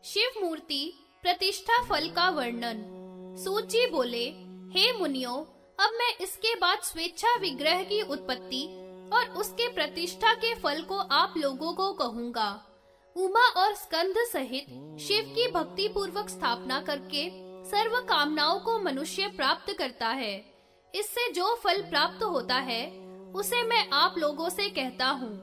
शिव मूर्ति प्रतिष्ठा फल का वर्णन। सूत जी बोले, हे मुनियों, अब मैं इसके बाद स्वेच्छा विग्रह की उत्पत्ति और उसके प्रतिष्ठा के फल को आप लोगों को कहूँगा। उमा और स्कंद सहित शिव की भक्ति पूर्वक स्थापना करके सर्व कामनाओं को मनुष्य प्राप्त करता है। इससे जो फल प्राप्त होता है उसे मैं आप लोगों से कहता हूँ।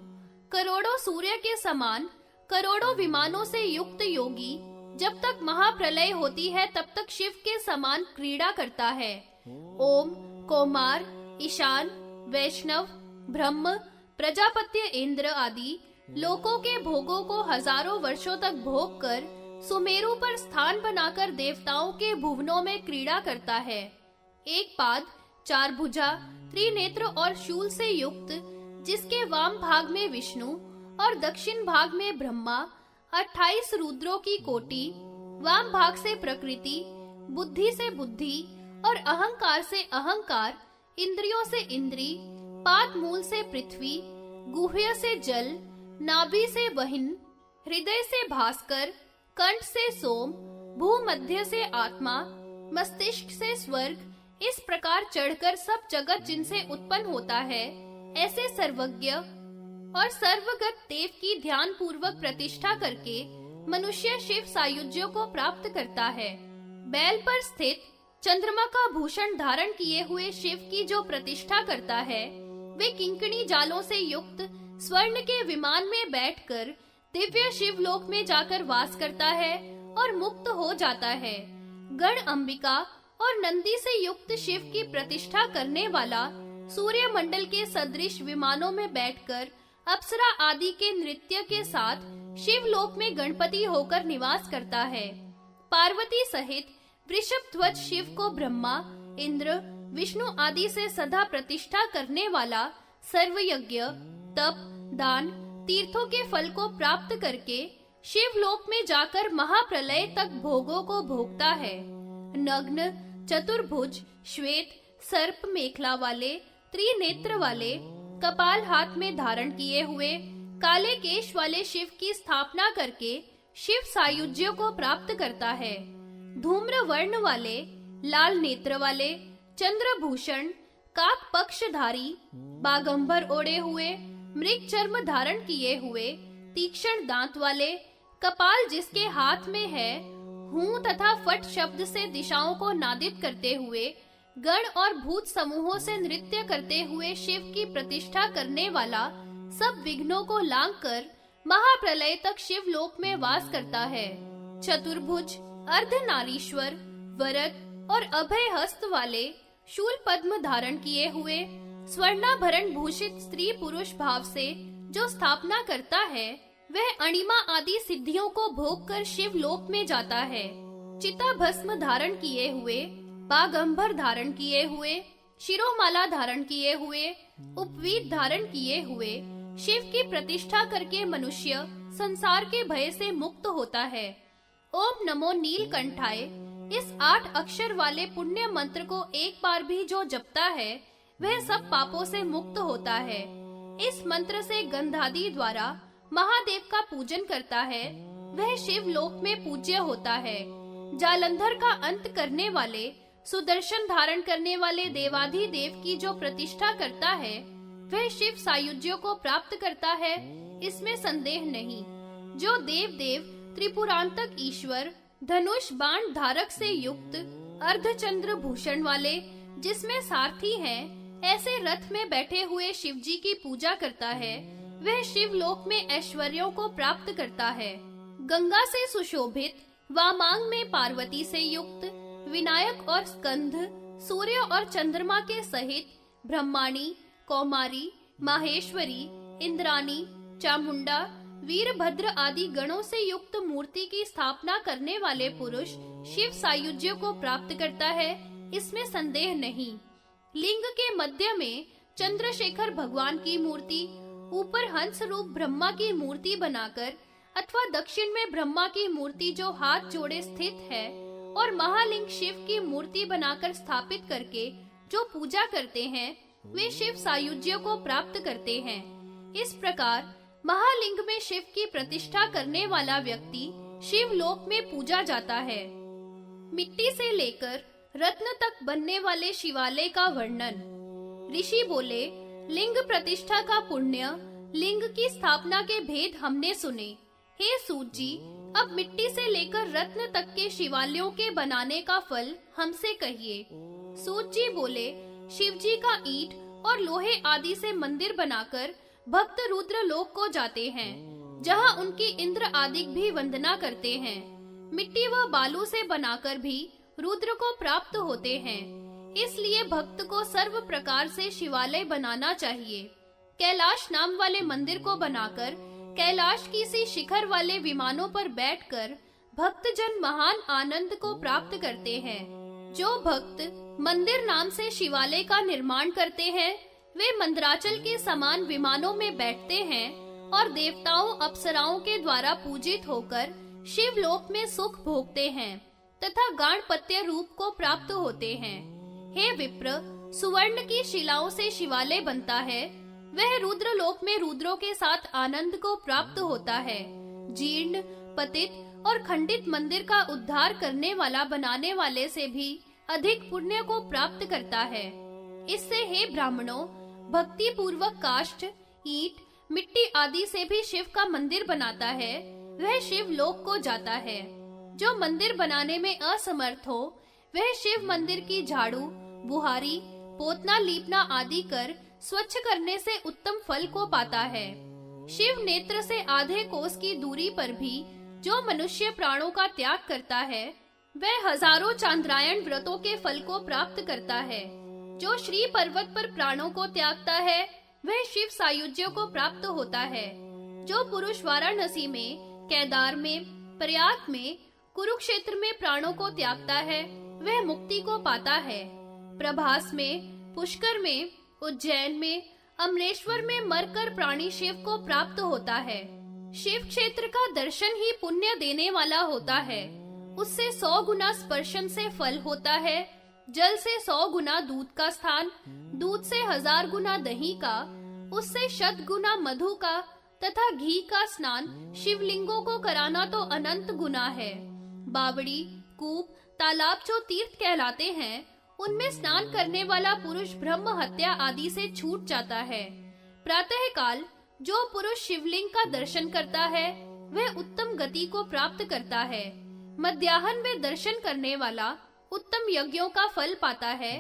करोड़ों सूर्य के समान करोड़ों विमानों से युक्त योगी जब तक महाप्रलय होती है तब तक शिव के समान क्रीड़ा करता है। ओम, कौमार, ईशान, वैष्णव, ब्रह्म, प्रजापत्य, इंद्र आदि लोकों के भोगों को हजारों वर्षों तक भोग कर सुमेरु पर स्थान बनाकर देवताओं के भुवनों में क्रीड़ा करता है। एक पाद, चार भुजा, त्रिनेत्र और शूल से युक्त, जिसके वाम भाग में विष्णु और दक्षिण भाग में ब्रह्मा, 28 रुद्रों की कोटि, वाम भाग से प्रकृति, बुद्धि से बुद्धि और अहंकार से अहंकार, इंद्रियों से इंद्री, पाद मूल से पृथ्वी, गुह्य से जल, नाभि से वहिन, हृदय से भास्कर, कंठ से सोम, भूमध्य से आत्मा, मस्तिष्क से स्वर्ग, इस प्रकार चढ़कर सब जगत जिनसे उत्पन्न होता है, ऐसे सर्वज्ञ और सर्वगत देव की ध्यान पूर्वक प्रतिष्ठा करके मनुष्य शिव सायुज्य को प्राप्त करता है। बैल पर स्थित चंद्रमा का भूषण धारण किए हुए शिव की जो प्रतिष्ठा करता है, वे किंकणी जालों से युक्त स्वर्ण के विमान में बैठकर दिव्य शिवलोक में जाकर वास करता है और मुक्त हो जाता है। गण अंबिका और नंदी से युक्त शिव की प्रतिष्ठा करने वाला सूर्य मंडल के सदृश विमानों में बैठकर अप्सरा आदि के नृत्य के साथ शिवलोक में गणपति होकर निवास करता है। पार्वती सहित वृषभ ध्वज शिव को ब्रह्मा, इंद्र, विष्णु आदि से सदा प्रतिष्ठा करने वाला सर्वयज्ञ, तप, दान, तीर्थों के फल को प्राप्त करके शिवलोक में जाकर महाप्रलय तक भोगों को भोगता है। नग्न, चतुर्भुज, श्वेत, सर्प मेखला वाले, त्रिनेत्र वाले, कपाल हाथ में धारण किए हुए, काले केश वाले शिव की स्थापना करके शिव सायुज्य को प्राप्त करता है। धूम्र वर्ण वाले, लाल नेत्र वाले, चंद्रभूषण, काक पक्षधारी, बागंबर ओढ़े हुए, मृग चर्म धारण किए हुए, तीक्ष्ण दांत वाले, कपाल जिसके हाथ में है, हूं तथा फट शब्द से दिशाओं को नादित करते हुए गण और भूत समूहों से नृत्य करते हुए शिव की प्रतिष्ठा करने वाला सब विघ्नों को लांघकर महाप्रलय तक शिवलोक में वास करता है। चतुर्भुज, अर्धनारीश्वर, वरद और अभय हस्त वाले, शूल पद्म धारण किए हुए, स्वर्णाभरण भूषित स्त्री पुरुष भाव से जो स्थापना करता है, वह अणिमा आदि सिद्धियों को भोग कर शिवलोक में जाता है। चिता भस्म धारण किए हुए, बागंबर धारण किए हुए, शिरोमाला धारण किए हुए, उपवीत धारण किए हुए, शिव की प्रतिष्ठा करके मनुष्य संसार के भय से मुक्त होता है। ओम नमो नीलकंठाय, इस 8 अक्षर वाले पुण्य मंत्र को एक बार भी जो जपता है वह सब पापों से मुक्त होता है। इस मंत्र से गंधादि द्वारा महादेव का पूजन करता है, वह शिवलोक में पूज्य होता है। जालंधर का अंत करने वाले, सुदर्शन धारण करने वाले देवाधिदेव की जो प्रतिष्ठा करता है, वह शिव सायुज्य को प्राप्त करता है, इसमें संदेह नहीं। जो देव त्रिपुरांतक ईश्वर, धनुष बाण धारक से युक्त, अर्धचंद्र भूषण वाले, जिसमें सारथी हैं, ऐसे रथ में बैठे हुए शिव जी की पूजा करता है, वह शिवलोक में ऐश्वर्यों को प्राप्त करता है। गंगा से सुशोभित, वामांग में पार्वती से युक्त, विनायक और स्कंध, सूर्य और चंद्रमा के सहित ब्रह्माणी, कौमारी, माहेश्वरी, इंद्राणी, चामुंडा, वीरभद्र आदि गणों से युक्त मूर्ति की स्थापना करने वाले पुरुष शिव सायुज्य को प्राप्त करता है, इसमें संदेह नहीं। लिंग के मध्य में चंद्रशेखर भगवान की मूर्ति, ऊपर हंस रूप ब्रह्मा की मूर्ति बनाकर अथवा दक्षिण में ब्रह्मा की मूर्ति जो हाथ जोड़े स्थित है और महालिंग शिव की मूर्ति बनाकर स्थापित करके जो पूजा करते हैं, वे शिव सायुज्य को प्राप्त करते हैं। इस प्रकार महालिंग में शिव की प्रतिष्ठा करने वाला व्यक्ति शिवलोक में पूजा जाता है। मिट्टी से लेकर रत्न तक बनने वाले शिवालय का वर्णन। ऋषि बोले, लिंग प्रतिष्ठा का पुण्य, लिंग की स्थापना के भेद हमने सुने। हे सूत जी, अब मिट्टी से लेकर रत्न तक के शिवालयों के बनाने का फल हमसे कहिए। सूत जी बोले, शिव जी का ईंट और लोहे आदि से मंदिर बनाकर भक्त रुद्र लोक को जाते हैं, जहां उनकी इंद्र आदि भी वंदना करते हैं। मिट्टी व बालू से बनाकर भी रुद्र को प्राप्त होते हैं। इसलिए भक्त को सर्व प्रकार से शिवालय बनाना चाहिए। कैलाश नाम वाले मंदिर को बनाकर कैलाश की सी शिखर वाले विमानों पर बैठकर भक्तजन महान आनंद को प्राप्त करते हैं। जो भक्त मंदिर नाम से शिवालय का निर्माण करते हैं, वे मंदराचल के समान विमानों में बैठते हैं और देवताओं अप्सराओं के द्वारा पूजित होकर शिवलोक में सुख भोगते हैं तथा गाणपत्य रूप को प्राप्त होते हैं। हे विप्र, सुवर्ण की शिलाओं से शिवालय बनता है, वह रुद्र लोक में रुद्रों के साथ आनंद को प्राप्त होता है। जीर्ण, पतित और खंडित मंदिर का उद्धार करने वाला बनाने वाले से भी अधिक पुण्य को प्राप्त करता है। इससे हे ब्राह्मणों, भक्ति पूर्वक काष्ठ, ईंट, मिट्टी आदि से भी शिव का मंदिर बनाता है, वह शिव लोक को जाता है। जो मंदिर बनाने में असमर्थ हो, वह शिव मंदिर की झाड़ू, बुहारी, पोतना लीपना आदि कर स्वच्छ करने से उत्तम फल को पाता है। शिव नेत्र से आधे कोस की दूरी पर भी जो मनुष्य प्राणों का त्याग करता है, वह हजारों चांद्रायण व्रतों के फल को प्राप्त करता है। जो श्री पर्वत पर प्राणों को त्यागता है, वह शिव सायुज्य को प्राप्त होता है। जो पुरुष वाराणसी में, केदार में, प्रयाग में, कुरुक्षेत्र में प्राणों को त्यागता है, वह मुक्ति को पाता है। प्रभास में, पुष्कर में, उज्जैन में, अमरेश्वर में मरकर प्राणी शिव को प्राप्त होता है। शिव क्षेत्र का दर्शन ही पुण्य देने वाला होता है। उससे 100 गुना स्पर्शन से फल होता है। जल से 100 गुना दूध का स्थान, दूध से 1000 गुना दही का, उससे 100 गुना मधु का तथा घी का स्नान शिवलिंगों को कराना तो अनंत गुना है। बावड़ी, कूप, तालाब जो तीर्थ कहलाते हैं, उनमें स्नान करने वाला पुरुष ब्रह्म हत्या आदि से छूट जाता है। प्रातः काल जो पुरुष शिवलिंग का दर्शन करता है, वह उत्तम गति को प्राप्त करता है। मध्याह्न में दर्शन करने वाला उत्तम यज्ञों का फल पाता है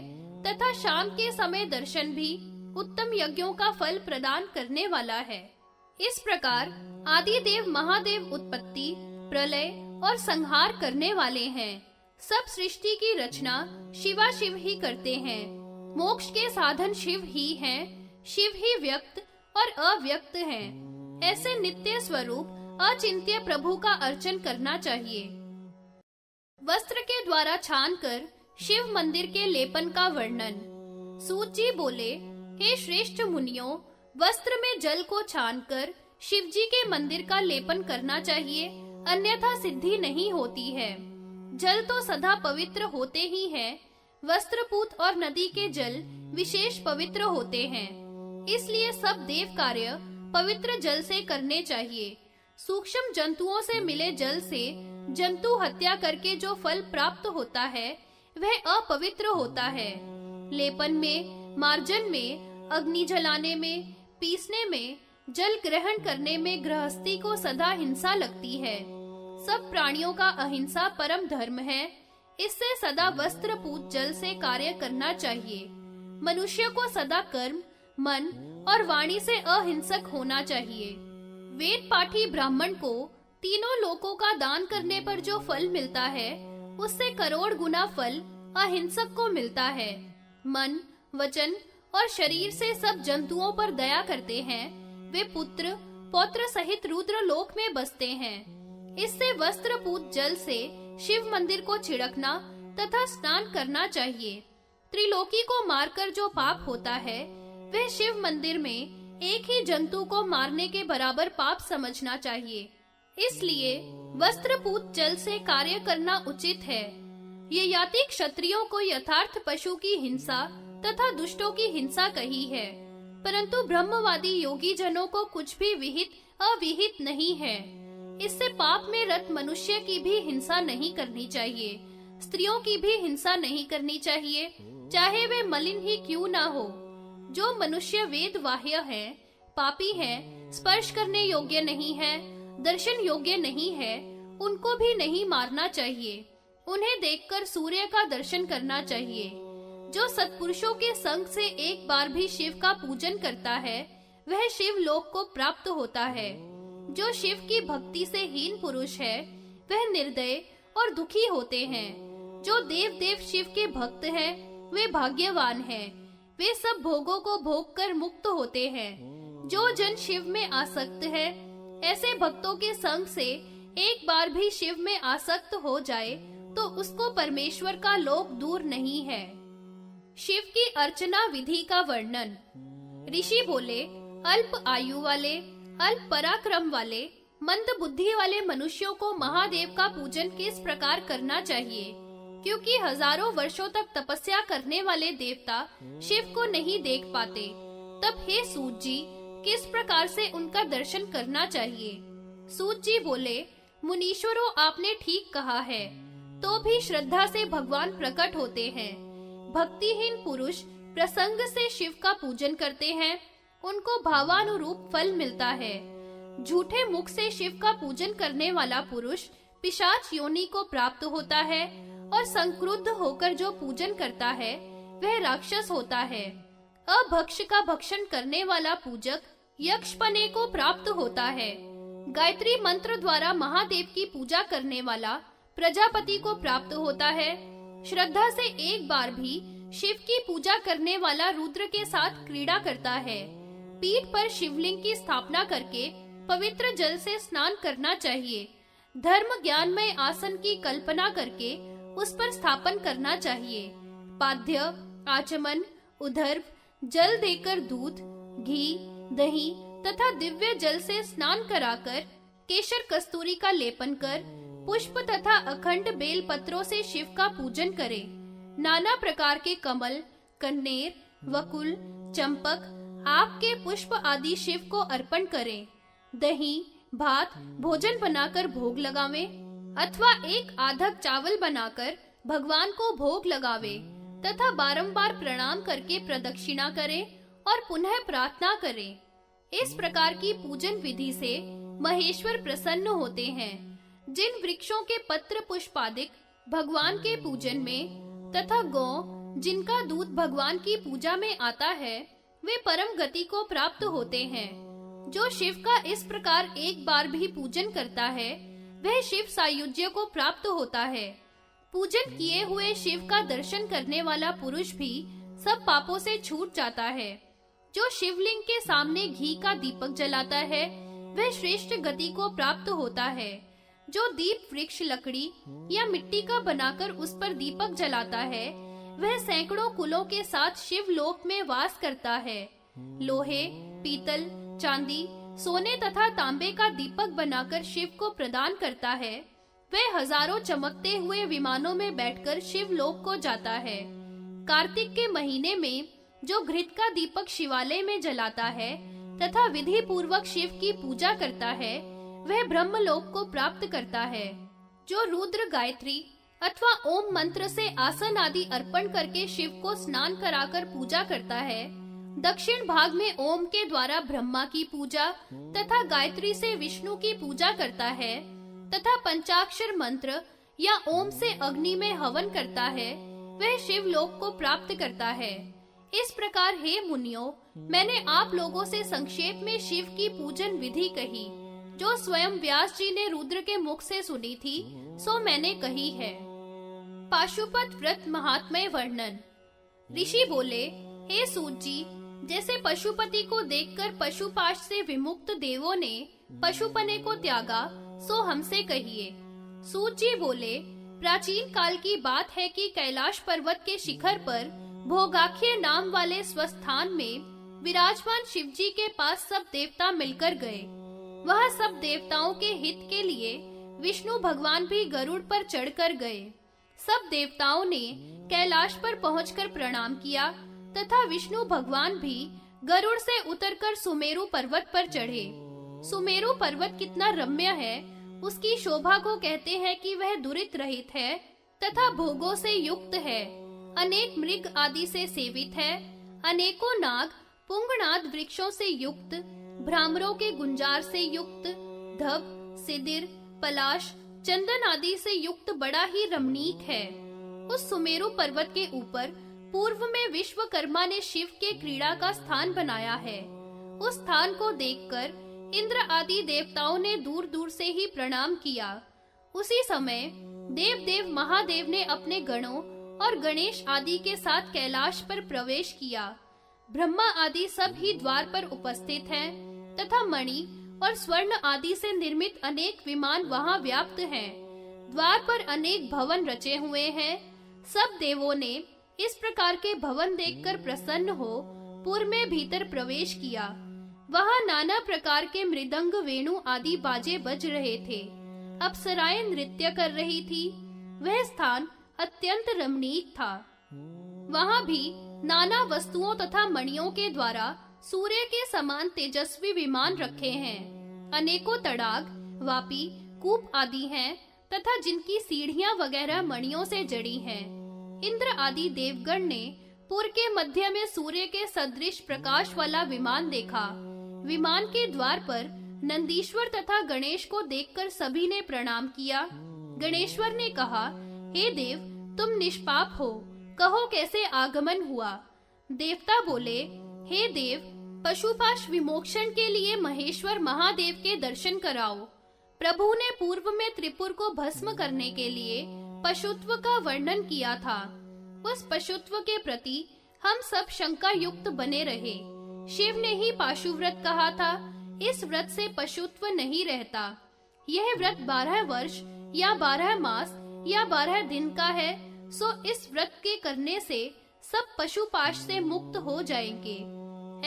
तथा शाम के समय दर्शन भी उत्तम यज्ञों का फल प्रदान करने वाला है। इस प्रकार आदि देव महादेव उत्पत्ति, प्रलय और संहार करने वाले हैं। सब सृष्टि की रचना शिवा शिव ही करते हैं। मोक्ष के साधन शिव ही हैं। शिव ही व्यक्त और अव्यक्त हैं। ऐसे नित्य स्वरूप अचिंत्य प्रभु का अर्चन करना चाहिए। वस्त्र के द्वारा छानकर शिव मंदिर के लेपन का वर्णन। सूत जी बोले, हे श्रेष्ठ मुनियों, वस्त्र में जल को छानकर शिव जी के मंदिर का लेपन करना चाहिए, अन्यथा सिद्धि नहीं होती है। जल तो सदा पवित्र होते ही हैं। वस्त्रपूत और नदी के जल विशेष पवित्र होते हैं। इसलिए सब देव कार्य पवित्र जल से करने चाहिए। सूक्ष्म जंतुओं से मिले जल से जंतु हत्या करके जो फल प्राप्त होता है, वह अपवित्र होता है। लेपन में, मार्जन में, अग्नि जलाने में, पीसने में, जल ग्रहण करने में गृहस्थी को सदा हिंसा लगती है। सब प्राणियों का अहिंसा परम धर्म है। इससे सदा वस्त्रपूत जल से कार्य करना चाहिए। मनुष्य को सदा कर्म, मन और वाणी से अहिंसक होना चाहिए। वेद पाठी ब्राह्मण को तीनों लोकों का दान करने पर जो फल मिलता है, उससे करोड़ गुना फल अहिंसक को मिलता है। मन, वचन और शरीर से सब जंतुओं पर दया करते हैं। वे पुत्र, पौत्र सहित रुद्र लोक में बसते हैं। इससे वस्त्रपूत जल से शिव मंदिर को छिड़कना तथा स्नान करना चाहिए। त्रिलोकी को मारकर जो पाप होता है, वह शिव मंदिर में एक ही जंतु को मारने के बराबर पाप समझना चाहिए। इसलिए वस्त्रपूत जल से कार्य करना उचित है। ये याति क्षत्रियों को यथार्थ पशु की हिंसा तथा दुष्टों की हिंसा कही है, परंतु ब्रह्मवादी योगी जनों को कुछ भी विहित अविहित नहीं है। इससे पाप में रत मनुष्य की भी हिंसा नहीं करनी चाहिए। स्त्रियों की भी हिंसा नहीं करनी चाहिए, चाहे वे मलिन ही क्यों ना हो। जो मनुष्य वेद बाह्य है, पापी है, स्पर्श करने योग्य नहीं है, दर्शन योग्य नहीं है, उनको भी नहीं मारना चाहिए। उन्हें देखकर सूर्य का दर्शन करना चाहिए। जो सत्पुरुषों के संग से एक बार भी शिव का पूजन करता है, वह शिव लोक को प्राप्त होता है। जो शिव की भक्ति से हीन पुरुष है, वह निर्दय और दुखी होते हैं। जो देव देव शिव के भक्त हैं, वे भाग्यवान हैं। वे सब भोगों को भोग कर मुक्त होते हैं। जो जन शिव में आसक्त है, ऐसे भक्तों के संग से एक बार भी शिव में आसक्त हो जाए तो उसको परमेश्वर का लोक दूर नहीं है। शिव की अर्चना विधि का वर्णन। ऋषि बोले, अल्प आयु वाले, अल्प पराक्रम वाले, मंद बुद्धि वाले मनुष्यों को महादेव का पूजन किस प्रकार करना चाहिए, क्योंकि हजारों वर्षों तक तपस्या करने वाले देवता शिव को नहीं देख पाते। तब हे सूत जी, किस प्रकार से उनका दर्शन करना चाहिए? सूत जी बोले, मुनीश्वरों, आपने ठीक कहा है। तो भी श्रद्धा से भगवान प्रकट होते हैं। भक्तिहीन पुरुष प्रसंग से शिव का पूजन करते हैं, उनको भावानुरूप फल मिलता है। झूठे मुख से शिव का पूजन करने वाला पुरुष पिशाच योनि को प्राप्त होता है, और संक्रुद्ध होकर जो पूजन करता है वह राक्षस होता है। अभक्ष का भक्षण करने वाला पूजक यक्षपने को प्राप्त होता है। गायत्री मंत्र द्वारा महादेव की पूजा करने वाला प्रजापति को प्राप्त होता है। श्रद्धा से एक बार भी शिव की पूजा करने वाला रुद्र के साथ क्रीड़ा करता है। पीठ पर शिवलिंग की स्थापना करके पवित्र जल से स्नान करना चाहिए। धर्म ज्ञानमय आसन की कल्पना करके उस पर स्थापन करना चाहिए। पाद्य, आचमन, उदर्भ, जल देकर दूध, घी, दही तथा दिव्य जल से स्नान कराकर केशर कस्तूरी का लेपन कर पुष्प तथा अखंड बेल पत्रों से शिव का पूजन करें। नाना प्रकार के कमल, कन्नेर, वकुल, चंपक, आक के पुष्प आदि शिव को अर्पण करें। दही, भात, भोजन बनाकर भोग लगावें, अथवा एक आधक चावल बनाकर भगवान को भोग लगावे तथा बारंबार प्रणाम करके प्रदक्षिणा करें और पुनः प्रार्थना करें। इस प्रकार की पूजन विधि से महेश्वर प्रसन्न होते हैं। जिन वृक्षों के पत्र पुष्पादिक भगवान के पूजन में तथा गौ जिनका दूध भगवान की पूजा में आता है, वे परम गति को प्राप्त होते हैं। जो शिव का इस प्रकार एक बार भी पूजन करता है, वह शिव सायुज्य को प्राप्त होता है। पूजन किए हुए शिव का दर्शन करने वाला पुरुष भी सब पापों से छूट जाता है। जो शिवलिंग के सामने घी का दीपक जलाता है, वह श्रेष्ठ गति को प्राप्त होता है। जो दीप वृक्ष लकड़ी या मिट्टी का बनाकर उस पर दीपक जलाता है, वह सैकड़ों कुलों के साथ शिव लोक में वास करता है। लोहे, पीतल, चांदी, सोने तथा तांबे का दीपक बनाकर शिव को प्रदान करता है। वह हजारों चमकते हुए विमानों में बैठकर शिव लोक को जाता है। कार्तिक के महीने में जो घृत का दीपक शिवालय में जलाता है तथा विधि पूर्वक शिव की पूजा करता है, वह ब्रह्मलोक को प्राप्त करता है। जो रुद्र, गायत्री अथवा ओम मंत्र से आसन आदि अर्पण करके शिव को स्नान कराकर पूजा करता है, दक्षिण भाग में ओम के द्वारा ब्रह्मा की पूजा तथा गायत्री से विष्णु की पूजा करता है तथा पंचाक्षर मंत्र या ओम से अग्नि में हवन करता है, वह शिव लोक को प्राप्त करता है। इस प्रकार हे मुनियों, मैंने आप लोगों से संक्षेप में शिव की पूजन विधि कही, जो स्वयं व्यास जी ने रुद्र के मुख से सुनी थी, सो मैंने कही है। पाशुपत व्रत महात्म्य वर्णन। ऋषि बोले, हे सूत जी, जैसे पशुपति को देखकर पशुपाश से विमुक्त देवों ने पशुपने को त्यागा, सो हमसे कहिए। सूत जी बोले, प्राचीन काल की बात है कि कैलाश पर्वत के शिखर पर भोगाख्य नाम वाले स्वस्थान में विराजमान शिव जी के पास सब देवता मिलकर गए। वह सब देवताओं के हित के लिए विष्णु भगवान भी गरुड़ पर चढ़कर गए। सब देवताओं ने कैलाश पर पहुंचकर प्रणाम किया तथा विष्णु भगवान भी गरुड़ से उतरकर सुमेरु पर्वत पर चढ़े। सुमेरु पर्वत कितना रम्य है, उसकी शोभा को कहते हैं कि वह दुरित रहित है तथा भोगों से युक्त है, अनेक मृग आदि से सेवित है, अनेकों नाग पुंगनाद वृक्षों से युक्त, भ्रामरों के गुंजार से युक्त, धब, सिदिर, पलाश, चंदन आदि से युक्त बड़ा ही रमणीक है। उस सुमेरु पर्वत के ऊपर पूर्व में विश्वकर्मा ने शिव के क्रीड़ा का स्थान बनाया है। उस स्थान को देखकर इंद्र आदि देवताओं ने दूर दूर से ही प्रणाम किया। उसी समय देव देव महादेव ने अपने गणों और गणेश आदि के साथ कैलाश पर प्रवेश किया। ब्रह्मा आदि सब ही द्वार पर उपस्थित हैं तथा मणि और स्वर्ण आदि से निर्मित अनेक विमान वहां व्याप्त हैं। द्वार पर अनेक भवन रचे हुए हैं। सब देवों ने इस प्रकार के भवन देखकर प्रसन्न हो पुर में भीतर प्रवेश किया। वहां नाना प्रकार के मृदंग, वेणु आदि बाजे बज रहे थे। अप्सराएं नृत्य कर रही थी। वह स्थान अत्यंत रमणीक था। वहां भी नाना वस्तुओं तथा मणियों के द्वारा सूर्य के समान तेजस्वी विमान रखे हैं। अनेकों तड़ाग, वापी, कूप आदि हैं तथा जिनकी सीढ़ियां वगैरह मणियों से जड़ी हैं। इंद्र आदि देवगण ने पुर के मध्य में सूर्य के सदृश प्रकाश वाला विमान देखा। विमान के द्वार पर नंदीश्वर तथा गणेश को देखकर सभी ने प्रणाम किया। गणेश्वर ने कहा, हे देव, तुम निष्पाप हो, कहो कैसे आगमन हुआ। देवता बोले, हे देव, पशुपाश विमोक्षण के लिए महेश्वर महादेव के दर्शन कराओ। प्रभु ने पूर्व में त्रिपुर को भस्म करने के लिए पशुत्व का वर्णन किया था। उस पशुत्व के प्रति हम सब शंका युक्त बने रहे। शिव ने ही पाशुव्रत कहा था। इस व्रत से पशुत्व नहीं रहता। यह व्रत 12 वर्ष या 12 मास या 12 दिन का है, सो इस व्रत के करने से सब पशुपाश से मुक्त हो जाएंगे।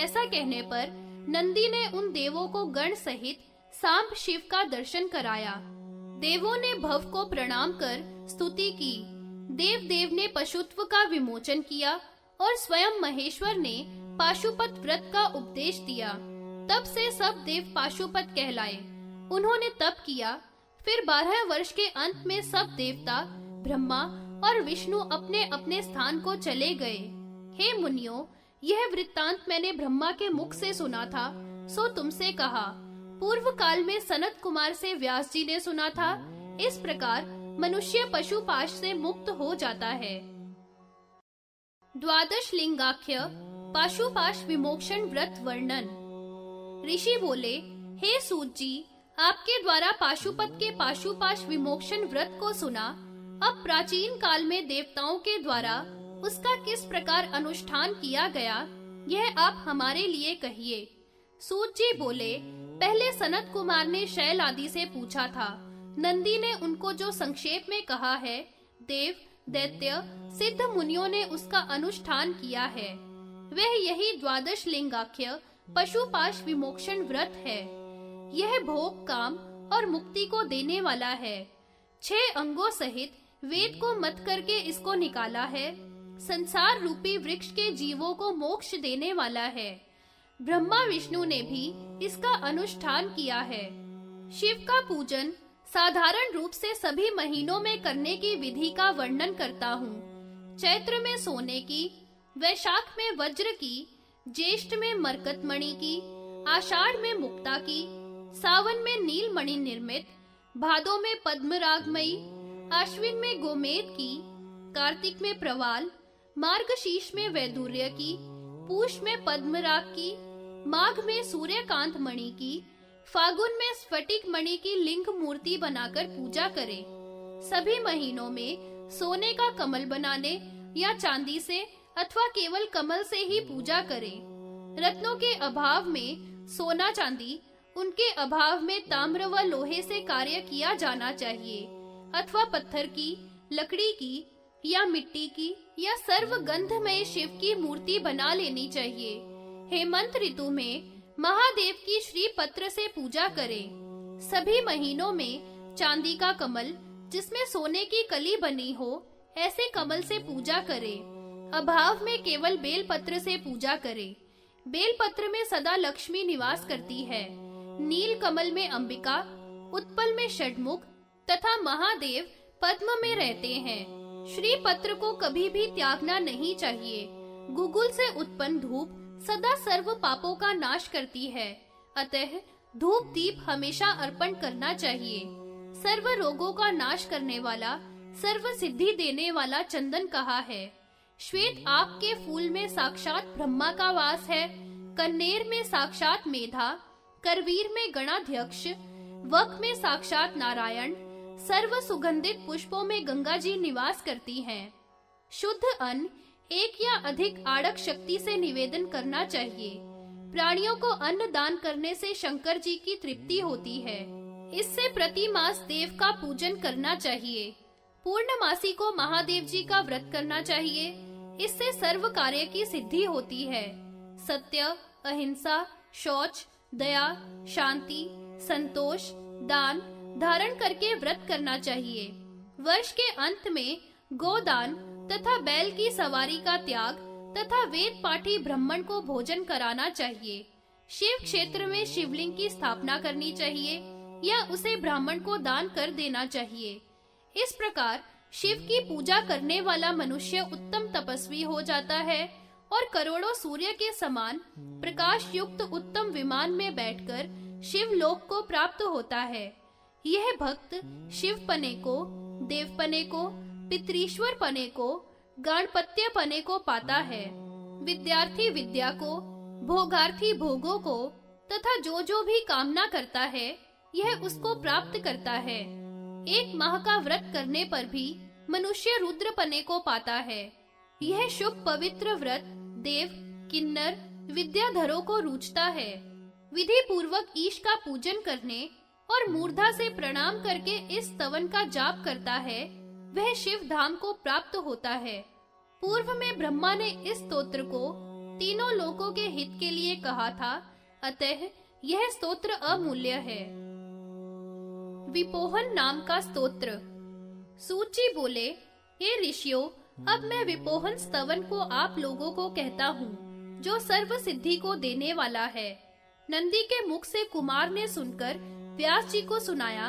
ऐसा कहने पर नंदी ने उन देवों को गण सहित सांब शिव का दर्शन कराया। देवों ने भव को प्रणाम कर स्तुति की। देव देव ने पशुत्व का विमोचन किया और स्वयं महेश्वर ने पाशुपत व्रत का उपदेश दिया। तब से सब देव पाशुपत कहलाए। उन्होंने तप किया। फिर 12 वर्ष के अंत में सब देवता, ब्रह्मा और विष्णु अपने अपने स्थान को चले गए। हे मुनियों, यह वृत्तांत मैंने ब्रह्मा के मुख से सुना था, सो तुमसे कहा। पूर्व काल में सनत कुमार से व्यास जी ने सुना था। इस प्रकार मनुष्य पशुपाश से मुक्त हो जाता है। द्वादश लिंगाख्य पाशुपाश विमोक्षण व्रत वर्णन। ऋषि बोले, हे सूत जी, आपके द्वारा पाशुपत के पाशुपाश विमोक्षण व्रत को सुना। अब प्राचीन काल में देवताओं के द्वारा उसका किस प्रकार अनुष्ठान किया गया, यह आप हमारे लिए कहिए। सूत जी बोले, पहले सनत कुमार ने शैल आदि से पूछा था। नंदी ने उनको जो संक्षेप में कहा है, देव, दैत्य, सिद्ध मुनियों ने उसका अनुष्ठान किया है। वह यही द्वादश लिंगाख्य पशुपाश विमोक्षण व्रत है। यह भोग, काम और मुक्ति को देने वाला है। 6 अंगों सहित वेद को मत करके इसको निकाला है। संसार रूपी वृक्ष के जीवों को मोक्ष देने वाला है। ब्रह्मा विष्णु ने भी इसका अनुष्ठान किया है। शिव का पूजन साधारण रूप से सभी महीनों में करने की विधि का वर्णन करता हूँ। चैत्र में सोने की, वैशाख में वज्र की, ज्येष्ठ में मरकत मणि की, आषाढ़ में मुक्ता की, सावन में नील मणि निर्मित, भादो में पद्मरागमयी, आश्विन में गोमेद की, कार्तिक में प्रवाल, मार्गशीर्ष में वैदुर्य की, पूष में पद्मराग की, माघ में सूर्यकांत मणि की, फागुन में स्फटिक मणि की लिंग मूर्ति बनाकर पूजा करें। सभी महीनों में सोने का कमल बनाने या चांदी से अथवा केवल कमल से ही पूजा करें। रत्नों के अभाव में सोना चांदी, उनके अभाव में ताम्र व लोहे से कार्य किया जाना चाहिए, अथवा पत्थर की, लकड़ी की या मिट्टी की या सर्वगंधमय शिव की मूर्ति बना लेनी चाहिए। हेमंत ऋतु में महादेव की श्री पत्र से पूजा करें। सभी महीनों में चांदी का कमल जिसमें सोने की कली बनी हो, ऐसे कमल से पूजा करें। अभाव में केवल बेल पत्र से पूजा करें। बेल पत्र में सदा लक्ष्मी निवास करती है। नील कमल में अंबिका, उत्पल में षडमुख तथा महादेव पद्म में रहते हैं। श्री पत्र को कभी भी त्यागना नहीं चाहिए। गुगुल से उत्पन्न धूप सदा सर्व पापों का नाश करती है, अतः धूप दीप हमेशा अर्पण करना चाहिए। सर्व रोगों का नाश करने वाला, सर्व सिद्धि देने वाला चंदन कहा है। श्वेत आक के फूल में साक्षात ब्रह्मा का वास है, कन्नेर में साक्षात मेधा, करवीर में गणाध्यक्ष, वक में साक्षात नारायण, सर्व सुगंधित पुष्पों में गंगा जी निवास करती हैं। शुद्ध अन्न एक या अधिक आड़क शक्ति से निवेदन करना चाहिए। प्राणियों को अन्न दान करने से शंकर जी की तृप्ति होती है। इससे प्रति मास देव का पूजन करना चाहिए। पूर्णमासी को महादेव जी का व्रत करना चाहिए। इससे सर्व कार्य की सिद्धि होती है। सत्य, अहिंसा, शौच, दया, शांति, संतोष, दान धारण करके व्रत करना चाहिए। वर्ष के अंत में गोदान तथा बैल की सवारी का त्याग तथा वेद पाठी ब्राह्मण को भोजन कराना चाहिए। शिव क्षेत्र में शिवलिंग की स्थापना करनी चाहिए या उसे ब्राह्मण को दान कर देना चाहिए। इस प्रकार शिव की पूजा करने वाला मनुष्य उत्तम तपस्वी हो जाता है और करोड़ों सूर्य के समान प्रकाश युक्त उत्तम विमान में बैठकर शिव लोक को प्राप्त होता है। यह भक्त शिव पने को, देव पने को, पितरीश्वर पने को, गणपत्य पने को पाता है। विद्यार्थी विद्या को, भोगार्थी भोगों को तथा जो भी कामना करता है यह उसको प्राप्त करता है। एक माह का व्रत करने पर भी मनुष्य रुद्र पने को पाता है। यह शुभ पवित्र व्रत देव, किन्नर, विद्याधरों को रूचता है। विधि पूर्वक ईश का पूजन करने और मूर्धा से प्रणाम करके इस स्तवन का जाप करता है, वह शिव धाम को प्राप्त होता है। पूर्व में ब्रह्मा ने इस स्तोत्र को तीनों लोकों के हित के लिए कहा था, अतः यह स्तोत्र अमूल्य है। विपोहन नाम का स्तोत्र। सूत जी बोले, हे ऋषियों, अब मैं विपोहन स्तवन को आप लोगों को कहता हूँ, जो सर्व सिद्धि को देने वाला है। नंदी के मुख से कुमार ने सुनकर व्यास जी को सुनाया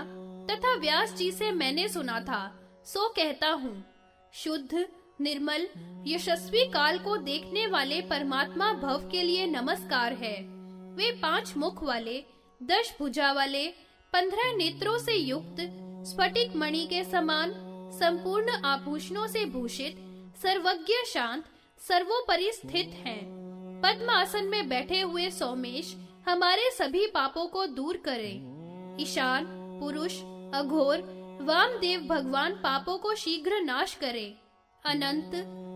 तथा व्यास जी से मैंने सुना था, सो कहता हूँ। शुद्ध, निर्मल, यशस्वी काल को देखने वाले परमात्मा भव के लिए नमस्कार है। वे 5 मुख वाले, 10 भुजा वाले, 15 नेत्रों से युक्त, स्फटिक मणि के समान, संपूर्ण आभूषणों से भूषित, सर्वज्ञ शांत, सर्वोपरि स्थित हैं। पद्म आसन में बैठे हुए सोमेश हमारे सभी पापों को दूर करें। ईशान, पुरुष, अघोर, वामदेव भगवान पापों को शीघ्र नाश करें। अनंत,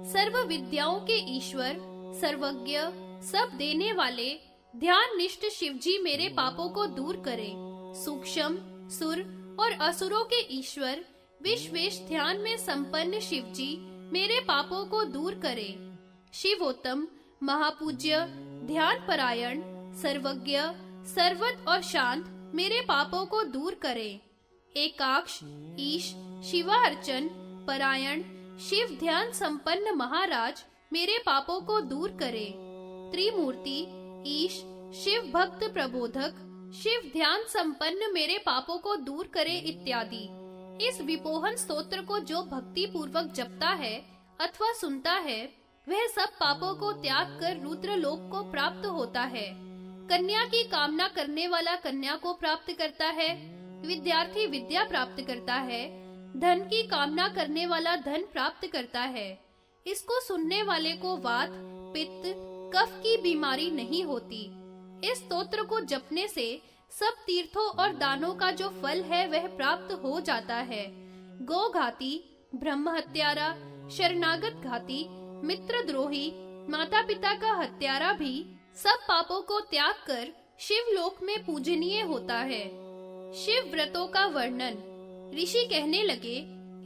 सर्व विद्याओं के ईश्वर, सर्वज्ञ, सब देने वाले, ध्यान निष्ठ शिवजी मेरे पापों को दूर करें। सूक्ष्म, सुर और असुरों के ईश्वर, विश्वेश ध्यान में संपन्न शिवजी मेरे पापों को दूर करें। शिवोत्तम, महापूज्य, ध्यान परायण, सर्वज्ञ, सर्वत और शांत मेरे पापों को दूर करें। एकाक्ष, ईश, शिवार्चन परायण, शिव ध्यान संपन्न महाराज मेरे पापों को दूर करें। त्रिमूर्ति, ईश, शिव भक्त प्रबोधक, शिव ध्यान संपन्न मेरे पापों को दूर करे इत्यादि। इस विपोहन स्तोत्र को जो भक्ति पूर्वक जपता है अथवा सुनता है, वह सब पापों को त्याग कर रुद्र लोक को प्राप्त होता है। कन्या की कामना करने वाला कन्या को प्राप्त करता है। विद्यार्थी विद्या प्राप्त करता है। धन की कामना करने वाला धन प्राप्त करता है। इसको सुनने वाले को वात, पित्त, कफ की बीमारी नहीं होती। इस स्तोत्र को जपने से सब तीर्थों और दानों का जो फल है वह प्राप्त हो जाता है। गौ घाती, ब्रह्म हत्यारा, शरणागत घाती, मित्रद्रोही, माता पिता का हत्यारा भी सब पापों को त्याग कर शिवलोक में पूजनीय होता है। शिव व्रतों का वर्णन। ऋषि कहने लगे,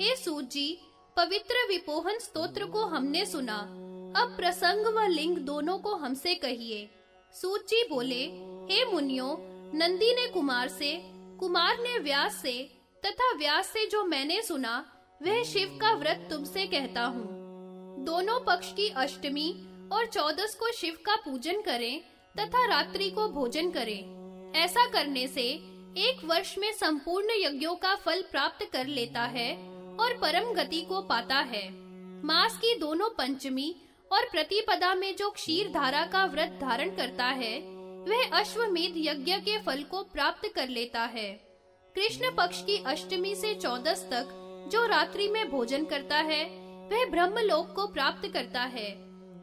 हे सूत जी, पवित्र विपोहन स्तोत्र को हमने सुना, अब प्रसंग व लिंग दोनों को हमसे कहिए। सूत जी बोले, हे मुनियों, नंदी ने कुमार से, कुमार ने व्यास से तथा व्यास से जो मैंने सुना वह शिव का व्रत तुमसे कहता हूँ। दोनों पक्ष की अष्टमी और 14 को शिव का पूजन करें तथा रात्रि को भोजन करें। ऐसा करने से एक वर्ष में संपूर्ण यज्ञों का फल प्राप्त कर लेता है और परम गति को पाता है। मास की दोनों पंचमी और प्रतिपदा में जो क्षीर धारा का व्रत धारण करता है, वह अश्वमेध यज्ञ के फल को प्राप्त कर लेता है। कृष्ण पक्ष की अष्टमी से 14 तक जो रात्रि में भोजन करता है, वह ब्रह्मलोक को प्राप्त करता है।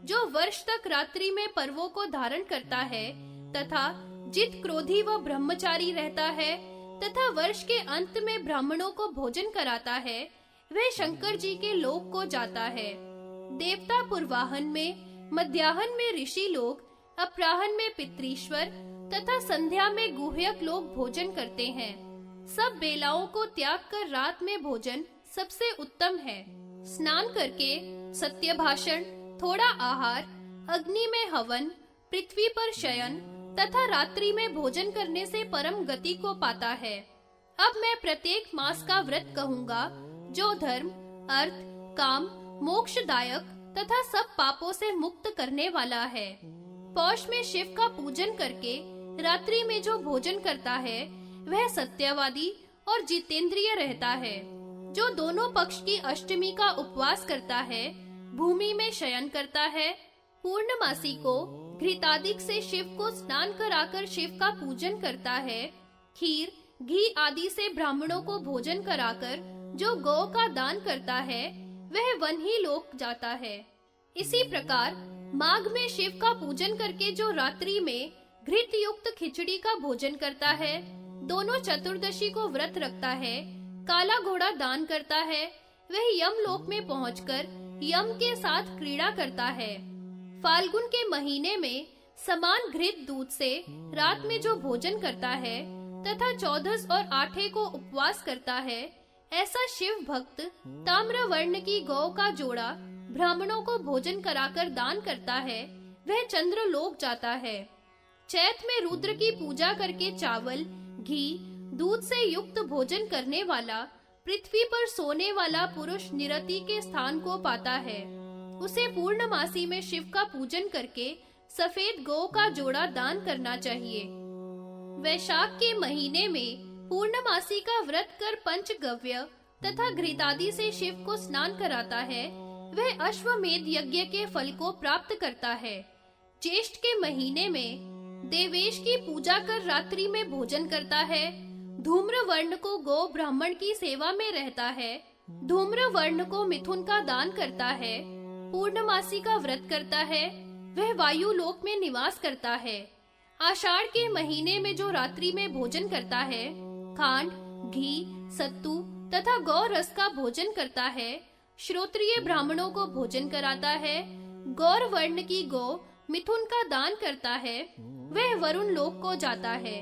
जो वर्ष तक रात्रि में पर्वों को धारण करता है तथा जित क्रोधी व ब्रह्मचारी रहता है तथा वर्ष के अंत में ब्राह्मणों को भोजन कराता है, वह शंकर जी के लोक को जाता है। देवता पूर्वाहन में, मध्याहन में ऋषि लोग, अपराहन में पितृश्वर तथा संध्या में गुह्यक लोग भोजन करते हैं। सब बेलाओं को त्याग कर रात में भोजन सबसे उत्तम है। स्नान करके सत्य भाषण, थोड़ा आहार, अग्नि में हवन, पृथ्वी पर शयन तथा रात्रि में भोजन करने से परम गति को पाता है। अब मैं प्रत्येक मास का व्रत कहूँगा, जो धर्म, अर्थ, काम, मोक्षदायक तथा सब पापों से मुक्त करने वाला है। पौष में शिव का पूजन करके रात्रि में जो भोजन करता है, वह सत्यवादी और जितेंद्रिय रहता है। जो दोनों पक्ष की अष्टमी का उपवास करता है, भूमि में शयन करता है। पूर्णमासी को घृतादिक से शिव को स्नान कराकर शिव का पूजन करता है। खीर, घी आदि से ब्राह्मणों को भोजन कराकर जो गौ का दान करता है, वह वन ही लोक जाता है। इसी प्रकार माघ में शिव का पूजन करके जो रात्रि में घृत युक्त खिचड़ी का भोजन करता है, दोनों चतुर्दशी को व्रत रखता है, काला घोड़ा दान करता है, वह यम लोक में पहुंचकर यम के साथ क्रीड़ा करता है। फाल्गुन के महीने में समान घृत दूध से रात में जो भोजन करता है तथा 14 और 8 को उपवास करता है, ऐसा शिव भक्त ताम्र वर्ण की गौ का जोड़ा ब्राह्मणों को भोजन कराकर दान करता है, वह चंद्र लोक जाता है। चैत में रुद्र की पूजा करके चावल, घी, दूध से युक्त भोजन करने वाला पृथ्वी पर सोने वाला पुरुष निरति के स्थान को पाता है। उसे पूर्णमासी में शिव का पूजन करके सफेद गौ का जोड़ा दान करना चाहिए। वैशाख के महीने में पूर्णमासी का व्रत कर पंचगव्य तथा घृतादि से शिव को स्नान कराता है, वह अश्वमेध यज्ञ के फल को प्राप्त करता है। ज्येष्ठ के महीने में देवेश की पूजा कर रात्रि में भोजन करता है। धूम्र वर्ण को गो ब्राह्मण की सेवा में रहता है। धूम्र वर्ण को मिथुन का दान करता है। पूर्णमासी का व्रत करता है, वह वायु लोक में निवास करता है। आषाढ़ के महीने में जो रात्रि में भोजन करता है, खांड, घी, सत्तू तथा गौ रस का भोजन करता है, श्रोत्रिय ब्राह्मणों को भोजन कराता है। गौर वर्ण की गौ मिथुन का दान करता है, वह वरुण लोक को जाता है।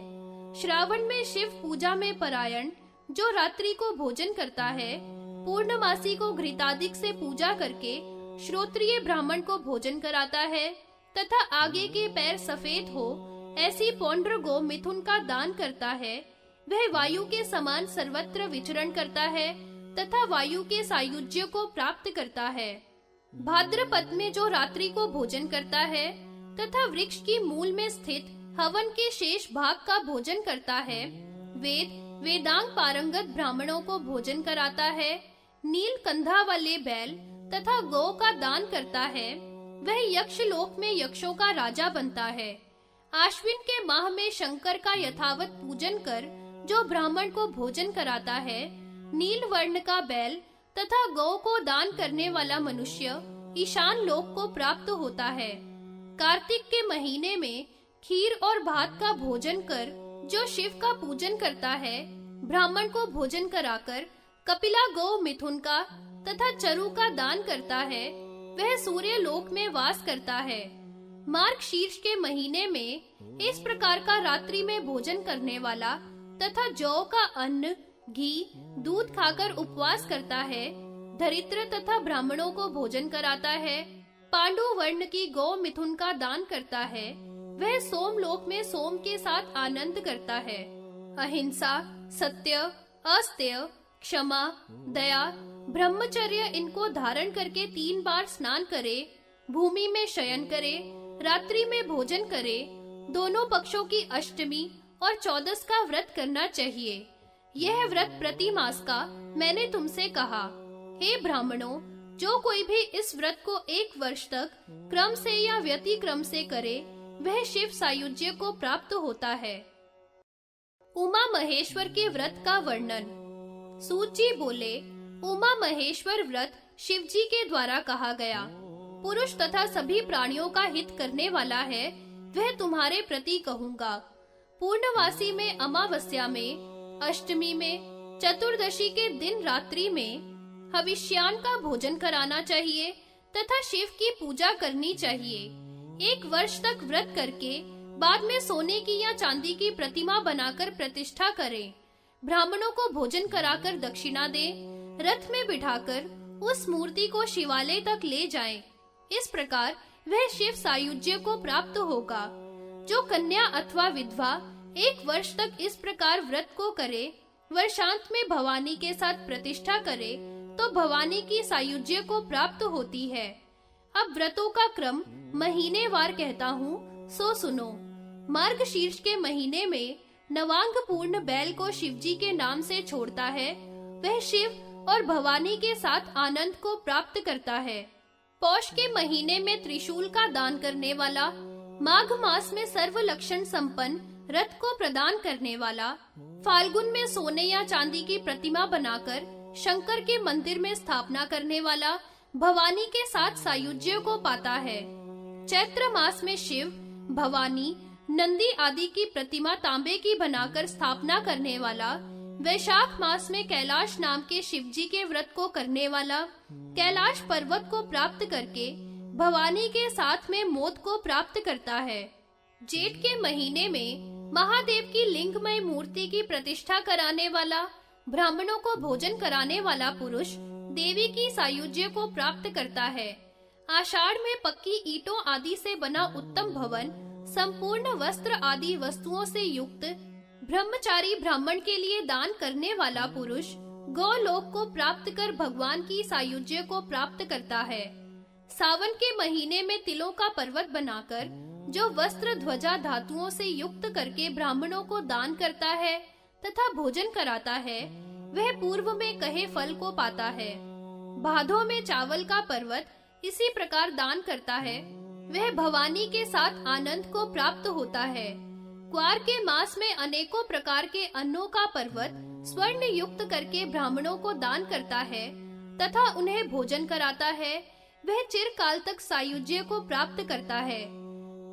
श्रावण में शिव पूजा में परायण जो रात्रि को भोजन करता है, पूर्णमासी को घृतादिक से पूजा करके श्रोत्रिय ब्राह्मण को भोजन कराता है तथा आगे के पैर सफेद हो ऐसी पौंड्र गो मिथुन का दान करता है। वह वायु के समान सर्वत्र विचरण करता है तथा वायु के सायुज्य को प्राप्त करता है। भाद्रपद में जो रात्रि को भोजन करता है तथा वृक्ष की मूल में स्थित हवन के शेष भाग का भोजन करता है, वेदांग पारंगत ब्राह्मणों को भोजन कराता है। नील कंधा वाले बैल तथा गौ का दान करता है, वह यक्ष लोक में यक्षों का राजा बनता है। आश्विन के माह में शंकर का यथावत पूजन कर जो ब्राह्मण को भोजन कराता है, नील वर्ण का बैल तथा गौ को दान करने वाला मनुष्य ईशान लोक को प्राप्त होता है। कार्तिक के महीने में खीर और भात का भोजन कर जो शिव का पूजन करता है, ब्राह्मण को भोजन कराकर कपिला गौ मिथुन का तथा चरु का दान करता है, वह सूर्य लोक में वास करता है। मार्ग शीर्ष के महीने में इस प्रकार का रात्रि में भोजन करने वाला तथा जौ का अन्न, घी, दूध खाकर उपवास करता है, दरिद्र तथा ब्राह्मणों को भोजन कराता है। पांडु वर्ण की गौ मिथुन का दान करता है, वह सोम लोक में सोम के साथ आनंद करता है। अहिंसा, सत्य, अस्तेय, क्षमा, दया, ब्रह्मचर्य इनको धारण करके 3 बार स्नान करे, भूमि में शयन करे, रात्रि में भोजन करे, दोनों पक्षों की अष्टमी और 14 का व्रत करना चाहिए। यह व्रत प्रति मास का मैंने तुमसे कहा। हे ब्राह्मणों, जो कोई भी इस व्रत को 1 वर्ष तक क्रम से या व्यतिक्रम से करे, वह शिव सायुज्य को प्राप्त होता है। उमा महेश्वर के व्रत का वर्णन। सूत जी बोले, उमा महेश्वर व्रत शिव जी के द्वारा कहा गया पुरुष तथा सभी प्राणियों का हित करने वाला है, वह तुम्हारे प्रति कहूँगा। पूर्णवासी में अमावस्या में, अष्टमी में, चतुर्दशी के दिन रात्रि में हविष्यान का भोजन कराना चाहिए तथा शिव की पूजा करनी चाहिए। 1 वर्ष तक व्रत करके बाद में सोने की या चांदी की प्रतिमा बनाकर प्रतिष्ठा करें। ब्राह्मणों को भोजन कराकर दक्षिणा दें। रथ में बिठाकर उस मूर्ति को शिवालय तक ले जाएं। इस प्रकार वह शिव सायुज्य को प्राप्त होगा। जो कन्या अथवा विधवा 1 वर्ष तक इस प्रकार व्रत को करे, वर्षांत में भवानी के साथ प्रतिष्ठा करे, तो भवानी की सायुज्य को प्राप्त होती है। अब व्रतों का क्रम महीनेवार कहता हूँ, सो सुनो। मार्गशीर्ष के महीने में नवांग पूर्ण बैल को शिवजी के नाम से छोड़ता है, वह शिव और भवानी के साथ आनंद को प्राप्त करता है। पौष के महीने में त्रिशूल का दान करने वाला, माघ मास में सर्व लक्षण संपन्न रथ को प्रदान करने वाला, फाल्गुन में सोने या चांदी की प्रतिमा बनाकर शंकर के मंदिर में स्थापना करने वाला भवानी के साथ सायुज्य को पाता है। चैत्र मास में शिव, भवानी, नंदी आदि की प्रतिमा तांबे की बनाकर स्थापना करने वाला, वैशाख मास में कैलाश नाम के शिवजी के व्रत को करने वाला, कैलाश पर्वत को प्राप्त करके भवानी के साथ में मोद को प्राप्त करता है। जेठ के महीने में महादेव की लिंगमय मूर्ति की प्रतिष्ठा कराने वाला, ब्राह्मणों को भोजन कराने वाला पुरुष देवी की सायुज्य को प्राप्त करता है। आषाढ़ में पक्की ईंटों आदि से बना उत्तम भवन, संपूर्ण वस्त्र आदि वस्तुओं से युक्त ब्रह्मचारी ब्राह्मण के लिए दान करने वाला पुरुष गोलोक को प्राप्त कर भगवान की सायुज्य को प्राप्त करता है। सावन के महीने में तिलों का पर्वत बनाकर जो वस्त्र ध्वजा धातुओं से युक्त करके ब्राह्मणों को दान करता है तथा भोजन कराता है, वह पूर्व में कहे फल को पाता है। भादों में चावल का पर्वत इसी प्रकार दान करता है, वह भवानी के साथ आनंद को प्राप्त होता है। क्वार के मास में अनेकों प्रकार के अन्नों का पर्वत स्वर्ण युक्त करके ब्राह्मणों को दान करता है तथा उन्हें भोजन कराता है, वह चिरकाल तक सायुज्य को प्राप्त करता है।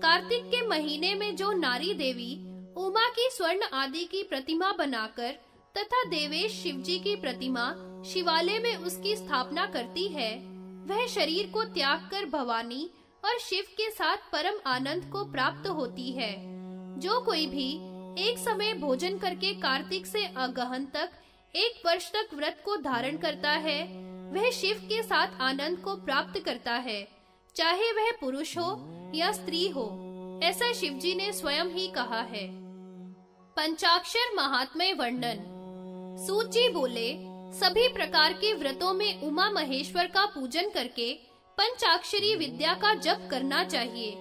कार्तिक के महीने में जो नारी देवी उमा की स्वर्ण आदि की प्रतिमा बनाकर तथा देवेश शिवजी की प्रतिमा शिवालय में उसकी स्थापना करती है, वह शरीर को त्याग कर भवानी और शिव के साथ परम आनंद को प्राप्त होती है। जो कोई भी एक समय भोजन करके कार्तिक से अगहन तक 1 वर्ष तक व्रत को धारण करता है, वह शिव के साथ आनंद को प्राप्त करता है, चाहे वह पुरुष हो या स्त्री हो। ऐसा शिवजी ने स्वयं ही कहा है। पंचाक्षर महात्म्य वर्णन। सूत जी बोले, सभी प्रकार के व्रतों में उमा महेश्वर का पूजन करके पंचाक्षरी विद्या का जप करना चाहिए।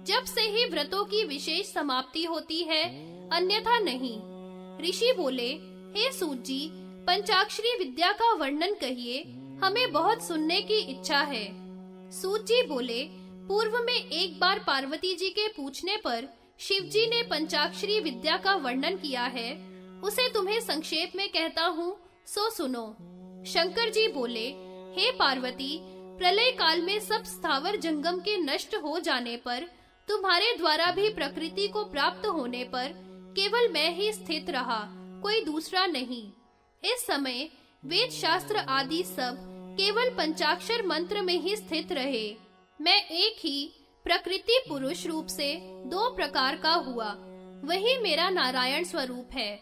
जप से ही व्रतों की विशेष समाप्ति होती है, अन्यथा नहीं। ऋषि बोले, हे सूत जी, पंचाक्षरी विद्या का वर्णन कहिए, हमें बहुत सुनने की इच्छा है। सूत जी बोले, पूर्व में एक बार पार्वती जी के पूछने पर शिव जी ने पंचाक्षरी विद्या का वर्णन किया है, उसे तुम्हें संक्षेप में कहता हूँ, सो सुनो। शंकर जी बोले, हे पार्वती, प्रलय काल में सब स्थावर जंगम के नष्ट हो जाने पर, तुम्हारे द्वारा भी प्रकृति को प्राप्त होने पर केवल मैं ही स्थित रहा, कोई दूसरा नहीं। इस समय वेद शास्त्र आदि सब केवल पंचाक्षर मंत्र में ही स्थित रहे। मैं एक ही प्रकृति पुरुष रूप से 2 प्रकार का हुआ, वही मेरा नारायण स्वरूप है।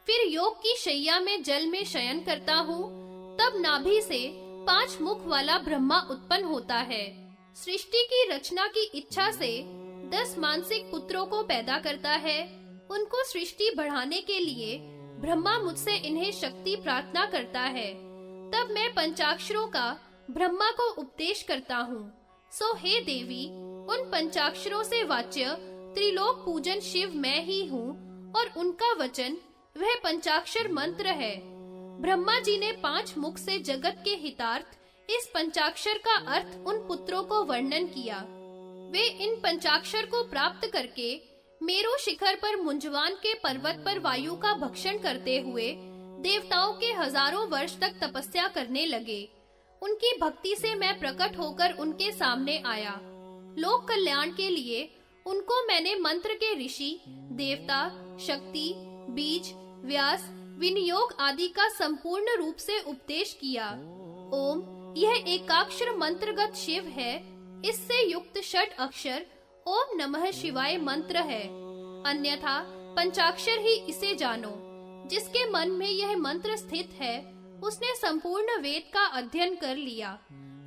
फिर योग की शैया में जल में शयन करता हूँ, तब नाभि से 5 मुख वाला ब्रह्मा उत्पन्न होता है। सृष्टि की रचना की इच्छा से 10 मानसिक पुत्रों को पैदा करता है। उनको सृष्टि बढ़ाने के लिए ब्रह्मा मुझसे इन्हें शक्ति प्रार्थना करता है। तब मैं पंचाक्षरों का ब्रह्मा को उपदेश करता हूँ। सो हे देवी, उन पंचाक्षरों से वाच्य त्रिलोक पूजन शिव मैं ही हूँ और उनका वचन वह पंचाक्षर मंत्र है। ब्रह्मा जी ने 5 मुख से जगत के हितार्थ इस पंचाक्षर का अर्थ उन पुत्रों को वर्णन किया। वे इन पंचाक्षर को प्राप्त करके मेरु शिखर पर मुंजवान के पर्वत पर वायु का भक्षण करते हुए देवताओं के हजारों वर्ष तक तपस्या करने लगे। उनकी भक्ति से मैं प्रकट होकर उनके सामने आया। लोक कल्याण के लिए उनको मैंने मंत्र के ऋषि, देवता, शक्ति, बीज, व्यास, विनियोग आदि का संपूर्ण रूप से उपदेश किया। ओम यह एकाक्षर मंत्रगत शिव है। इससे युक्त षट अक्षर ओम नमः शिवाय मंत्र है। अन्यथा पंचाक्षर ही इसे जानो। जिसके मन में यह मंत्र स्थित है उसने संपूर्ण वेद का अध्ययन कर लिया।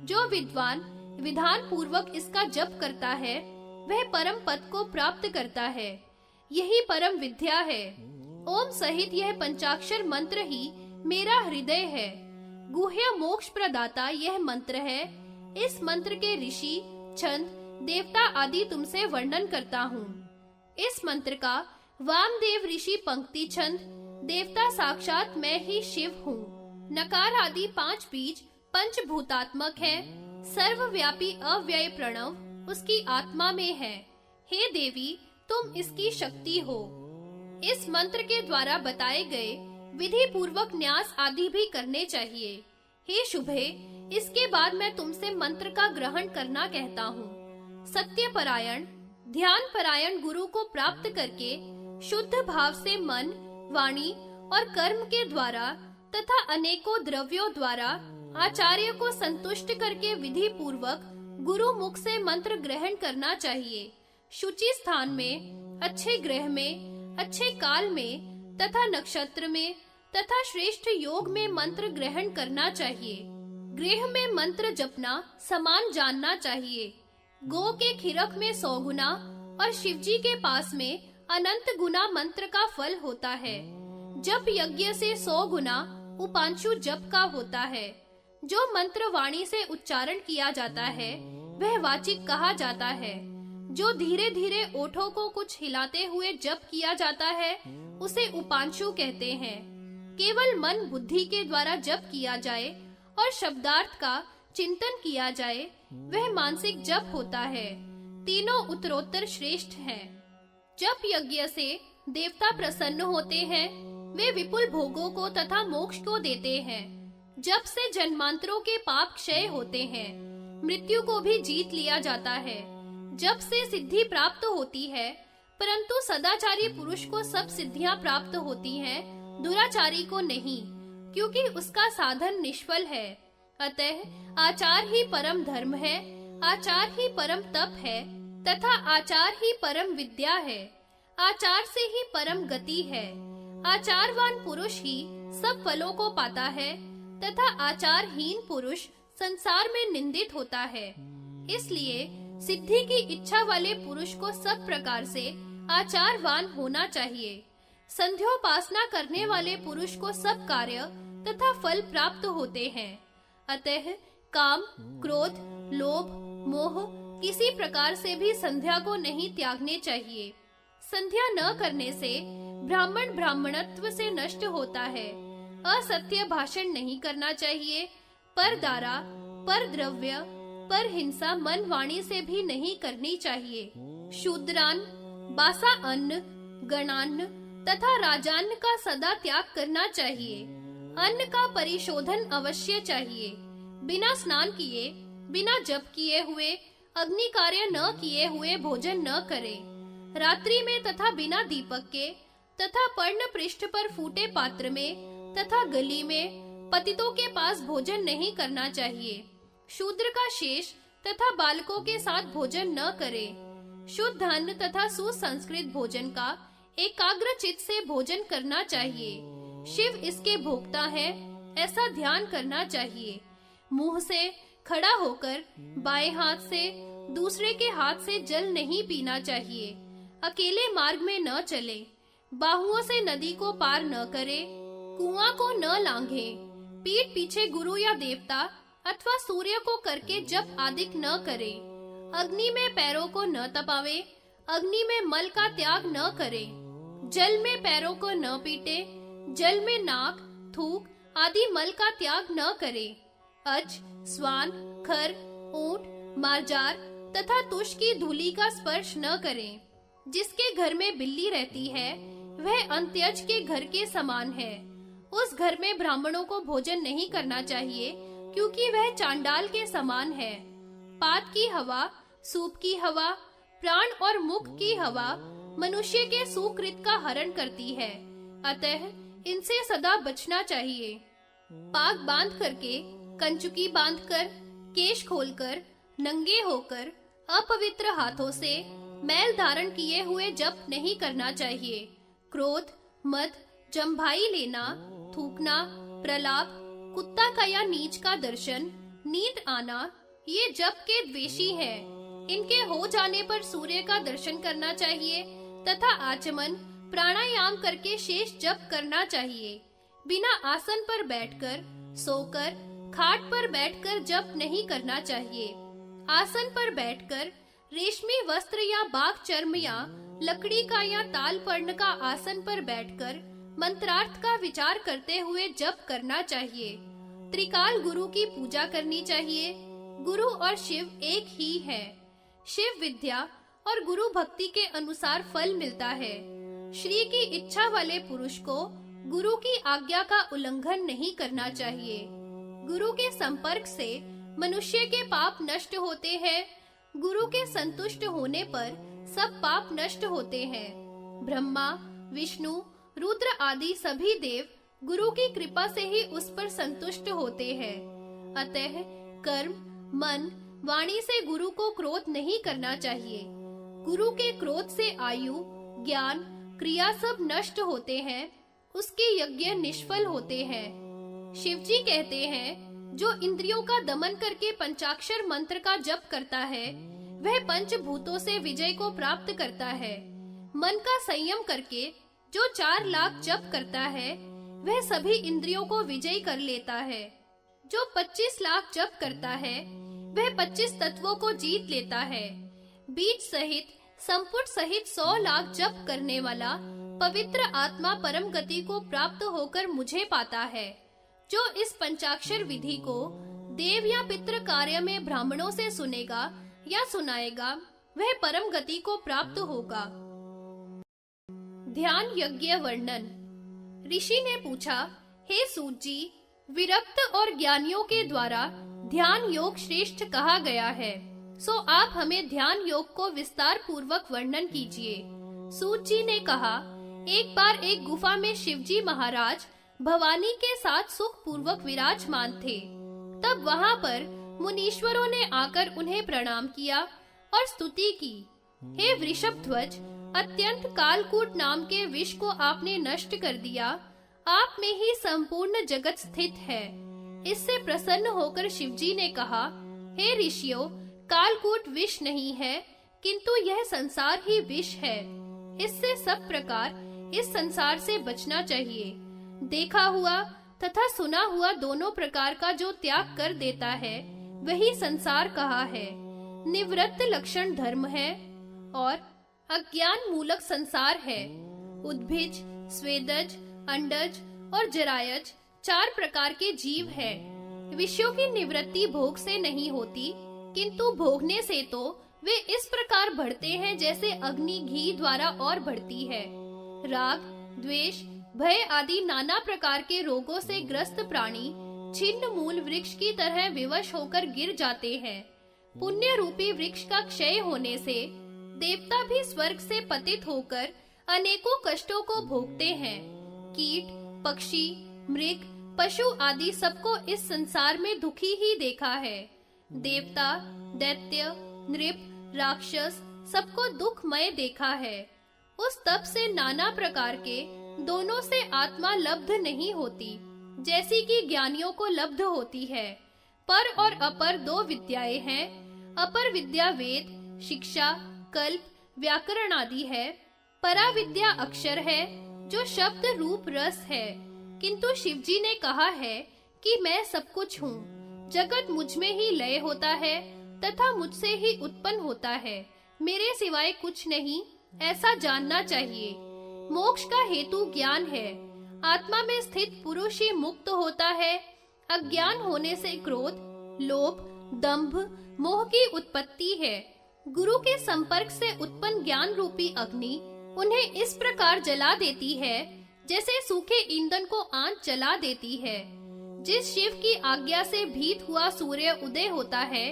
जो विद्वान विधान पूर्वक इसका जप करता है वह परम पद को प्राप्त करता है। यही परम विद्या है। ओम सहित यह पंचाक्षर मंत्र ही मेरा हृदय है। गुह्य मोक्ष प्रदाता यह मंत्र है। इस मंत्र के ऋषि, छंद, देवता आदि तुमसे वर्णन करता हूँ। इस मंत्र का वामदेव ऋषि पंक्ति छंद, देवता साक्षात मैं ही शिव हूँ। नकार आदि 5 बीज पंचभूतात्मक है। सर्वव्यापी अव्यय प्रणव उसकी आत्मा में है। हे देवी तुम इसकी शक्ति हो। इस मंत्र के द्वारा बताए गए विधि पूर्वक न्यास आदि भी करने चाहिए। हे शुभे, इसके बाद मैं तुमसे मंत्र का ग्रहण करना कहता हूँ। सत्य परायण, ध्यान परायण गुरु को प्राप्त करके शुद्ध भाव से मन, वाणी और कर्म के द्वारा तथा अनेकों द्रव्यों द्वारा आचार्य को संतुष्ट करके विधि पूर्वक गुरु मुख से मंत्र ग्रहण करना चाहिए। शुचि स्थान में, अच्छे ग्रह में, अच्छे काल में तथा नक्षत्र में तथा श्रेष्ठ योग में मंत्र ग्रहण करना चाहिए। गृह में मंत्र जपना समान जानना चाहिए। गो के खिरक में 100 गुना और शिवजी के पास में अनंत गुना मंत्र का फल होता है। जप यज्ञ से 100 गुना उपांशु जप का होता है। जो मंत्र वाणी से उच्चारण किया जाता है वह वाचिक कहा जाता है। जो धीरे धीरे ओठों को कुछ हिलाते हुए जप किया जाता है उसे उपांशु कहते हैं। केवल मन बुद्धि के द्वारा जप किया जाए और शब्दार्थ का चिंतन किया जाए वह मानसिक जप होता है। तीनों उत्तरोत्तर श्रेष्ठ हैं। जप यज्ञ से देवता प्रसन्न होते हैं। वे विपुल भोगों को तथा मोक्ष को देते हैं। जप से जन्मांतरों के पाप क्षय होते हैं। मृत्यु को भी जीत लिया जाता है। जप से सिद्धि प्राप्त होती है, परंतु सदाचारी पुरुष को सब सिद्धियां प्राप्त होती हैं, दुराचारी को नहीं, क्योंकि उसका साधन निष्फल है। अतः आचार ही परम धर्म है, आचार ही परम तप है तथा आचार ही परम विद्या है। आचार से ही परम गति है। आचारवान पुरुष ही सब फलों को पाता है तथा आचारहीन पुरुष संसार में निंदित होता है। इसलिए सिद्धि की इच्छा वाले पुरुष को सब प्रकार से आचारवान होना चाहिए। संध्योपासना करने वाले पुरुष को सब कार्य तथा फल प्राप्त होते हैं। अतः काम, क्रोध, लोभ, मोह किसी प्रकार से भी संध्या को नहीं त्यागने चाहिए। संध्या न करने से ब्राह्मण ब्राह्मणत्व से नष्ट होता है। असत्य भाषण नहीं करना चाहिए। पर दारा, पर द्रव्य, पर हिंसा मन वाणी से भी नहीं करनी चाहिए। शूद्रान, बासा अन्न, गणान्न तथा राजान्न का सदा त्याग करना चाहिए। अन्न का परिशोधन अवश्य चाहिए। बिना स्नान किए, बिना जप किए हुए, अग्नि कार्य न किए हुए भोजन न करें। रात्रि में तथा बिना दीपक के तथा पर्ण पृष्ठ पर फूटे पात्र में तथा गली में पतितों के पास भोजन नहीं करना चाहिए। शूद्र का शेष तथा बालकों के साथ भोजन न करे। शुद्ध अन्न तथा सुसंस्कृत भोजन का एकाग्र चित्त से भोजन करना चाहिए। शिव इसके भोक्ता है, ऐसा ध्यान करना चाहिए। मुंह से खड़ा होकर बाएं हाथ से दूसरे के हाथ से जल नहीं पीना चाहिए। अकेले मार्ग में न चले। बाहुओं से नदी को पार न करे। कुआं को न लांघे। पीठ पीछे गुरु या देवता अथवा सूर्य को करके जप आदिक न करे। अग्नि में पैरों को न तपावे। अग्नि में मल का त्याग न करे। जल में पैरों को न पीटे, जल में नाक, थूक आदि मल का त्याग न करे। अज, स्वान, खर, ऊंट, मार्जार तथा तुष की धूलि का स्पर्श न करें। जिसके घर में बिल्ली रहती है वह अंत्यज के घर के समान है। उस घर में ब्राह्मणों को भोजन नहीं करना चाहिए क्योंकि वह चांडाल के समान है। पात की हवा, सूप की हवा, प्राण और मुख की हवा मनुष्य के सुकृत का हरण करती है, अतः इनसे सदा बचना चाहिए। पाग बांध करके, कंचुकी बांधकर, केश खोलकर, नंगे होकर, अपवित्र हाथों से मैल धारण किए हुए जप नहीं करना चाहिए। क्रोध, मद, जम्भाई लेना, थूकना, प्रलाप, कुत्ता का या नीच का दर्शन, नींद आना, ये जप के द्वेषी हैं। इनके हो जाने पर सूर्य का दर्शन करना चाहिए तथा आचमन, प्राणायाम करके शेष जप करना चाहिए। बिना आसन पर बैठकर, सोकर, खाट पर बैठकर जप नहीं करना चाहिए। आसन पर बैठकर रेशमी वस्त्र या बाघ चर्म या लकड़ी का या ताल पर्ण का आसन पर बैठकर मंत्रार्थ का विचार करते हुए जप करना चाहिए। त्रिकाल गुरु की पूजा करनी चाहिए। गुरु और शिव एक ही है। शिव विद्या और गुरु भक्ति के अनुसार फल मिलता है। श्री की इच्छा वाले पुरुष को गुरु की आज्ञा का उल्लंघन नहीं करना चाहिए। गुरु के संपर्क से मनुष्य के पाप नष्ट होते हैं। गुरु के संतुष्ट होने पर सब पाप नष्ट होते हैं। ब्रह्मा, विष्णु, रुद्र आदि सभी देव गुरु की कृपा से ही उस पर संतुष्ट होते हैं। अतः कर्म, मन, वाणी से गुरु को क्रोध नहीं करना चाहिए। गुरु के क्रोध से आयु, ज्ञान, क्रिया सब नष्ट होते हैं। उसके यज्ञ निष्फल होते हैं। शिवजी कहते हैं, जो इंद्रियों का दमन करके पंचाक्षर मंत्र का जप करता है वह पंचभूतों से विजय को प्राप्त करता है। मन का संयम करके जो 4 लाख जप करता है वह सभी इंद्रियों को विजय कर लेता है। जो 25 लाख जप करता है वह 25 तत्वों को जीत लेता है। बीज सहित, संपुट सहित 100 लाख जप करने वाला पवित्र आत्मा परम गति को प्राप्त होकर मुझे पाता है। जो इस पंचाक्षर विधि को देव या पितृ कार्य में ब्राह्मणों से सुनेगा या सुनाएगा वह परम गति को प्राप्त होगा। ध्यान यज्ञ वर्णन। ऋषि ने पूछा, हे सूत जी, विरक्त और ज्ञानियों के द्वारा ध्यान योग श्रेष्ठ कहा गया है, सो आप हमें ध्यान योग को विस्तार पूर्वक वर्णन कीजिए। सूत जी ने कहा, एक बार एक गुफा में शिवजी महाराज भवानी के साथ सुख पूर्वक विराजमान थे। तब वहां पर मुनीश्वरों ने आकर उन्हें प्रणाम किया और स्तुति की। हे वृषभध्वज, अत्यंत कालकूट नाम के विष को आपने नष्ट कर दिया। आप में ही संपूर्ण जगत स्थित है। इससे प्रसन्न होकर शिवजी ने कहा, हे ऋषियों, कालकूट विष नहीं है, किंतु यह संसार ही विष है। इससे सब प्रकार इस संसार से बचना चाहिए। देखा हुआ तथा सुना हुआ दोनों प्रकार का जो त्याग कर देता है वही संसार कहा है। निवृत्त लक्षण धर्म है और अज्ञान मूलक संसार है। उद्भिज, स्वेदज, अंडज और जरायज 4 प्रकार के जीव है। विषयों की निवृत्ति भोग से नहीं होती, किंतु भोगने से तो वे इस प्रकार बढ़ते हैं जैसे अग्नि घी द्वारा और बढ़ती है। राग, द्वेष, भय आदि नाना प्रकार के रोगों से ग्रस्त प्राणी छिन्न मूल वृक्ष की तरह विवश होकर गिर जाते हैं। पुण्य रूपी वृक्ष का क्षय होने से देवता भी स्वर्ग से पतित होकर अनेकों कष्टों को भोगते हैं। कीट, पक्षी, मृग, पशु आदि सबको इस संसार में दुखी ही देखा है। देवता, दैत्य, नृप, राक्षस सबको दुखमय देखा है। उस तप से नाना प्रकार के दोनों से आत्मा लब्ध नहीं होती, जैसी कि ज्ञानियों को लब्ध होती है। पर और अपर 2 विद्याएं हैं। अपर विद्या वेद, शिक्षा, कल्प, व्याकरण आदि है। परा विद्या अक्षर है, जो शब्द रूप रस है। किंतु शिवजी ने कहा है कि मैं सब कुछ हूँ। जगत मुझ में ही लय होता है तथा मुझसे ही उत्पन्न होता है। मेरे सिवाय कुछ नहीं, ऐसा जानना चाहिए। मोक्ष का हेतु ज्ञान है। आत्मा में स्थित पुरुष ही मुक्त होता है। अज्ञान होने से क्रोध, लोभ, दंभ, मोह की उत्पत्ति है। गुरु के संपर्क से उत्पन्न ज्ञान रूपी अग्नि उन्हें इस प्रकार जला देती है जैसे सूखे ईंधन को आंच जला देती है। जिस शिव की आज्ञा से भीत हुआ सूर्य उदय होता है,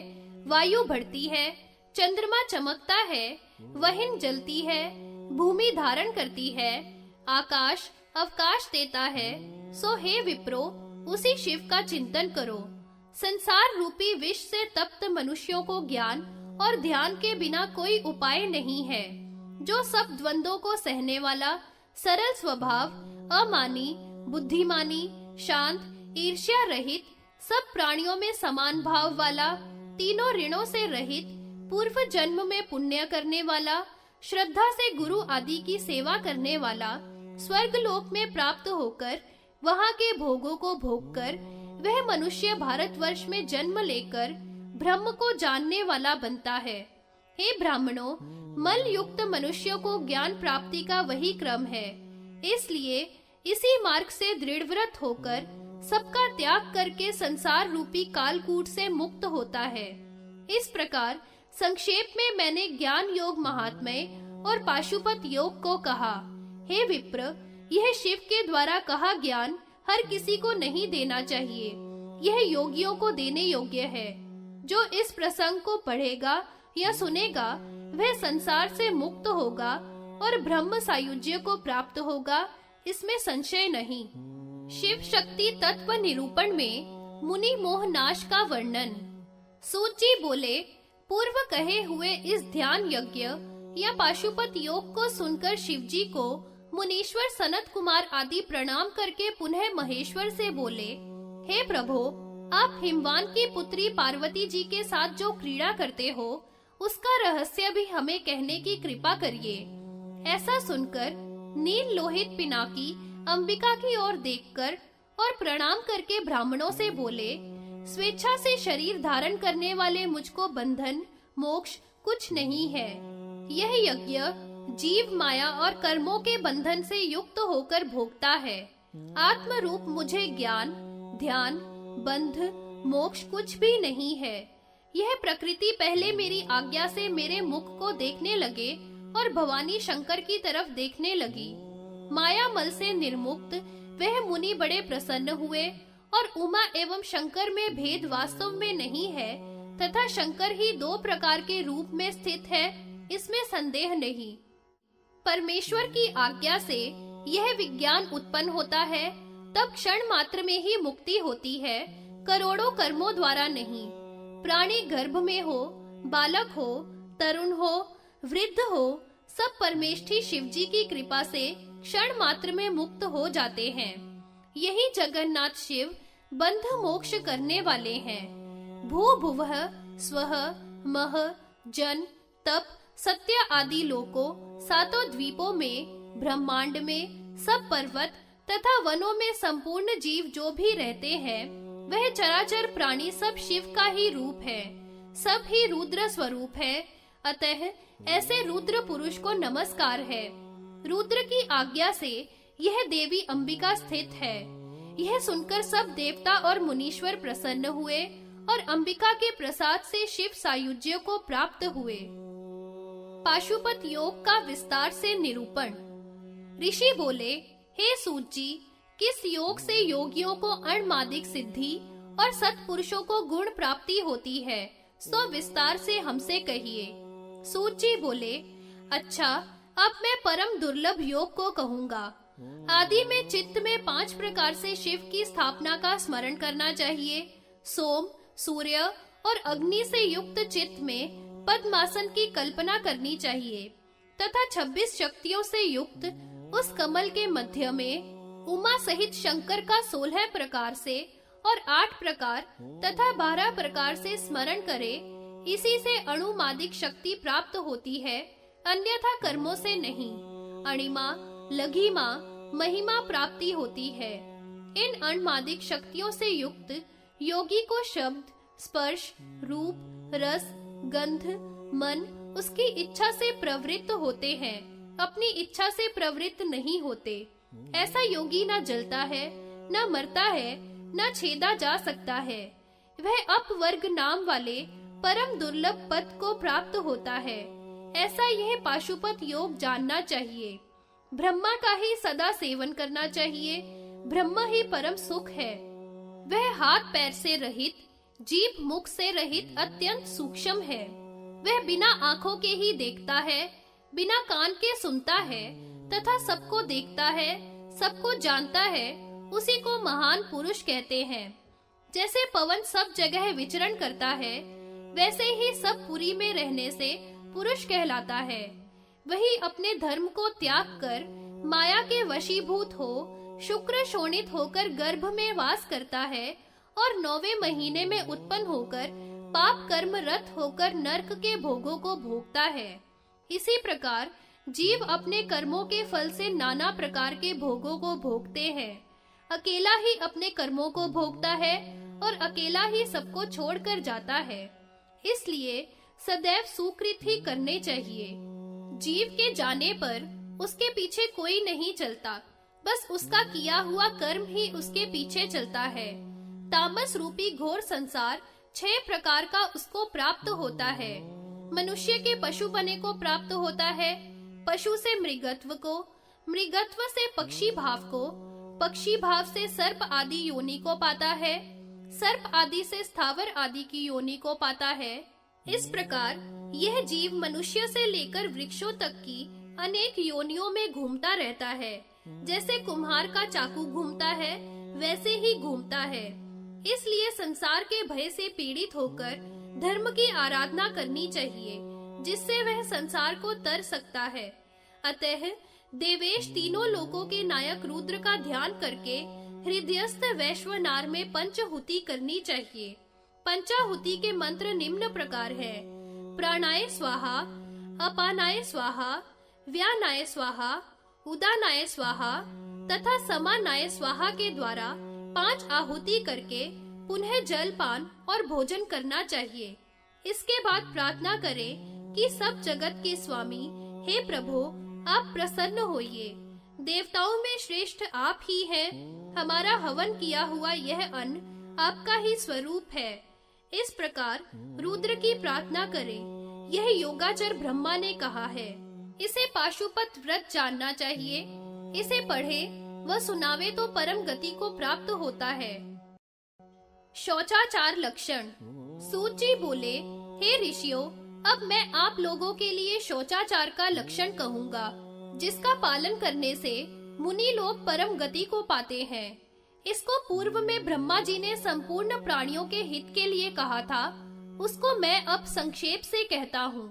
वायु बढ़ती है, चंद्रमा चमकता है, वहिन जलती है, भूमि धारण करती है, आकाश अवकाश देता है, सो हे विप्रो उसी शिव का चिंतन करो। संसार रूपी विष से तप्त मनुष्यों को ज्ञान और ध्यान के बिना कोई उपाय नहीं है। जो सब द्वंद्वों को सहने वाला, सरल स्वभाव, अमानी, बुद्धिमानी, शांत, ईर्ष्या रहित, सब प्राणियों में समान भाव वाला, तीनों ऋणों से रहित, पूर्व जन्म में पुण्य करने वाला, श्रद्धा से गुरु आदि की सेवा करने वाला, स्वर्ग लोक में प्राप्त होकर वहां के भोगों को भोगकर वह मनुष्य भारतवर्ष में जन्म लेकर ब्रह्म को जानने वाला बनता है। हे ब्राह्मणों, मल युक्त मनुष्यों को ज्ञान प्राप्ति का वही क्रम है। इसलिए इसी मार्ग से दृढ़व्रत होकर सबका त्याग करके संसार रूपी कालकूट से मुक्त होता है। इस प्रकार संक्षेप में मैंने ज्ञान योग महात्म्य और पाशुपत योग को कहा। हे विप्र, यह शिव के द्वारा कहा ज्ञान हर किसी को नहीं देना चाहिए। यह योगियों को देने योग्य है। जो इस प्रसंग को पढ़ेगा या सुनेगा वह संसार से मुक्त होगा और ब्रह्म सायुज्य को प्राप्त होगा, इसमें संशय नहीं। शिव शक्ति तत्व निरूपण में मुनि मोह नाश का वर्णन। सूत जी बोले, पूर्व कहे हुए इस ध्यान यज्ञ या पाशुपत योग को सुनकर शिव जी को मुनीश्वर सनत कुमार आदि प्रणाम करके पुनः महेश्वर से बोले, हे प्रभो, आप हिमवान की पुत्री पार्वती जी के साथ जो क्रीड़ा करते हो उसका रहस्य भी हमें कहने की कृपा करिए। ऐसा सुनकर नील लोहित पिनाकी अंबिका की ओर देखकर और प्रणाम करके ब्राह्मणों से बोले, स्वेच्छा से शरीर धारण करने वाले मुझको बंधन मोक्ष कुछ नहीं है। यह यज्ञ जीव माया और कर्मों के बंधन से युक्त होकर भोगता है। आत्म रूप मुझे ज्ञान, ध्यान, बंध, मोक्ष कुछ भी नहीं है। यह प्रकृति पहले मेरी आज्ञा से मेरे मुख को देखने लगे और भवानी शंकर की तरफ देखने लगी। माया मल से निर्मुक्त वह मुनि बड़े प्रसन्न हुए और उमा एवं शंकर में भेद वास्तव में नहीं है तथा शंकर ही दो प्रकार के रूप में स्थित है, इसमें संदेह नहीं। परमेश्वर की आज्ञा से यह विज्ञान उत्पन्न होता है, तब क्षण मात्र में ही मुक्ति होती है, करोड़ों कर्मों द्वारा नहीं। प्राणी गर्भ में हो, बालक हो, तरुण हो, वृद्ध हो, सब परमेष्ठी शिवजी की कृपा से क्षण मात्र में मुक्त हो जाते हैं। यही जगन्नाथ शिव बंध मोक्ष करने वाले हैं। भू भुवः स्वः मह जन तप सत्य आदि लोकों, सातों द्वीपों में, ब्रह्मांड में, सब पर्वत तथा वनों में संपूर्ण जीव जो भी रहते हैं, वह चराचर प्राणी सब शिव का ही रूप है, सब ही रुद्र स्वरूप है। अतः ऐसे रुद्र पुरुष को नमस्कार है। रुद्र की आज्ञा से यह देवी अंबिका स्थित है। यह सुनकर सब देवता और मुनीश्वर प्रसन्न हुए और अंबिका के प्रसाद से शिव सायुज्य को प्राप्त हुए। पाशुपत योग का विस्तार से निरूपण। ऋषि बोले, हे सूत जी, किस योग से योगियों को अणमादिक सिद्धि और सत्पुरुषों को गुण प्राप्ति होती है, सो विस्तार से हमसे कहिए। सूत जी बोले, अच्छा, अब मैं परम दुर्लभ योग को कहूँगा। आदि में चित्त में 5 प्रकार से शिव की स्थापना का स्मरण करना चाहिए। सोम, सूर्य और अग्नि से युक्त चित्त में पद्मासन की कल्पना करनी चाहिए तथा 26 शक्तियों से युक्त उस कमल के मध्य में उमा सहित शंकर का 16 प्रकार से और 8 प्रकार तथा 12 प्रकार से स्मरण करे। इसी से अणुमादिक शक्ति प्राप्त होती है, अन्यथा कर्मों से नहीं। अणिमा, लघिमा, महिमा प्राप्ति होती है। इन अणमादिक शक्तियों से युक्त योगी को शब्द, स्पर्श, रूप, रस, गंध, मन उसकी इच्छा से प्रवृत्त होते हैं। अपनी इच्छा से प्रवृत्त नहीं होते। ऐसा योगी न जलता है, न मरता है, न छेदा जा सकता है। वह अपवर्ग नाम वाले परम दुर्लभ पद को प्राप्त होता है। ऐसा यह पाशुपत योग जानना चाहिए। ब्रह्मा का ही सदा सेवन करना चाहिए। ब्रह्म ही परम सुख है। वह हाथ पैर से रहित, जीभ मुख से रहित अत्यंत सूक्ष्म है। वह बिना आंखों के ही देखता है, बिना कान के सुनता है तथा सबको देखता है, सबको जानता है। उसी को महान पुरुष कहते हैं। जैसे पवन सब जगह विचरण करता है, वैसे ही सब पुरी में रहने से पुरुष कहलाता है। वही अपने धर्म को त्याग कर माया के वशीभूत हो शुक्र शोणित होकर गर्भ में वास करता है और 9वें महीने में उत्पन्न होकर पाप कर्म रत होकर नरक के भोगों को भोगता है। इसी प्रकार जीव अपने कर्मों के फल से नाना प्रकार के भोगों को भोगते हैं। अकेला ही अपने कर्मों को भोगता है और अकेला ही सबको छोड़कर जाता है। इसलिए सदैव सुकृत ही करने चाहिए। जीव के जाने पर उसके पीछे कोई नहीं चलता, बस उसका किया हुआ कर्म ही उसके पीछे चलता है। तामस रूपी घोर संसार 6 प्रकार का उसको प्राप्त होता है। मनुष्य के पशु बने को प्राप्त होता है, पशु से मृगत्व को, मृगत्व से पक्षी भाव को, पक्षी भाव से सर्प आदि योनि को पाता है, सर्प आदि से स्थावर आदि की योनि को पाता है। इस प्रकार यह जीव मनुष्य से लेकर वृक्षों तक की अनेक योनियों में घूमता रहता है। जैसे कुम्हार का चाकू घूमता है, वैसे ही घूमता है। इसलिए संसार के भय से पीड़ित होकर धर्म की आराधना करनी चाहिए, जिससे वह संसार को तर सकता है। अतः देवेश तीनों लोकों के नायक रुद्र का ध्यान करके हृदयस्थ वैश्वनार में पंचहुति करनी चाहिए। पंचाहुति के मंत्र निम्न प्रकार है: प्राणाय स्वाहा, अपानाय स्वाहा, व्यानाय स्वाहा, उदानाय स्वाहा तथा समानाय स्वाहा के द्वारा 5 आहुति करके पुनः जलपान और भोजन करना चाहिए। इसके बाद प्रार्थना करें कि सब जगत के स्वामी, हे प्रभु, आप प्रसन्न होइए। देवताओं में श्रेष्ठ आप ही हैं। हमारा हवन किया हुआ यह अन्न आपका ही स्वरूप है। इस प्रकार रुद्र की प्रार्थना करें। यह योगाचर ब्रह्मा ने कहा है। इसे पाशुपत व्रत जानना चाहिए। इसे पढ़े व सुनावे तो परम गति को प्राप्त होता है। शौचाचार लक्षण। सूत जी बोले, हे ऋषियों, अब मैं आप लोगों के लिए शौचाचार का लक्षण कहूँगा, जिसका पालन करने से मुनि लोग परम गति को पाते हैं। इसको पूर्व में ब्रह्मा जी ने संपूर्ण प्राणियों के हित के लिए कहा था, उसको मैं अब संक्षेप से कहता हूँ।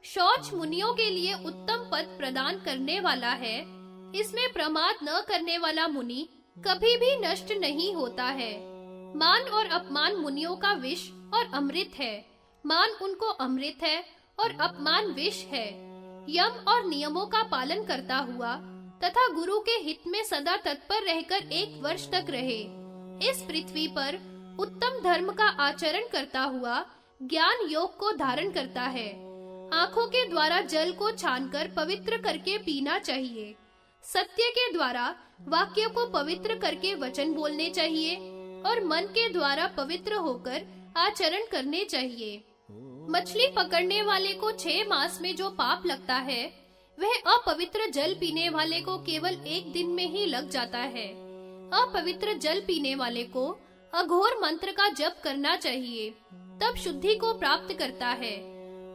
शौच मुनियों के लिए उत्तम पद प्रदान करने वाला है। इसमें प्रमाद न करने वाला मुनि कभी भी नष्ट नहीं होता है। मान और अपमान मुनियों का विष और अमृत है। मान उनको अमृत है और अपमान विष है। यम और नियमों का पालन करता हुआ तथा गुरु के हित में सदा तत्पर रहकर 1 वर्ष तक रहे। इस पृथ्वी पर उत्तम धर्म का आचरण करता हुआ ज्ञान योग को धारण करता है। आँखों के द्वारा जल को छानकर पवित्र करके पीना चाहिए। सत्य के द्वारा वाक्य को पवित्र करके वचन बोलने चाहिए और मन के द्वारा पवित्र होकर आचरण करने चाहिए। मछली पकड़ने वाले को 6 मास में जो पाप लगता है, वह अपवित्र जल पीने वाले को केवल 1 दिन में ही लग जाता है। अपवित्र जल पीने वाले को अघोर मंत्र का जप करना चाहिए, तब शुद्धि को प्राप्त करता है।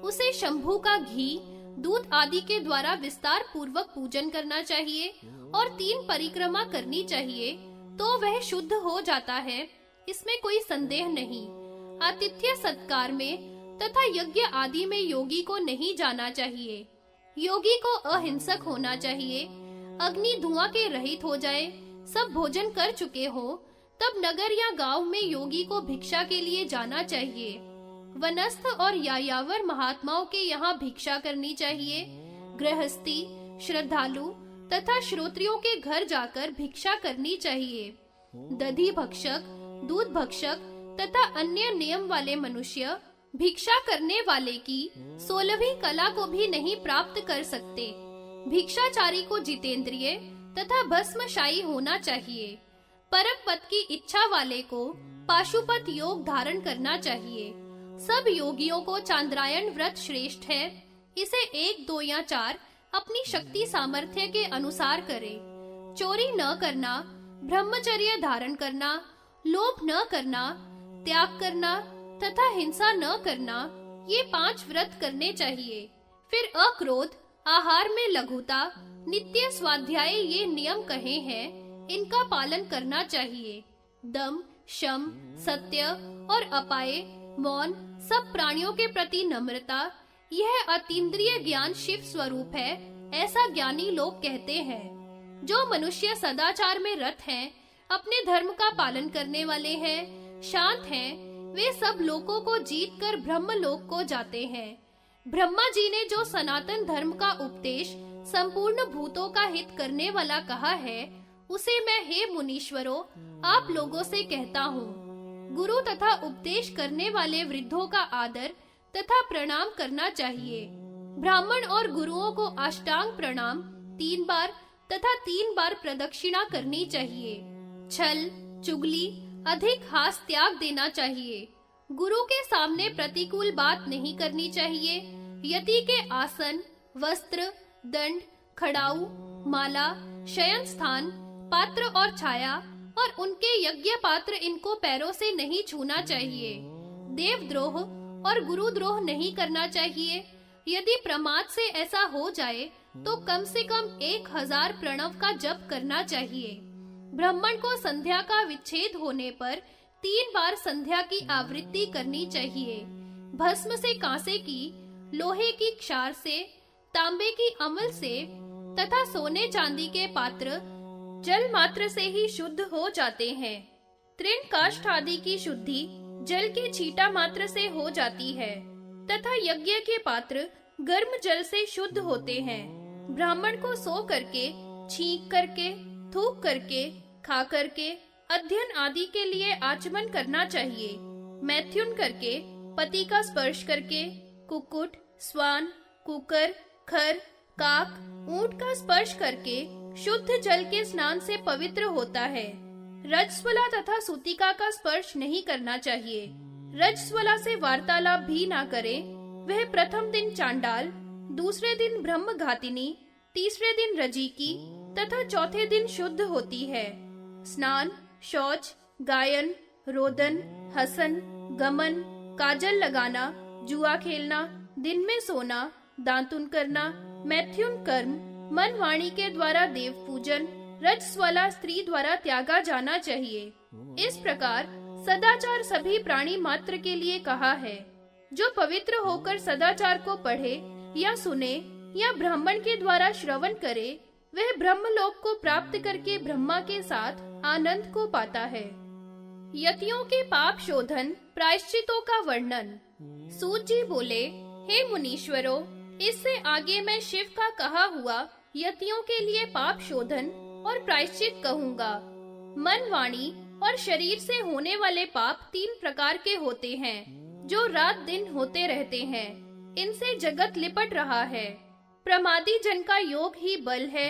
उसे शंभू का घी, दूध आदि के द्वारा विस्तार पूर्वक पूजन करना चाहिए और 3 परिक्रमा करनी चाहिए, तो वह शुद्ध हो जाता है। इसमें कोई संदेह नहीं। आतिथ्य सत्कार में तथा यज्ञ आदि में योगी को नहीं जाना चाहिए। योगी को अहिंसक होना चाहिए। अग्नि धुआं के रहित हो जाए, सब भोजन कर चुके हो, तब नगर या गांव में योगी को भिक्षा के लिए जाना चाहिए। वनस्थ और यायावर महात्माओं के यहाँ भिक्षा करनी चाहिए। गृहस्थी, श्रद्धालु तथा श्रोत्रियों के घर जाकर भिक्षा करनी चाहिए। दधि भक्षक, दूध भक्षक तथा अन्य नियम वाले मनुष्य भिक्षा करने वाले की 16वीं कला को भी नहीं प्राप्त कर सकते। भिक्षाचारी को जितेंद्रिय तथा भस्मशायी होना चाहिए। परम पद की इच्छा वाले को पाशुपत योग धारण करना चाहिए। सब योगियों को चांद्रायण व्रत श्रेष्ठ है। इसे 1, 2 या 4 अपनी शक्ति सामर्थ्य के अनुसार करे। चोरी न करना, ब्रह्मचर्य धारण करना, लोभ न करना, त्याग करना तथा हिंसा न करना, ये 5 व्रत करने चाहिए। फिर अक्रोध, आहार में लघुता, नित्य स्वाध्याय ये नियम कहे हैं, इनका पालन करना चाहिए। दम, शम, सत्य और अपाय, मौन, सब प्राणियों के प्रति नम्रता, यह अतीन्द्रिय ज्ञान शिव स्वरूप है, ऐसा ज्ञानी लोग कहते हैं। जो मनुष्य सदाचार में रत हैं, अपने धर्म का पालन करने वाले हैं, शांत हैं, वे सब लोगों को जीत कर ब्रह्मलोक को जाते हैं। ब्रह्मा जी ने जो सनातन धर्म का उपदेश संपूर्ण भूतों का हित करने वाला कहा है, उसे मैं हे मुनीश्वरों आप लोगों से कहता हूँ। गुरु तथा उपदेश करने वाले वृद्धों का आदर तथा प्रणाम करना चाहिए। ब्राह्मण और गुरुओं को अष्टांग प्रणाम 3 बार तथा 3 बार प्रदक्षिणा करनी चाहिए। छल, चुगली, अधिक हास त्याग देना चाहिए। गुरु के सामने प्रतिकूल बात नहीं करनी चाहिए। यति के आसन, वस्त्र, दंड, खड़ाऊ, माला, शयन स्थान, पात्र और छाया और उनके यज्ञ पात्र, इनको पैरों से नहीं छूना चाहिए। देवद्रोह और गुरुद्रोह नहीं करना चाहिए। यदि प्रमाद से ऐसा हो जाए तो कम से कम 1000 प्रणव का जप करना चाहिए। ब्राह्मण को संध्या का विच्छेद होने पर 3 बार संध्या की आवृत्ति करनी चाहिए। भस्म से कांसे की, लोहे की क्षार से, तांबे की अमल से तथा सोने चांदी के पात्र जल मात्र से ही शुद्ध हो जाते हैं। तृण काष्ठ आदि की शुद्धि जल के छींटा मात्र से हो जाती है तथा यज्ञ के पात्र गर्म जल से शुद्ध होते हैं। ब्राह्मण को सो करके, छींक करके, थूक करके, खा करके, अध्ययन आदि के लिए आचमन करना चाहिए। मैथुन करके, पति का स्पर्श करके, कुक्कुट, स्वान, कुकर, खर, काक, ऊंट का स्पर्श करके शुद्ध जल के स्नान से पवित्र होता है। रजस्वला तथा सूतिका का स्पर्श नहीं करना चाहिए। रजस्वला से वार्तालाप भी ना करे। वह प्रथम दिन चांडाल, दूसरे दिन ब्रह्मघातिनी, तीसरे दिन रजीकी तथा चौथे दिन शुद्ध होती है। स्नान, शौच, गायन, रोदन, हसन, गमन, काजल लगाना, जुआ खेलना, दिन में सोना, दांतुन करना, मैथुन कर्म, मन वाणी के द्वारा देव पूजन, रजस्वला स्त्री द्वारा त्यागा जाना चाहिए। इस प्रकार सदाचार सभी प्राणी मात्र के लिए कहा है। जो पवित्र होकर सदाचार को पढ़े या सुने या ब्राह्मण के द्वारा श्रवण करे, वह ब्रह्मलोक को प्राप्त करके ब्रह्मा के साथ आनंद को पाता है। यतियों के पाप शोधन, प्रायश्चितों का वर्णन। सूत जी बोले, हे मुनीश्वरों, इससे आगे मैं शिव का कहा हुआ यतियों के लिए पाप शोधन और प्रायश्चित कहूँगा। मन, वाणी और शरीर से होने वाले पाप 3 प्रकार के होते हैं, जो रात दिन होते रहते हैं। इनसे जगत लिपट रहा है। प्रमादी जन का योग ही बल है।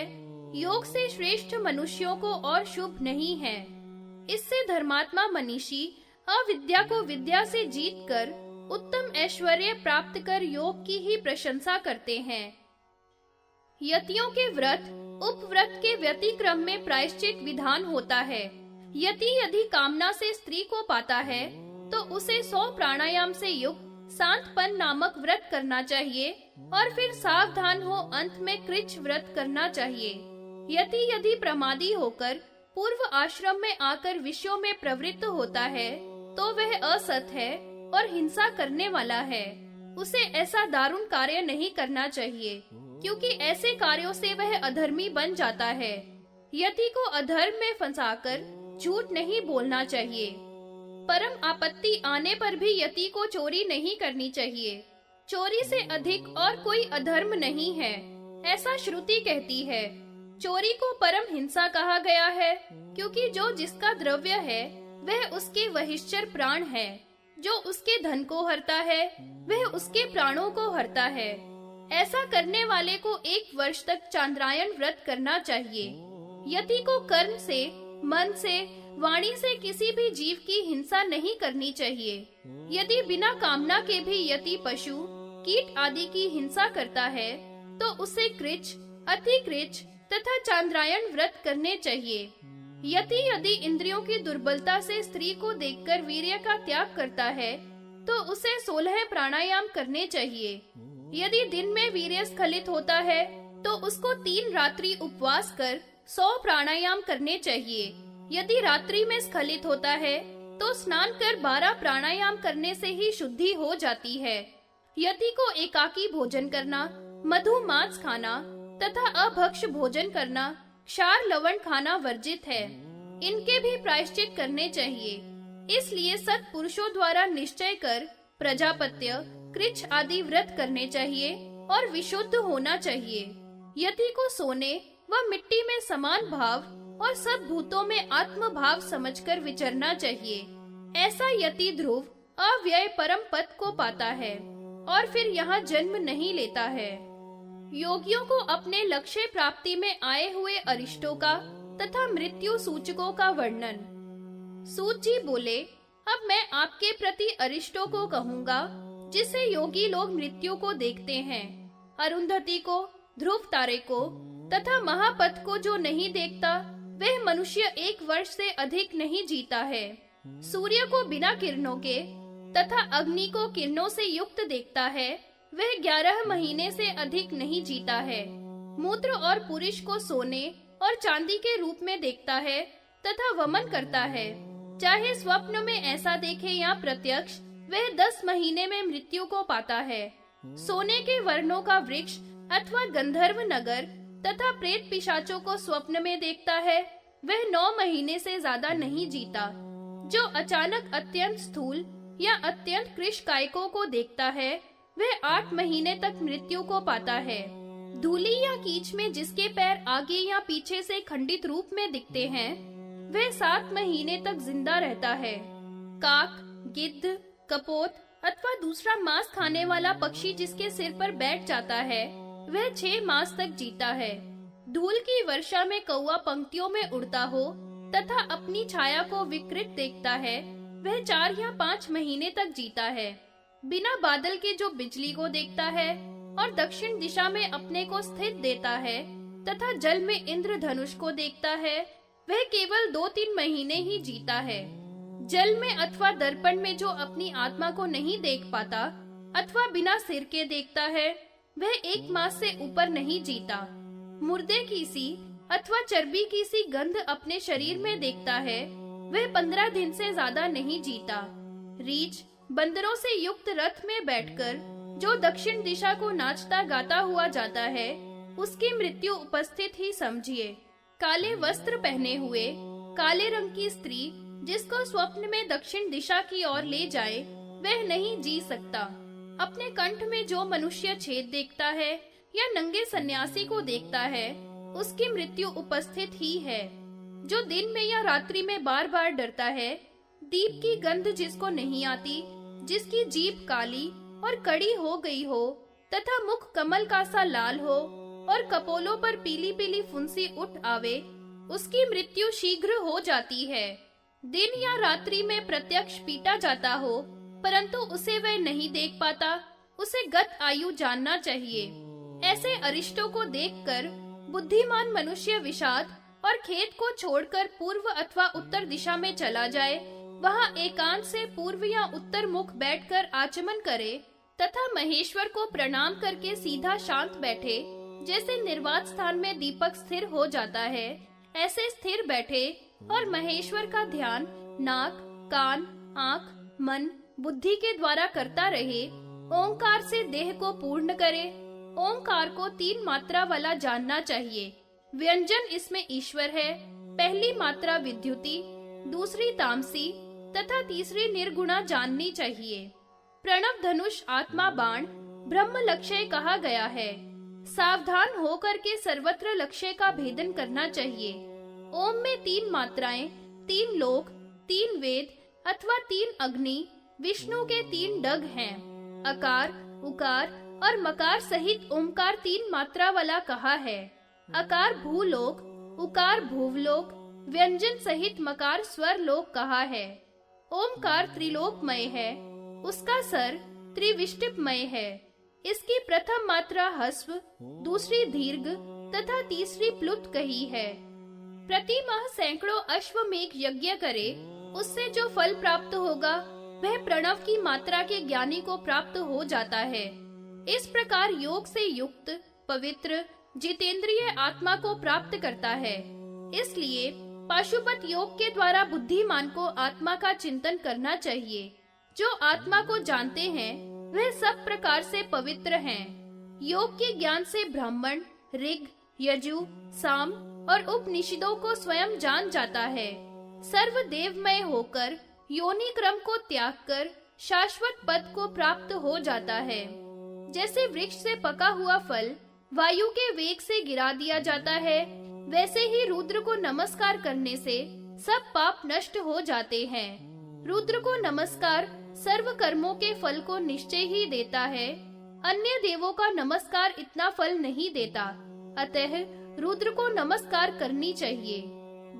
योग से श्रेष्ठ मनुष्यों को और शुभ नहीं है। इससे धर्मात्मा मनीषी अविद्या को विद्या से जीतकर उत्तम ऐश्वर्य प्राप्त कर योग की ही प्रशंसा करते हैं। यतियों के व्रत, उपव्रत के व्यतिक्रम में प्रायश्चित विधान होता है। यति यदि कामना से स्त्री को पाता है तो उसे 100 प्राणायाम से युक्त सांतपन नामक व्रत करना चाहिए और फिर सावधान हो अंत में कृच्छ व्रत करना चाहिए। यति यदि प्रमादी होकर पूर्व आश्रम में आकर विषयों में प्रवृत्त होता है तो वह असत है और हिंसा करने वाला है। उसे ऐसा दारुण कार्य नहीं करना चाहिए, क्योंकि ऐसे कार्यों से वह अधर्मी बन जाता है। यति को अधर्म में फंसाकर झूठ नहीं बोलना चाहिए। परम आपत्ति आने पर भी यति को चोरी नहीं करनी चाहिए। चोरी से अधिक और कोई अधर्म नहीं है, ऐसा श्रुति कहती है। चोरी को परम हिंसा कहा गया है, क्योंकि जो जिसका द्रव्य है वह उसके वहिश्चर प्राण है। जो उसके धन को हरता है वह उसके प्राणों को हरता है। ऐसा करने वाले को 1 वर्ष तक चांद्रायन व्रत करना चाहिए। यति को कर्म से, मन से, वाणी से किसी भी जीव की हिंसा नहीं करनी चाहिए। यदि बिना कामना के भी यति पशु, कीट आदि की हिंसा करता है तो उसे कृच, अति कृच तथा चांद्रायन व्रत करने चाहिए। यति यदि इंद्रियों की दुर्बलता से स्त्री को देखकर वीर्य का त्याग करता है तो उसे 16 प्राणायाम करने चाहिए। यदि दिन में वीर्य स्खलित होता है तो उसको 3 रात्रि उपवास कर 100 प्राणायाम करने चाहिए। यदि रात्रि में स्खलित होता है तो स्नान कर 12 प्राणायाम करने से ही शुद्धि हो जाती है। यति को एकाकी भोजन करना, मधु मांस खाना तथा अभक्ष भोजन करना, क्षार लवण खाना वर्जित है। इनके भी प्रायश्चित करने चाहिए। इसलिए सत्पुरुषों द्वारा निश्चय कर प्रजापत्य, कृच्छ आदि व्रत करने चाहिए और विशुद्ध होना चाहिए। यति को सोने व मिट्टी में समान भाव और सब भूतों में आत्म भाव समझकर विचरना चाहिए। ऐसा यति ध्रुव अव्यय परम पद को पाता है और फिर यहाँ जन्म नहीं लेता है। योगियों को अपने लक्ष्य प्राप्ति में आए हुए अरिष्टों का तथा मृत्यु सूचकों का वर्णन। सूत जी बोले, अब मैं आपके प्रति अरिष्टों को कहूँगा जिससे योगी लोग मृत्यु को देखते हैं। अरुंधति को, ध्रुव तारे को तथा महापथ को जो नहीं देखता वह मनुष्य 1 वर्ष से अधिक नहीं जीता है। सूर्य को बिना किरणों के तथा अग्नि को किरणों से युक्त देखता है, वह 11 महीने से अधिक नहीं जीता है। मूत्र और पुरुष को सोने और चांदी के रूप में देखता है तथा वमन करता है। चाहे स्वप्न में ऐसा देखे या प्रत्यक्ष, वह 10 महीने में मृत्यु को पाता है। सोने के वर्णों का वृक्ष अथवा गंधर्व नगर तथा प्रेत पिशाचों को स्वप्न में देखता है, वह 9 महीने से ज्यादा नहीं जीता। जो अचानक अत्यंत स्थूल या अत्यंत कृशकायकों को देखता है, वह 8 महीने तक मृत्यु को पाता है। धूली या कीच में जिसके पैर आगे या पीछे से खंडित रूप में दिखते हैं, वह 7 महीने तक जिंदा रहता है। काक, गिद्ध, कपोत अथवा दूसरा मांस खाने वाला पक्षी जिसके सिर पर बैठ जाता है, वह 6 मास तक जीता है। धूल की वर्षा में कौवा पंक्तियों में उड़ता हो तथा अपनी छाया को विकृत देखता है, वह 4 या 5 महीने तक जीता है। बिना बादल के जो बिजली को देखता है और दक्षिण दिशा में अपने को स्थित देता है तथा जल में इंद्रधनुष को देखता है, वह केवल 2-3 महीने ही जीता है। जल में अथवा दर्पण में जो अपनी आत्मा को नहीं देख पाता अथवा बिना सिर के देखता है, वह 1 मास से ऊपर नहीं जीता। मुर्दे की सी अथवा चर्बी की सी गंध अपने शरीर में देखता है, वह 15 दिन से ज्यादा नहीं जीता। रीछ, बंदरों से युक्त रथ में बैठकर जो दक्षिण दिशा को नाचता गाता हुआ जाता है, उसकी मृत्यु उपस्थित ही समझिए। काले वस्त्र पहने हुए काले रंग की स्त्री जिसको स्वप्न में दक्षिण दिशा की ओर ले जाए, वह नहीं जी सकता। अपने कंठ में जो मनुष्य छेद देखता है या नंगे सन्यासी को देखता है, उसकी मृत्यु उपस्थित ही है। जो दिन में या रात्रि में बार बार डरता है, दीप की गंध जिसको नहीं आती, जिसकी जीभ काली और कड़ी हो गई हो तथा मुख कमल का सा लाल हो और कपोलों पर पीली पीली फुंसी उठ आवे, उसकी मृत्यु शीघ्र हो जाती है। दिन या रात्रि में प्रत्यक्ष पीटा जाता हो परंतु उसे वह नहीं देख पाता, उसे गत आयु जानना चाहिए। ऐसे अरिष्टों को देखकर बुद्धिमान मनुष्य विषाद और खेत को छोड़कर पूर्व अथवा उत्तर दिशा में चला जाए, वहां एकांत से पूर्व या उत्तर मुख बैठकर आचमन करे तथा महेश्वर को प्रणाम करके सीधा शांत बैठे। जैसे निर्वात स्थान में दीपक स्थिर हो जाता है, ऐसे स्थिर बैठे और महेश्वर का ध्यान नाक, कान, आँख, मन, बुद्धि के द्वारा करता रहे। ओंकार से देह को पूर्ण करे। ओंकार को 3 मात्रा वाला जानना चाहिए। व्यंजन इसमें ईश्वर है। पहली मात्रा विद्युति, दूसरी तामसी तथा तीसरी निर्गुणा जाननी चाहिए। प्रणव धनुष आत्मा बाण ब्रह्म लक्ष्य कहा गया है। सावधान होकर के सर्वत्र लक्ष्य का भेदन करना चाहिए। ओम में 3 मात्राएं, 3 लोक, 3 वेद अथवा 3 अग्नि, विष्णु के 3 डग हैं। अकार, उकार और मकार सहित ओमकार 3 मात्रा वाला कहा है। अकार भूलोक, उकार भुवलोक, व्यंजन सहित मकार स्वर लोक कहा है। ओमकार त्रिलोकमय है, उसका सर त्रिविष्टिपमय है। इसकी प्रथम मात्रा हस्व, दूसरी दीर्घ तथा तीसरी प्लुत कही है। प्रति माह सैकड़ों अश्वमेघ यज्ञ करे, उससे जो फल प्राप्त होगा वह प्रणव की मात्रा के ज्ञानी को प्राप्त हो जाता है। इस प्रकार योग से युक्त पवित्र जितेंद्रिय आत्मा को प्राप्त करता है। इसलिए पाशुपत योग के द्वारा बुद्धिमान को आत्मा का चिंतन करना चाहिए। जो आत्मा को जानते हैं वह सब प्रकार से पवित्र हैं। योग के ज्ञान से ब्राह्मण, ऋग, यजु, साम और उपनिषदों को स्वयं जान जाता है। सर्व देवमय होकर योनि क्रम को त्याग कर शाश्वत पद को प्राप्त हो जाता है। जैसे वृक्ष से पका हुआ फल वायु के वेग से गिरा दिया जाता है, वैसे ही रुद्र को नमस्कार करने से सब पाप नष्ट हो जाते हैं। रुद्र को नमस्कार सर्व कर्मों के फल को निश्चय ही देता है। अन्य देवों का नमस्कार इतना फल नहीं देता, अतः रुद्र को नमस्कार करनी चाहिए।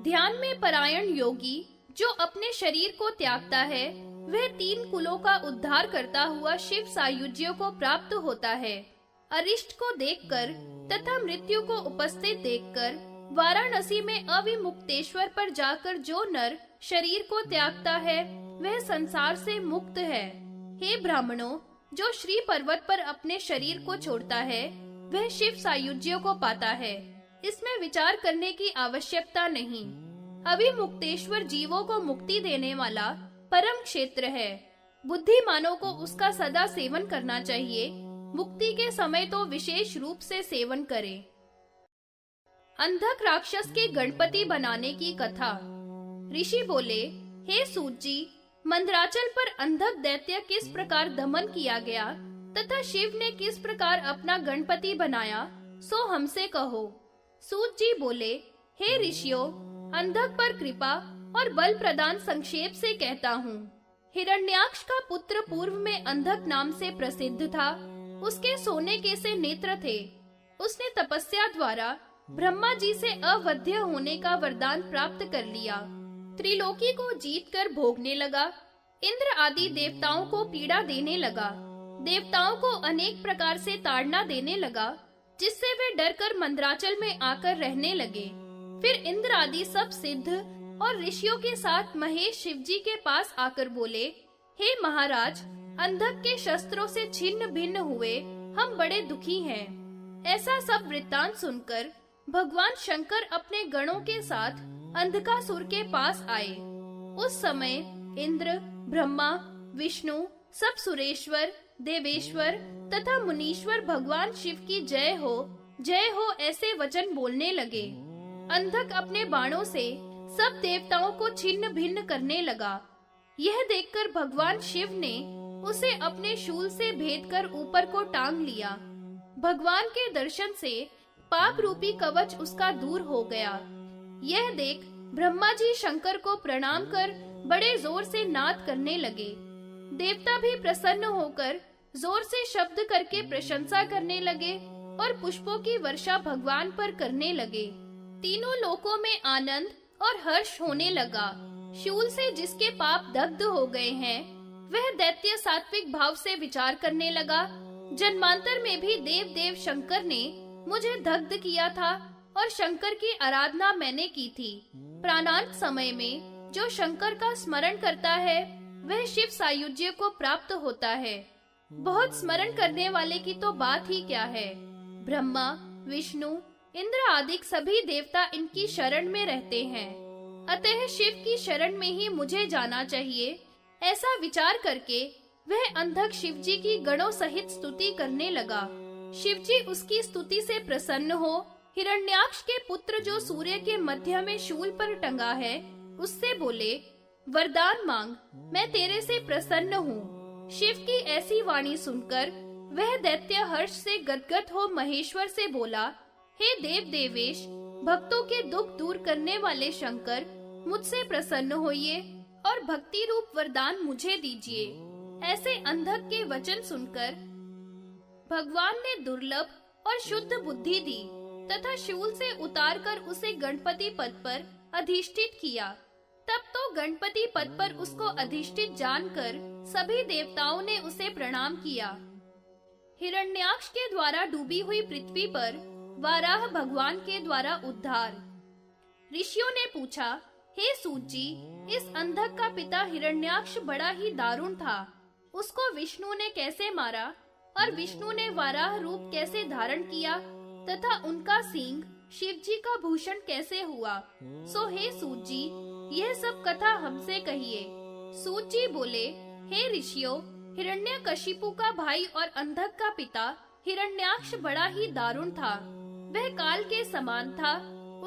ध्यान में परायण योगी जो अपने शरीर को त्यागता है वह 3 कुलों का उद्धार करता हुआ शिव सायुज्य को प्राप्त होता है। अरिष्ट को देखकर तथा मृत्यु को उपस्थित देखकर वाराणसी में अविमुक्तेश्वर पर जाकर जो नर शरीर को त्यागता है वह संसार से मुक्त है। हे ब्राह्मणों, जो श्री पर्वत पर अपने शरीर को छोड़ता है वह शिव सायुज्य को पाता है। इसमें विचार करने की आवश्यकता नहीं। अविमुक्तेश्वर जीवों को मुक्ति देने वाला परम क्षेत्र है। बुद्धिमानों को उसका सदा सेवन करना चाहिए। मुक्ति के समय तो विशेष रूप से सेवन करें। अंधक राक्षस के गणपति बनाने की कथा। ऋषि बोले, हे सूत जी, मंदराचल पर अंधक दैत्य किस प्रकार दमन किया गया तथा शिव ने किस प्रकार अपना गणपति बनाया, सो हमसे कहो। सूत जी बोले, हे ऋषियों, अंधक पर कृपा और बल प्रदान संक्षेप से कहता हूँ। हिरण्याक्ष का पुत्र पूर्व में अंधक नाम से प्रसिद्ध था। उसके सोने के से नेत्र थे। उसने तपस्या द्वारा ब्रह्मा जी से अवध्य होने का वरदान प्राप्त कर लिया। त्रिलोकी को जीतकर भोगने लगा। इंद्र आदि देवताओं को पीड़ा देने लगा। देवताओं को अनेक प्रकार से ताड़ना देने लगा, जिससे वे डरकर मंदराचल में आकर रहने लगे। फिर इंद्र आदि सब सिद्ध और ऋषियों के साथ महेश शिव जी के पास आकर बोले, हे महाराज, अंधक के शस्त्रों से छिन्न भिन्न हुए हम बड़े दुखी हैं। ऐसा सब वृत्तांत सुनकर भगवान शंकर अपने गणों के साथ अंधकासुर के पास आए। उस समय इंद्र, ब्रह्मा, विष्णु, सब सुरेश्वर, देवेश्वर तथा मुनीश्वर भगवान शिव की जय हो ऐसे वचन बोलने लगे। अंधक अपने बाणों से सब देवताओं को छिन्न भिन्न करने लगा। यह देखकर भगवान शिव ने उसे अपने शूल से भेद कर ऊपर को टांग लिया। भगवान के दर्शन से पाप रूपी कवच उसका दूर हो गया। यह देख ब्रह्मा जी शंकर को प्रणाम कर बड़े जोर से नाद करने लगे। देवता भी प्रसन्न होकर जोर से शब्द करके प्रशंसा करने लगे और पुष्पों की वर्षा भगवान पर करने लगे। तीनों लोकों में आनंद और हर्ष होने लगा। शूल से जिसके पाप दग्ध हो गए हैं वह दैत्य सात्विक भाव से विचार करने लगा, जन्मांतर में भी देव देव शंकर ने मुझे दग्ध किया था और शंकर की आराधना मैंने की थी। प्राणांत समय में जो शंकर का स्मरण करता है वह शिव सायुज्य को प्राप्त होता है। बहुत स्मरण करने वाले की तो बात ही क्या है। ब्रह्मा, विष्णु, इंद्र आदि सभी देवता इनकी शरण में रहते हैं, अतः शिव की शरण में ही मुझे जाना चाहिए। ऐसा विचार करके वह अंधक शिव जी की गणों सहित स्तुति करने लगा। शिव जी उसकी स्तुति से प्रसन्न हो हिरण्याक्ष के पुत्र जो सूर्य के मध्य में शूल पर टंगा है उससे बोले, वरदान मांग, मैं तेरे से प्रसन्न हूँ। शिव की ऐसी वाणी सुनकर वह दैत्य हर्ष से गदगद हो महेश्वर से बोला, हे देव देवेश, भक्तों के दुख दूर करने वाले शंकर, मुझसे प्रसन्न होइए और भक्ति रूप वरदान मुझे दीजिए। ऐसे अंधक के वचन सुनकर भगवान ने दुर्लभ और शुद्ध बुद्धि दी तथा शूल से उतारकर उसे गणपति पद पर अधिष्ठित किया। तब तो गणपति पद पर उसको अधिष्ठित जानकर सभी देवताओं ने उसे प्रणाम किया। हिरण्याक्ष के द्वारा डूबी हुई पृथ्वी पर वाराह भगवान के द्वारा उद्धार। ऋषियों ने पूछा, हे सूत जी, इस अंधक का पिता हिरण्याक्ष बड़ा ही दारुण था। उसको विष्णु ने कैसे मारा और विष्णु ने वाराह रूप कैसे धारण किया तथा उनका सींग शिव जी का भूषण कैसे हुआ? सो हे सूत जी, यह सब कथा हमसे कहिए। सूत जी बोले, हे ऋषियों, हिरण्यकशिपु का भाई और अंधक का पिता हिरण्याक्ष बड़ा ही दारुण था। वह काल के समान था।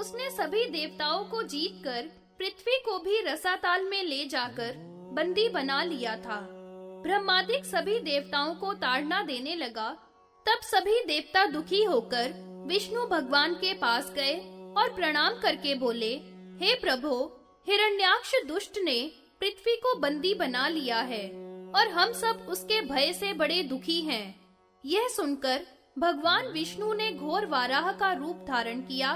उसने सभी देवताओं को जीतकर पृथ्वी को भी रसाताल में ले जाकर बंदी बना लिया था। ब्रह्मादिक सभी देवताओं को ताड़ना देने लगा। तब सभी देवता दुखी होकर विष्णु भगवान के पास गए और प्रणाम करके बोले, हे प्रभो, हिरण्याक्ष दुष्ट ने पृथ्वी को बंदी बना लिया है और हम सब उसके भय से बड़े दुखी हैं। यह सुनकर भगवान विष्णु ने घोर वाराह का रूप धारण किया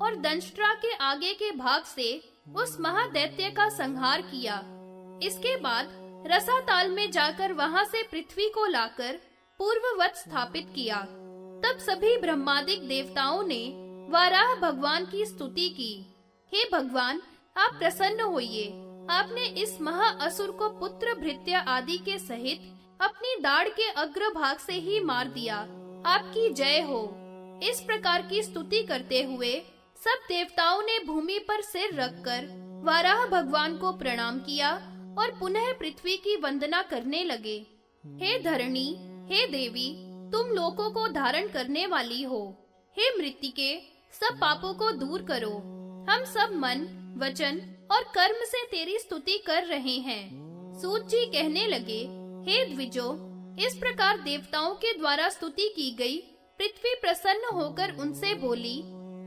और दंष्ट्रा के आगे के भाग से उस महादैत्य का संहार किया। इसके बाद रसाताल में जाकर वहां से पृथ्वी को लाकर पूर्ववत स्थापित किया। तब सभी ब्रह्मादिक देवताओं ने वाराह भगवान की स्तुति की। हे भगवान, आप प्रसन्न होइए। आपने इस महाअसुर को पुत्र भृत्य आदि के सहित अपनी दाढ़ के अग्रभाग से ही मार दिया। आपकी जय हो। इस प्रकार की स्तुति करते हुए सब देवताओं ने भूमि पर सिर रखकर वाराह भगवान को प्रणाम किया और पुनः पृथ्वी की वंदना करने लगे। हे धरणी, हे देवी, तुम लोकों को धारण करने वाली हो। हे मृत्तिके, सब पापों को दूर करो। हम सब मन, वचन और कर्म से तेरी स्तुति कर रहे हैं। सूत जी कहने लगे, हे द्विजो, इस प्रकार देवताओं के द्वारा स्तुति की गई। पृथ्वी प्रसन्न होकर उनसे बोली,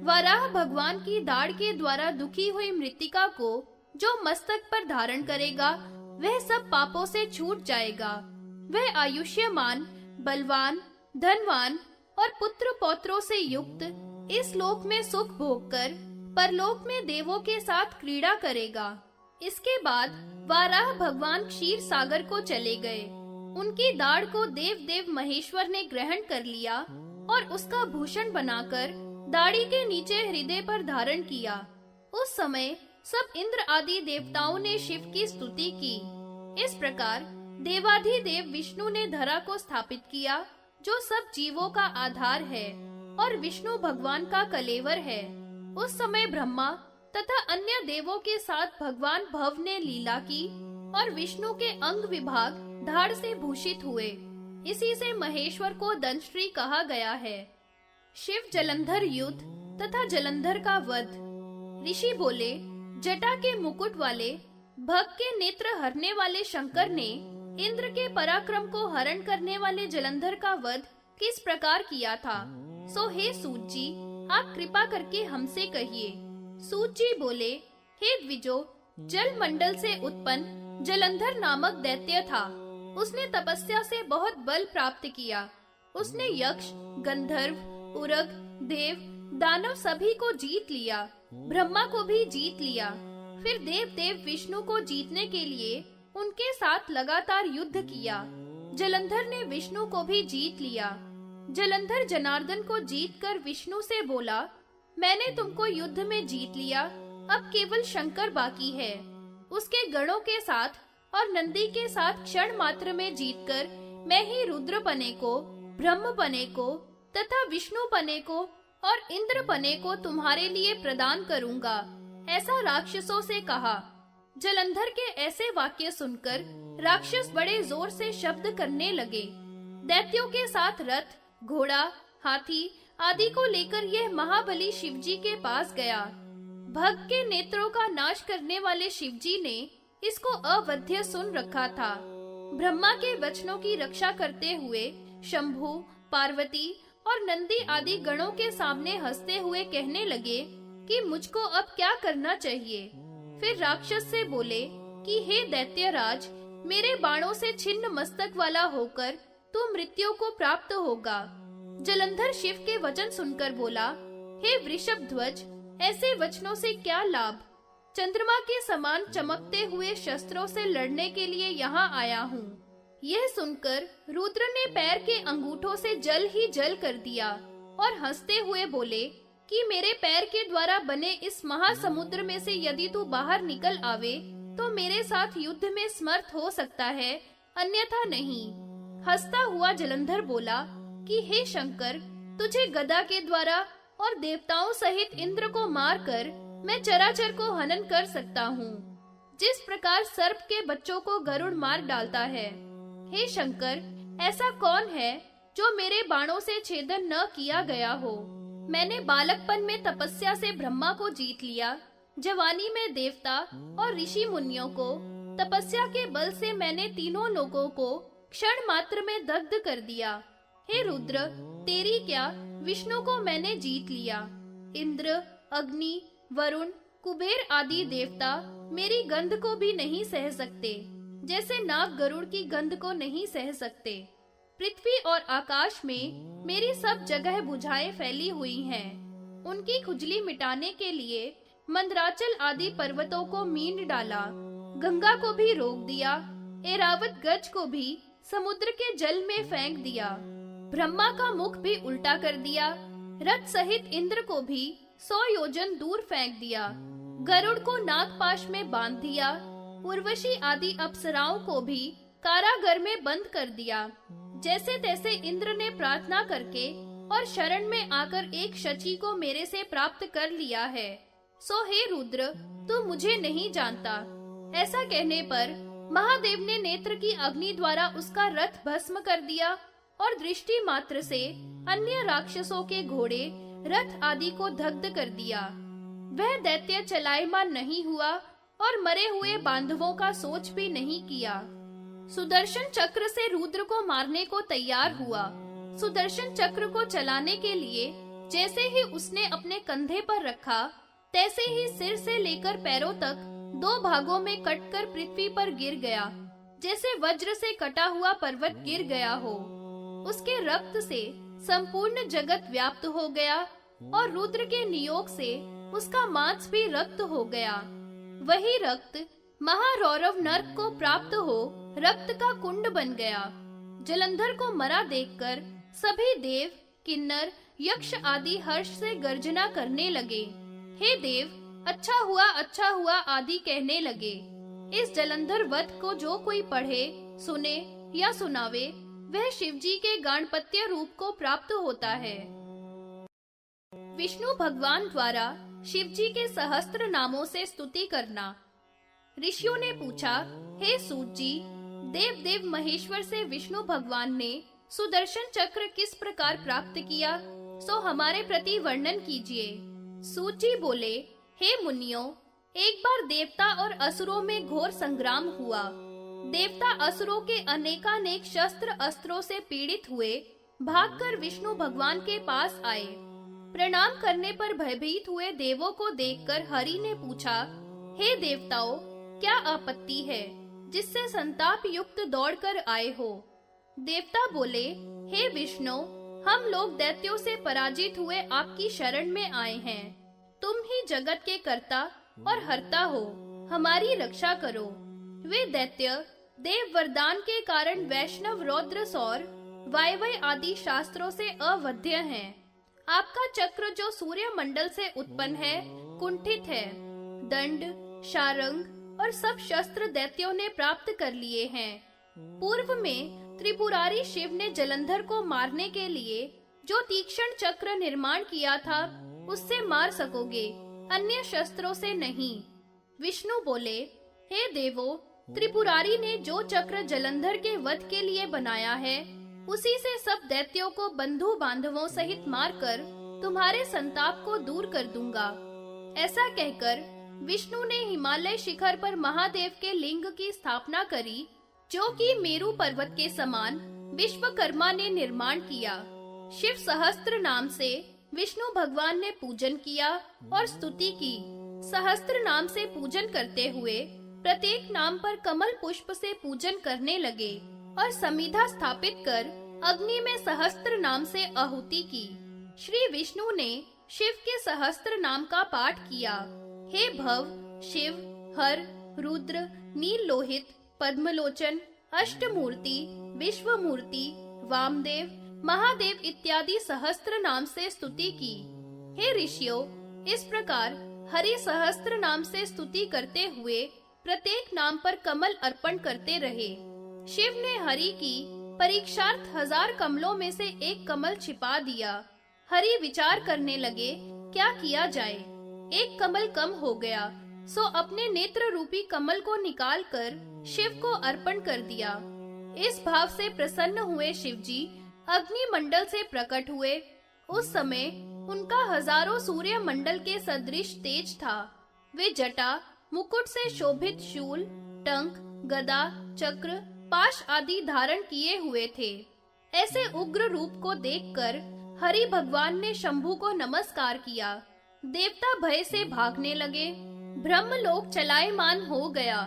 वराह भगवान की दाढ़ के द्वारा दुखी हुई मृत्तिका को जो मस्तक पर धारण करेगा, वह सब पापों से छूट जाएगा। वह आयुष्यमान, बलवान, धनवान और पुत्र पौत्रों से युक्त इस लोक में सुख भोगकर परलोक में देवों के साथ क्रीड़ा करेगा। इसके बाद वाराह भगवान क्षीर सागर को चले गए। उनकी दाढ़ को देव देव महेश्वर ने ग्रहण कर लिया और उसका भूषण बनाकर दाढ़ी के नीचे हृदय पर धारण किया। उस समय सब इंद्र आदि देवताओं ने शिव की स्तुति की। इस प्रकार देवाधिदेव विष्णु ने धरा को स्थापित किया, जो सब जीवों का आधार है और विष्णु भगवान का कलेवर है। उस समय ब्रह्मा तथा अन्य देवों के साथ भगवान भव ने लीला की और विष्णु के अंग विभाग धाड़ से भूषित हुए। इसी से महेश्वर को दंष्ट्री कहा गया है। शिव जलंधर युद्ध तथा जलंधर का वध। ऋषि बोले, जटा के मुकुट वाले भग के नेत्र हरने वाले शंकर ने इंद्र के पराक्रम को हरण करने वाले जलंधर का वध किस प्रकार किया था? सो हे सूत जी, आप कृपा करके हमसे कहिए। सूत जी बोले, हे द्विजो, जल मंडल से उत्पन्न जलंधर नामक दैत्य था। उसने तपस्या से बहुत बल प्राप्त किया। उसने यक्ष, गंधर्व, उरग, देव, दानव सभी को जीत लिया। ब्रह्मा को भी जीत लिया। फिर देव देव विष्णु को जीतने के लिए उनके साथ लगातार युद्ध किया। जलंधर ने विष्णु को भी जीत लिया। जलंधर जनार्दन को जीतकर विष्णु से बोला, मैंने तुमको युद्ध में जीत लिया, अब केवल शंकर बाकी है। उसके गणों के साथ और नंदी के साथ क्षण मात्र में जीतकर मैं ही रुद्र पने को, ब्रह्म पने को तथा विष्णु पने को और इंद्र पने को तुम्हारे लिए प्रदान करूंगा, ऐसा राक्षसों से कहा। जलंधर के ऐसे वाक्य सुनकर राक्षस बड़े जोर से शब्द करने लगे। दैत्यों के साथ रथ, घोड़ा, हाथी आदि को लेकर यह महाबली शिवजी के पास गया। भग के नेत्रों का नाश करने वाले शिवजी ने इसको अवध्य सुन रखा था। ब्रह्मा के वचनों की रक्षा करते हुए शंभु, पार्वती और नंदी आदि गणों के सामने हंसते हुए कहने लगे कि मुझको अब क्या करना चाहिए। फिर राक्षस से बोले कि हे दैत्यराज, मेरे बाणों से छिन्न मस्तक वाला होकर तू मृत्यु को प्राप्त होगा। जलंधर शिव के वचन सुनकर बोला, हे वृषभ ध्वज, ऐसे वचनों से क्या लाभ? चंद्रमा के समान चमकते हुए शस्त्रों से लड़ने के लिए यहाँ आया हूँ। यह सुनकर रुद्र ने पैर के अंगूठों से जल ही जल कर दिया और हंसते हुए बोले कि मेरे पैर के द्वारा बने इस महासमुद्र में से यदि तू बाहर निकल आवे तो मेरे साथ युद्ध में समर्थ हो सकता है, अन्यथा नहीं। हंसता हुआ जलंधर बोला कि हे शंकर, तुझे गदा के द्वारा और देवताओं सहित इंद्र को मारकर मैं चराचर को हनन कर सकता हूँ, जिस प्रकार सर्प के बच्चों को गरुड़ मार डालता है। हे शंकर, ऐसा कौन है जो मेरे बाणों से छेदन न किया गया हो? मैंने बालकपन में तपस्या से ब्रह्मा को जीत लिया, जवानी में देवता और ऋषि मुनियों को, तपस्या के बल से मैंने तीनों लोगों को क्षण मात्र में दग्ध कर दिया। हे रुद्र, तेरी क्या, विष्णु को मैंने जीत लिया। इंद्र, अग्नि, वरुण, कुबेर आदि देवता मेरी गंध को भी नहीं सह सकते, जैसे नाग गरुड़ की गंध को नहीं सह सकते। पृथ्वी और आकाश में मेरी सब जगह बुझाएं फैली हुई हैं। उनकी खुजली मिटाने के लिए मंदराचल आदि पर्वतों को मींड डाला, गंगा को भी रोक दिया, ऐरावत गज को भी समुद्र के जल में फेंक दिया, ब्रह्मा का मुख भी उल्टा कर दिया, रथ सहित इंद्र को भी 100 योजन दूर फेंक दिया, गरुड़ को नागपाश में बांध दिया, उर्वशी आदि अप्सराओं को भी कारागर में बंद कर दिया। जैसे तैसे इंद्र ने प्रार्थना करके और शरण में आकर एक शची को मेरे से प्राप्त कर लिया है। सो हे रुद्र, तू मुझे नहीं जानता। ऐसा कहने पर महादेव ने नेत्र की अग्नि द्वारा उसका रथ भस्म कर दिया और दृष्टि मात्र से अन्य राक्षसों के घोड़े, रथ आदि को दग्ध कर दिया। वह दैत्य चलायमान नहीं हुआ और मरे हुए बांधवों का सोच भी नहीं किया। सुदर्शन चक्र से रुद्र को मारने को तैयार हुआ। सुदर्शन चक्र को चलाने के लिए जैसे ही उसने अपने कंधे पर रखा, तैसे ही सिर से लेकर पैरों तक 2 भागों में कटकर पृथ्वी पर गिर गया, जैसे वज्र से कटा हुआ पर्वत गिर गया हो। उसके रक्त से संपूर्ण जगत व्याप्त हो गया और रुद्र के नियोग से उसका मांस भी रक्त हो गया। वही रक्त महारौरव नर्क को प्राप्त हो रक्त का कुंड बन गया। जलंधर को मरा देखकर सभी देव, किन्नर, यक्ष आदि हर्ष से गर्जना करने लगे। हे देव, अच्छा हुआ आदि कहने लगे। इस जलंधर वध को जो कोई पढ़े, सुने या सुनावे, वह शिवजी के गाणपत्य रूप को प्राप्त होता है। विष्णु भगवान द्वारा शिवजी के सहस्त्र नामों से स्तुति करना। ऋषियों ने पूछा, हे सूत जी, देव देव महेश्वर से विष्णु भगवान ने सुदर्शन चक्र किस प्रकार प्राप्त किया, सो हमारे प्रति वर्णन कीजिए। सूत जी बोले, हे मुनियों, एक बार देवता और असुरों में घोर संग्राम हुआ। देवता असुरों के अनेकानेक शस्त्र अस्त्रों से पीड़ित हुए भागकर विष्णु भगवान के पास आए। प्रणाम करने पर भयभीत हुए देवों को देखकर हरि ने पूछा, हे देवताओं, क्या आपत्ति है जिससे संताप युक्त दौड़कर आए हो? देवता बोले, हे विष्णु, हम लोग दैत्यों से पराजित हुए आपकी शरण में आए हैं। तुम ही जगत के कर्ता और हर्ता हो, हमारी रक्षा करो। वे दैत्य देव वरदान के कारण वैष्णव, रौद्र, सौर, वायवय आदि शास्त्रों से अवध्य हैं। आपका चक्र जो सूर्य मंडल से उत्पन्न है, कुंठित है। दंड, शारंग और सब शस्त्र दैत्यों ने प्राप्त कर लिए हैं। पूर्व में त्रिपुरारी शिव ने जलंधर को मारने के लिए जो तीक्ष्ण चक्र निर्माण किया था, उससे मार सकोगे, अन्य शस्त्रों से नहीं। विष्णु बोले, हे देवो, त्रिपुरारी ने जो चक्र जलंधर के वध के लिए बनाया है, उसी से सब दैत्यों को बंधु बांधवों सहित मारकर तुम्हारे संताप को दूर कर दूंगा। ऐसा कहकर विष्णु ने हिमालय शिखर पर महादेव के लिंग की स्थापना करी, जो कि मेरु पर्वत के समान विश्वकर्मा ने निर्माण किया। शिव सहस्त्र नाम से विष्णु भगवान ने पूजन किया और स्तुति की। सहस्त्र नाम से पूजन करते हुए प्रत्येक नाम पर कमल पुष्प से पूजन करने लगे और समिधा स्थापित कर अग्नि में सहस्त्र नाम से आहुति की। श्री विष्णु ने शिव के सहस्त्र नाम का पाठ किया। हे भव, शिव, हर, रुद्र, नील लोहित, पद्मलोचन, अष्टमूर्ति, विश्वमूर्ति, वामदेव, महादेव इत्यादि सहस्त्र नाम से स्तुति की। हे ऋषियों, इस प्रकार हरि सहस्त्र नाम से स्तुति करते हुए प्रत्येक नाम पर कमल अर्पण करते रहे। शिव ने हरि की परीक्षार्थ 1000 कमलों में से एक कमल छिपा दिया। हरि विचार करने लगे, क्या किया जाए। एक कमल कम हो गया, सो अपने नेत्र रूपी कमल को निकालकर शिव को अर्पण कर दिया। इस भाव से प्रसन्न हुए शिवजी अग्नि मंडल से प्रकट हुए। उस समय उनका हजारों सूर्य मंडल के सदृश तेज था। वे जटा, मुकुट से शोभित शूल, टंक, गदा, चक्र, पाश आदि धारण किए हुए थे। ऐसे उग्र रूप को देखकर हरि भगवान ने शंभु को नमस्कार किया। देवता भय से भागने लगे। ब्रह्मलोक चलायमान हो गया।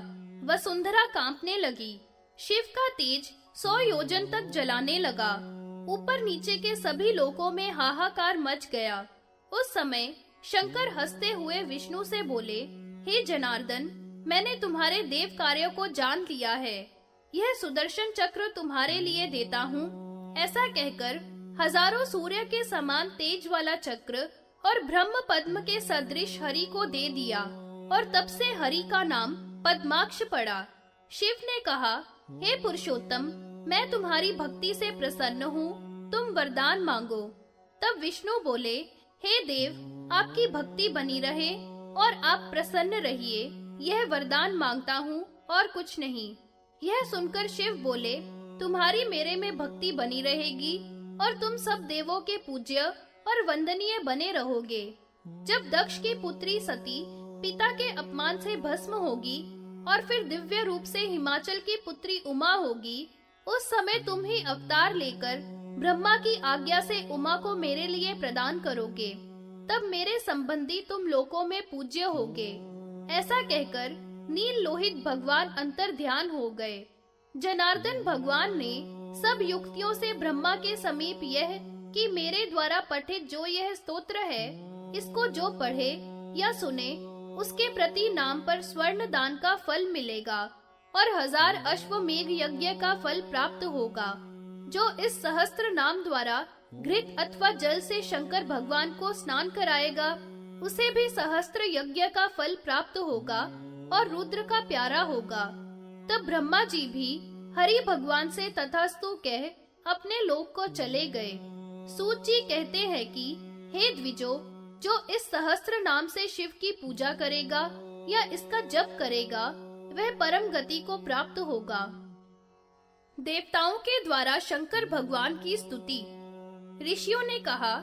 वसुंधरा कांपने लगी। शिव का तेज 100 योजन तक जलाने लगा। ऊपर नीचे के सभी लोकों में हाहाकार मच गया। उस समय शंकर हंसते हुए विष्णु से बोले, हे जनार्दन, मैंने तुम्हारे देव कार्यों को जान लिया है। यह सुदर्शन चक्र तुम्हारे लिए देता हूँ। ऐसा कहकर हजारों सूर्य के समान तेज वाला चक्र और ब्रह्म पद्म के सदृश हरि को दे दिया और तब से हरि का नाम पद्माक्ष पड़ा। शिव ने कहा, हे पुरुषोत्तम, मैं तुम्हारी भक्ति से प्रसन्न हूँ, तुम वरदान मांगो। तब विष्णु बोले, हे देव, आपकी भक्ति बनी रहे और आप प्रसन्न रहिए, यह वरदान मांगता हूँ और कुछ नहीं। यह सुनकर शिव बोले, तुम्हारी मेरे में भक्ति बनी रहेगी और तुम सब देवों के पूज्य और वंदनीय बने रहोगे। जब दक्ष की पुत्री सती पिता के अपमान से भस्म होगी और फिर दिव्य रूप से हिमाचल की पुत्री उमा होगी, उस समय तुम ही अवतार लेकर ब्रह्मा की आज्ञा से उमा को मेरे लिए प्रदान करोगे। तब मेरे संबंधी तुम लोकों में पूज्य होगे। ऐसा कहकर नील लोहित भगवान अंतर ध्यान हो गए। जनार्दन भगवान ने सब युक्तियों से ब्रह्मा के समीप यह कि मेरे द्वारा पठित जो यह स्तोत्र है, इसको जो पढ़े या सुने, उसके प्रति नाम पर स्वर्ण दान का फल मिलेगा और 1000 अश्वमेघ यज्ञ का फल प्राप्त होगा। जो इस सहस्त्र नाम द्वारा घृत अथवा जल से शंकर भगवान को स्नान कराएगा, उसे भी सहस्त्र यज्ञ का फल प्राप्त होगा और रुद्र का प्यारा होगा। तब ब्रह्मा जी भी हरि भगवान से तथास्तु कह अपने लोक को चले गए। सूत जी कहते हैं कि हे द्विजो, जो इस सहस्त्र नाम से शिव की पूजा करेगा या इसका जप करेगा, वह परम गति को प्राप्त होगा। देवताओं के द्वारा शंकर भगवान की स्तुति। ऋषियों ने कहा,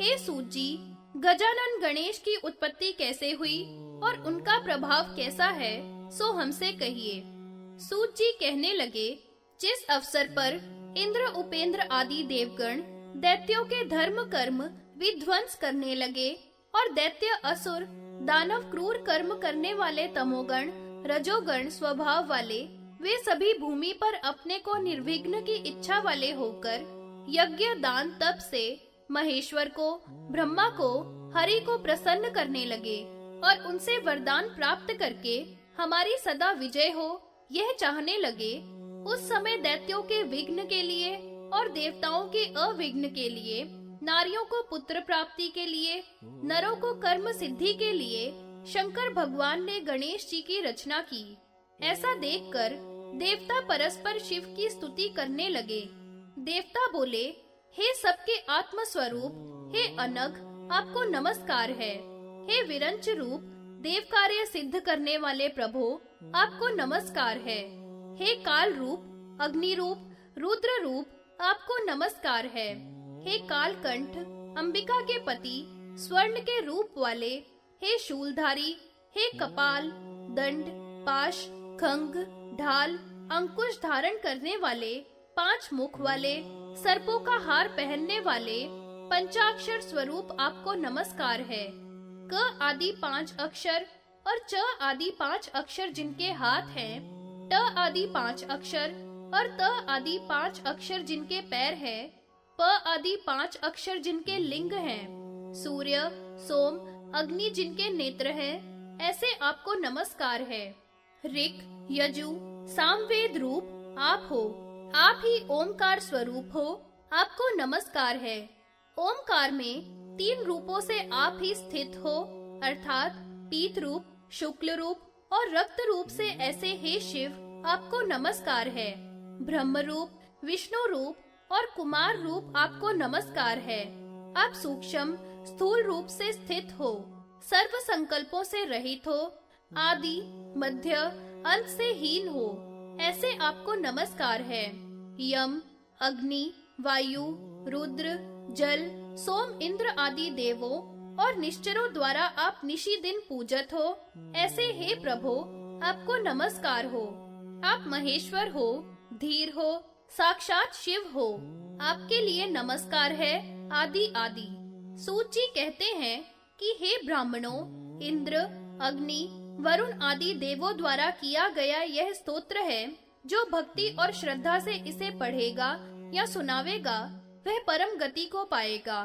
हे सूत जी, गजानन गणेश की उत्पत्ति कैसे हुई और उनका प्रभाव कैसा है, सो हमसे कहिए। सूत जी कहने लगे, जिस अवसर पर इंद्र, उपेंद्र आदि देवगण दैत्यों के धर्म कर्म विध्वंस करने लगे और दैत्य, असुर, दानव क्रूर कर्म करने वाले तमोगण, रजोगण स्वभाव वाले, वे सभी भूमि पर अपने को निर्विघ्न की इच्छा वाले होकर यज्ञ, दान, तप से महेश्वर को, ब्रह्मा को, हरि को प्रसन्न करने लगे और उनसे वरदान प्राप्त करके हमारी सदा विजय हो, यह चाहने लगे। उस समय दैत्यों के विघ्न के लिए और देवताओं के अविघ्न के लिए, नारियों को पुत्र प्राप्ति के लिए, नरों को कर्म सिद्धि के लिए शंकर भगवान ने गणेश जी की रचना की। ऐसा देखकर देवता परस्पर शिव की स्तुति करने लगे। देवता बोले, हे सबके आत्म स्वरूप, हे अनघ, आपको नमस्कार है। हे विरंच रूप, देव कार्य सिद्ध करने वाले प्रभो, आपको नमस्कार है। हे काल रूप, अग्नि रूप, रुद्र रूप, आपको नमस्कार है। हे कालकंठ, अंबिका के पति, स्वर्ण के रूप वाले, हे शूलधारी, हे कपाल, दंड, पाश, खंग, ढाल, अंकुश धारण करने वाले, 5 मुख वाले, सर्पों का हार पहनने वाले, पंचाक्षर स्वरूप आपको नमस्कार है। क आदि 5 अक्षर और च आदि 5 अक्षर जिनके हाथ हैं, ट आदि 5 अक्षर और त आदि 5 अक्षर जिनके पैर है, प आदि 5 अक्षर जिनके लिंग हैं, सूर्य, सोम, अग्नि जिनके नेत्र हैं, ऐसे आपको नमस्कार है। ऋक, यजु, सामवेद रूप आप हो, आप ही ओमकार स्वरूप हो, आपको नमस्कार है। ओमकार में 3 रूपों से आप ही स्थित हो, अर्थात पीत रूप, शुक्ल रूप और रक्त रूप से ऐसे हे शिव आपको नमस्कार है। ब्रह्म रूप, विष्णु रूप और कुमार रूप आपको नमस्कार है। आप सूक्ष्म स्थूल रूप से स्थित हो, सर्व संकल्पों से रहित हो, आदि मध्य अंत से हीन हो, ऐसे आपको नमस्कार है। यम, अग्नि, वायु, रुद्र, जल, सोम, इंद्र आदि देवों और निश्चरों द्वारा आप निशी दिन पूजत हो, ऐसे हे प्रभु आपको नमस्कार हो। आप महेश्वर हो, धीर हो, साक्षात शिव हो, आपके लिए नमस्कार है आदि आदि। सूत जी कहते हैं कि हे ब्राह्मणों, इंद्र, अग्नि, वरुण आदि देवों द्वारा किया गया यह स्तोत्र है, जो भक्ति और श्रद्धा से इसे पढ़ेगा या सुनावेगा वह परम गति को पाएगा।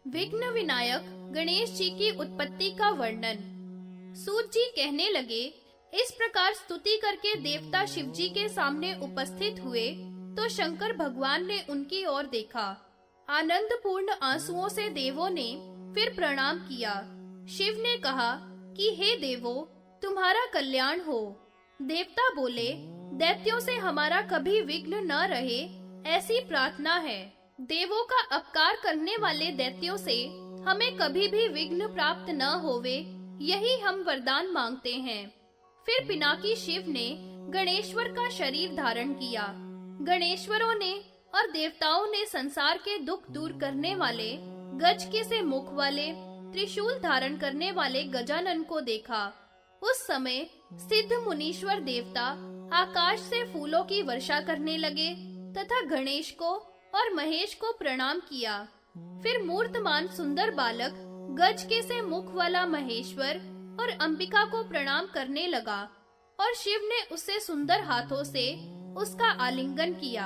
विघ्न विनायक गणेश जी की उत्पत्ति का वर्णन। सूत जी कहने लगे, इस प्रकार स्तुति करके देवता शिव जी के सामने उपस्थित हुए तो शंकर भगवान ने उनकी ओर देखा। आनंद पूर्ण आंसुओं से देवों ने फिर प्रणाम किया। शिव ने कहा कि हे देवों, तुम्हारा कल्याण हो। देवता बोले, दैत्यों से हमारा कभी विघ्न न रहे, ऐसी प्रार्थना है। देवों का अपकार करने वाले दैत्यों से हमें कभी भी विघ्न प्राप्त न होवे, यही हम वरदान मांगते हैं। फिर पिनाकी शिव ने गणेश्वर का शरीर धारण किया। गणेश्वरों ने और देवताओं ने संसार के दुख दूर करने वाले गज के से मुख वाले त्रिशूल धारण करने वाले गजानन को देखा। उस समय सिद्ध मुनीश्वर देवता आकाश से फूलों की वर्षा करने लगे तथा गणेश को और महेश को प्रणाम किया। फिर मूर्तमान सुंदर बालक गज के से मुख वाला महेश्वर और अंबिका को प्रणाम करने लगा और शिव ने उससे सुंदर हाथों से उसका आलिंगन किया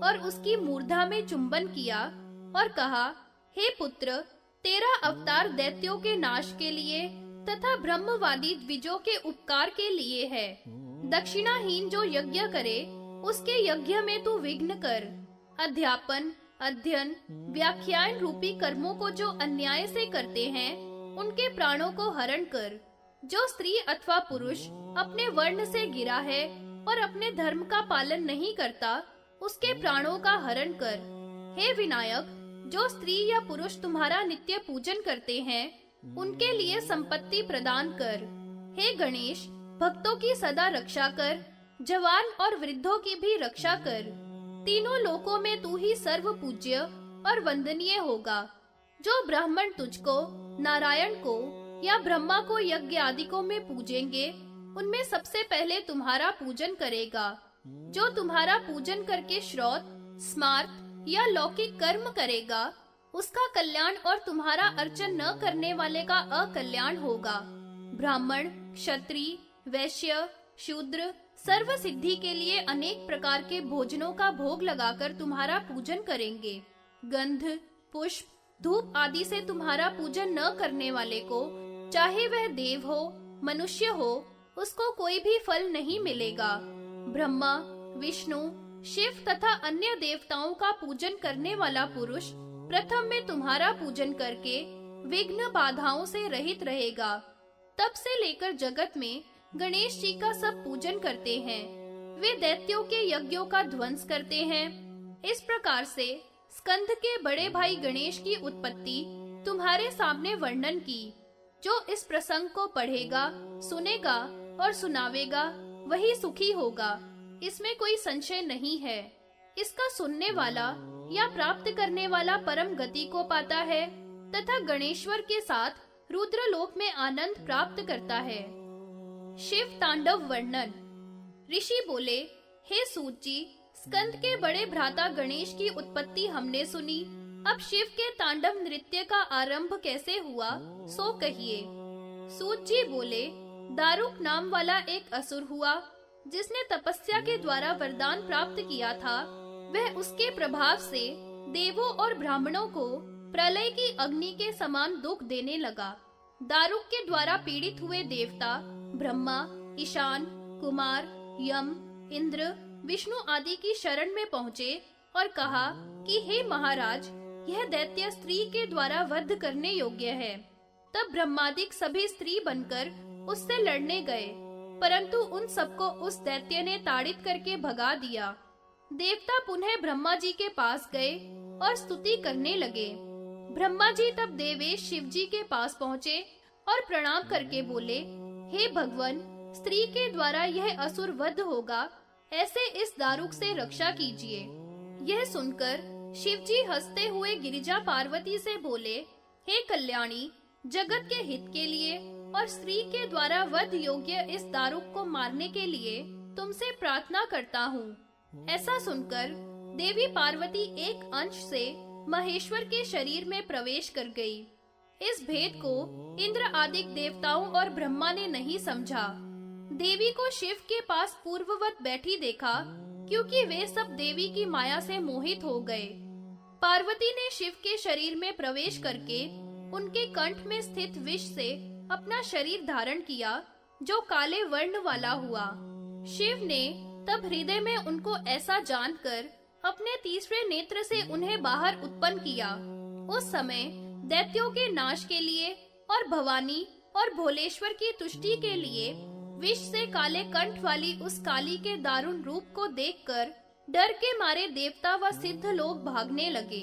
और उसकी मूर्धा में चुंबन किया और कहा, हे पुत्र, तेरा अवतार दैत्यों के नाश के लिए तथा ब्रह्मवादी द्विजों के उपकार के लिए है। दक्षिणाहीन जो यज्ञ करे उसके यज्ञ में तू विघ्न कर। अध्यापन, अध्ययन, व्याख्यान रूपी कर्मों को जो अन्याय से करते हैं उनके प्राणों को हरण कर। जो स्त्री अथवा पुरुष अपने वर्ण से गिरा है और अपने धर्म का पालन नहीं करता उसके प्राणों का हरण कर। हे विनायक, जो स्त्री या पुरुष तुम्हारा नित्य पूजन करते हैं उनके लिए संपत्ति प्रदान कर। हे गणेश, भक्तों की सदा रक्षा कर, जवान और वृद्धों की भी रक्षा कर। तीनों लोकों में तू ही सर्व पूज्य और वंदनीय होगा। जो ब्राह्मण तुझको, नारायण को या ब्रह्मा को यज्ञ आदिकों में पूजेंगे उनमें सबसे पहले तुम्हारा पूजन करेगा। जो तुम्हारा पूजन करके श्रौत, स्मार्त या लौकिक कर्म करेगा उसका कल्याण और तुम्हारा अर्चन न करने वाले का अकल्याण होगा। ब्राह्मण, क्षत्रिय, वैश्य, शूद्र सर्व सिद्धि के लिए अनेक प्रकार के भोजनों का भोग लगाकर तुम्हारा पूजन करेंगे। गंध, पुष्प, धूप आदि से तुम्हारा पूजन न करने वाले को, चाहे वह देव हो, मनुष्य हो, उसको कोई भी फल नहीं मिलेगा। ब्रह्मा, विष्णु, शिव तथा अन्य देवताओं का पूजन करने वाला पुरुष प्रथम में तुम्हारा पूजन करके विघ्न बाधाओं से रहित रहेगा। तब से लेकर जगत में गणेश जी का सब पूजन करते हैं। वे दैत्यों के यज्ञों का ध्वंस करते हैं। इस प्रकार से स्कंद के बड़े भाई गणेश की उत्पत्ति तुम्हारे सामने वर्णन की। जो इस प्रसंग को पढ़ेगा, सुनेगा और सुनावेगा वही सुखी होगा, इसमें कोई संशय नहीं है। इसका सुनने वाला या प्राप्त करने वाला परम गति को पाता है तथा गणेश्वर के साथ रुद्रलोक में आनंद प्राप्त करता है। शिव तांडव वर्णन। ऋषि बोले, हे सूत जी, स्कंद के बड़े भ्राता गणेश की उत्पत्ति हमने सुनी। अब शिव के तांडव नृत्य का आरंभ कैसे हुआ सो कहिए। सूत जी बोले, दारुक नाम वाला एक असुर हुआ। जिसने तपस्या के द्वारा वरदान प्राप्त किया था, वह उसके प्रभाव से देवों और ब्राह्मणों को प्रलय की अग्नि के समान दुख देने लगा। दारुक के द्वारा पीड़ित हुए देवता ब्रह्मा, ईशान, कुमार, यम, इंद्र, विष्णु आदि की शरण में पहुँचे और कहा कि हे महाराज, यह दैत्य स्त्री के द्वारा वध करने योग्य है। तब ब्रह्मादिक सभी स्त्री बनकर उससे लड़ने गए, परंतु उन सबको उस दैत्य ने ताड़ित करके भगा दिया। देवता पुनः ब्रह्मा जी के पास गए और स्तुति करने लगे। ब्रह्मा जी तब देवेश शिव जी के पास पहुँचे और प्रणाम करके बोले, हे भगवन, स्त्री के द्वारा यह असुर वध होगा, ऐसे इस दारुक से रक्षा कीजिए। यह सुनकर शिव जी हंसते हुए गिरिजा पार्वती से बोले, हे कल्याणी, जगत के हित के लिए और स्त्री के द्वारा वध योग्य इस दारुक को मारने के लिए तुमसे प्रार्थना करता हूँ। ऐसा सुनकर देवी पार्वती एक अंश से महेश्वर के शरीर में प्रवेश कर गई। इस भेद को इंद्र आदि देवताओं और ब्रह्मा ने नहीं समझा। देवी को शिव के पास पूर्ववत बैठी देखा, क्योंकि वे सब देवी की माया से मोहित हो गए। पार्वती ने शिव के शरीर में प्रवेश करके उनके कंठ में स्थित विष से अपना शरीर धारण किया, जो काले वर्ण वाला हुआ। शिव ने तब हृदय में उनको ऐसा जानकर अपने तीसरे नेत्र से उन्हें बाहर उत्पन्न किया। उस समय दैत्यों के नाश के लिए और भवानी और भोलेश्वर की तुष्टि के लिए विष से काले कंठ वाली उस काली के दारुण रूप को देखकर डर के मारे देवता व सिद्ध लोग भागने लगे।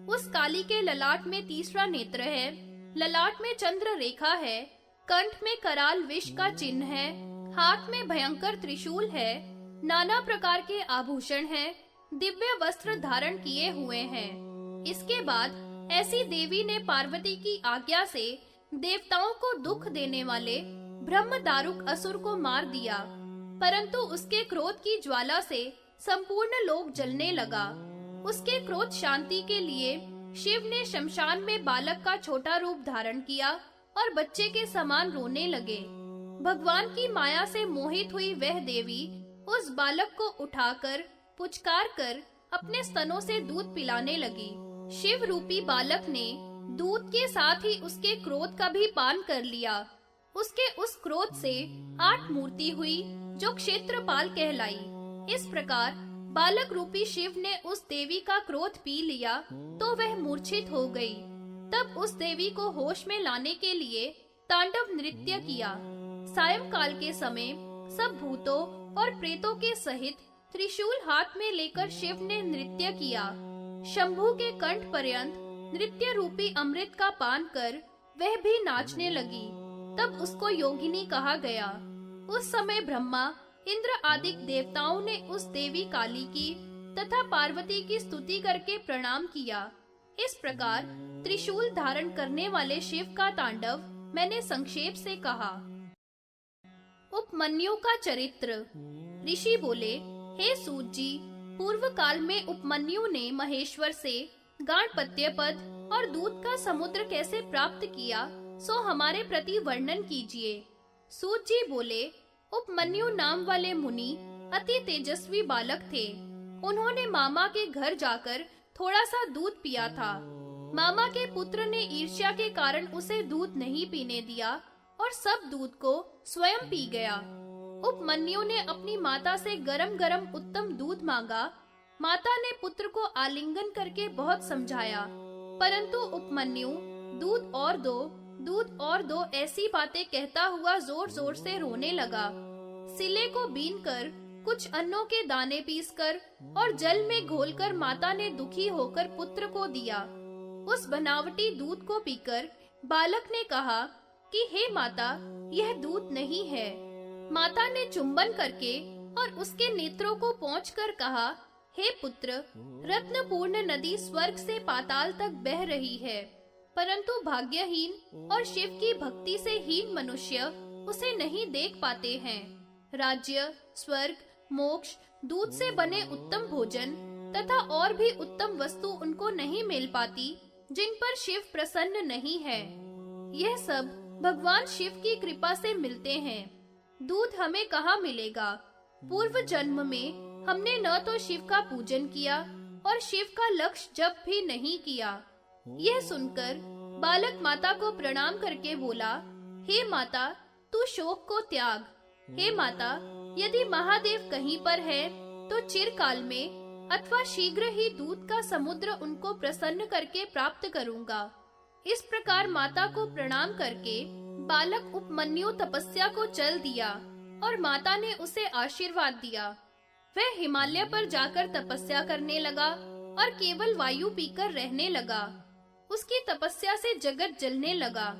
उस काली के ललाट में तीसरा नेत्र है, ललाट में चंद्र रेखा है, कंठ में कराल विष का चिन्ह है, हाथ में भयंकर त्रिशूल है, नाना प्रकार के आभूषण हैं, दिव्य वस्त्र धारण किए हुए हैं। इसके बाद ऐसी देवी ने पार्वती की आज्ञा से देवताओं को दुख देने वाले ब्रह्म दारुक असुर को मार दिया, परंतु उसके क्रोध की ज्वाला से संपूर्ण लोक जलने लगा। उसके क्रोध शांति के लिए शिव ने शमशान में बालक का छोटा रूप धारण किया और बच्चे के समान रोने लगे। भगवान की माया से मोहित हुई वह देवी उस बालक को उठाकर पुचकार कर अपने स्तनों से दूध पिलाने लगी। शिव रूपी बालक ने दूध के साथ ही उसके क्रोध का भी पान कर लिया। उसके उस क्रोध से 8 मूर्ति हुई, जो क्षेत्रपाल कहलाई। इस प्रकार बालक रूपी शिव ने उस देवी का क्रोध पी लिया तो वह मूर्छित हो गई। तब उस देवी को होश में लाने के लिए तांडव नृत्य किया। सायंकाल के समय सब भूतों और प्रेतों के सहित त्रिशूल हाथ में लेकर शिव ने नृत्य किया। शंभू के कंठ पर्यंत नृत्य रूपी अमृत का पान कर वह भी नाचने लगी। तब उसको योगिनी कहा गया। उस समय ब्रह्मा, इंद्र आदि देवताओं ने उस देवी काली की तथा पार्वती की स्तुति करके प्रणाम किया। इस प्रकार त्रिशूल धारण करने वाले शिव का तांडव मैंने संक्षेप से कहा। उपमन्यु का चरित्र। ऋषि बोले, हे सूत जी, पूर्व काल में उपमन्यु ने महेश्वर से गांडपत्य पद और दूध का समुद्र कैसे प्राप्त किया, सो हमारे प्रति वर्णन कीजिए। सूत जी बोले, उपमन्यु नाम वाले मुनि अति तेजस्वी बालक थे। उन्होंने मामा के घर जाकर थोड़ा सा दूध पिया था। मामा के पुत्र ने ईर्ष्या के कारण उसे दूध नहीं पीने दिया और सब दूध को स्वयं पी गया। उपमन्यु ने अपनी माता से गरम गरम उत्तम दूध मांगा। माता ने पुत्र को आलिंगन करके बहुत समझाया, परंतु उपमन्यु दूध और दो ऐसी बातें कहता हुआ जोर जोर से रोने लगा। सिले को बीनकर कुछ अन्नों के दाने पीसकर और जल में घोलकर माता ने दुखी होकर पुत्र को दिया। उस बनावटी दूध को पीकर बालक ने कहा कि हे माता, यह दूध नहीं है। माता ने चुंबन करके और उसके नेत्रों को पोंछकर कहा, हे पुत्र, रत्नपूर्ण नदी स्वर्ग से पाताल तक बह रही है, परंतु भाग्यहीन और शिव की भक्ति से हीन मनुष्य उसे नहीं देख पाते हैं। राज्य, स्वर्ग, मोक्ष, दूध से बने उत्तम भोजन तथा और भी उत्तम वस्तु उनको नहीं मिल पाती, जिन पर शिव प्रसन्न नहीं है। यह सब भगवान शिव की कृपा से मिलते हैं। दूध हमें कहाँ मिलेगा? पूर्व जन्म में हमने न तो शिव का पूजन किया और शिव का लक्ष्य जप भी नहीं किया। यह सुनकर बालक माता को प्रणाम करके बोला, हे माता, तू शोक को त्याग। हे माता, यदि महादेव कहीं पर है तो चिरकाल में अथवा शीघ्र ही दूध का समुद्र उनको प्रसन्न करके प्राप्त करूंगा। इस प्रकार माता को प्रणाम करके बालक उपमन्यु तपस्या को चल दिया और माता ने उसे आशीर्वाद दिया। वह हिमालय पर जाकर तपस्या करने लगा और केवल वायु पीकर रहने लगा। उसकी तपस्या से जगत जलने लगा।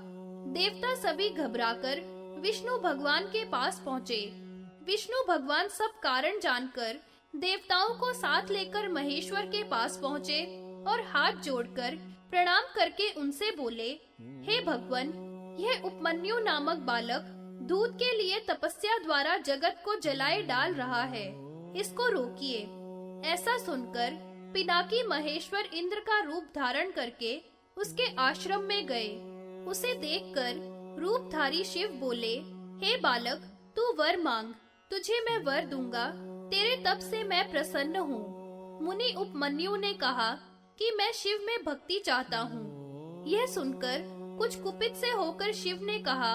देवता सभी घबराकर विष्णु भगवान के पास पहुँचे। विष्णु भगवान सब कारण जानकर देवताओं को साथ लेकर महेश्वर के पास पहुँचे और हाथ जोड़कर प्रणाम करके उनसे बोले, हे भगवान, यह उपमन्यु नामक बालक दूध के लिए तपस्या द्वारा जगत को जलाए डाल रहा है, इसको रोकिए। ऐसा सुनकर पिनाकी महेश्वर इंद्र का रूप धारण करके उसके आश्रम में गए। उसे देखकर रूपधारी शिव बोले, हे बालक, तू वर मांग, तुझे मैं वर दूंगा। तेरे तप से मैं प्रसन्न हूँ। मुनि उपमन्यु ने कहा कि मैं शिव में भक्ति चाहता हूँ। यह सुनकर कुछ कुपित से होकर शिव ने कहा,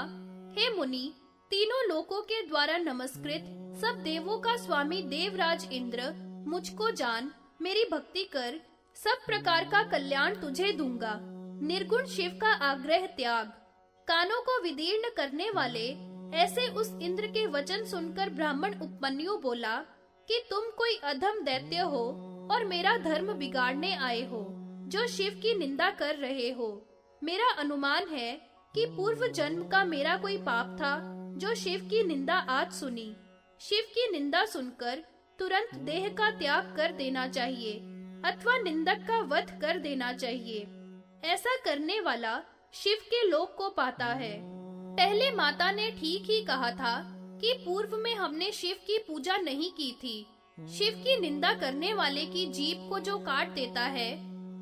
हे मुनि, तीनों लोकों के द्वारा नमस्कृत सब देवों का स्वामी देवराज इंद्र, मुझको जान, मेरी भक्ति कर, सब प्रकार का कल्याण तुझे दूंगा। निर्गुण शिव का आग्रह त्याग। कानों को विदीर्ण करने वाले ऐसे उस इंद्र के वचन सुनकर ब्राह्मण उपमन्यु बोला कि तुम कोई अधम दैत्य हो और मेरा धर्म बिगाड़ने आए हो, जो शिव की निंदा कर रहे हो। मेरा अनुमान है कि पूर्व जन्म का मेरा कोई पाप था, जो शिव की निंदा आज सुनी। शिव की निंदा सुनकर तुरंत देह का त्याग कर देना चाहिए अथवा निंदक का वध कर देना चाहिए। ऐसा करने वाला शिव के लोक को पाता है। पहले माता ने ठीक ही कहा था कि पूर्व में हमने शिव की पूजा नहीं की थी। शिव की निंदा करने वाले की जीभ को जो काट देता है,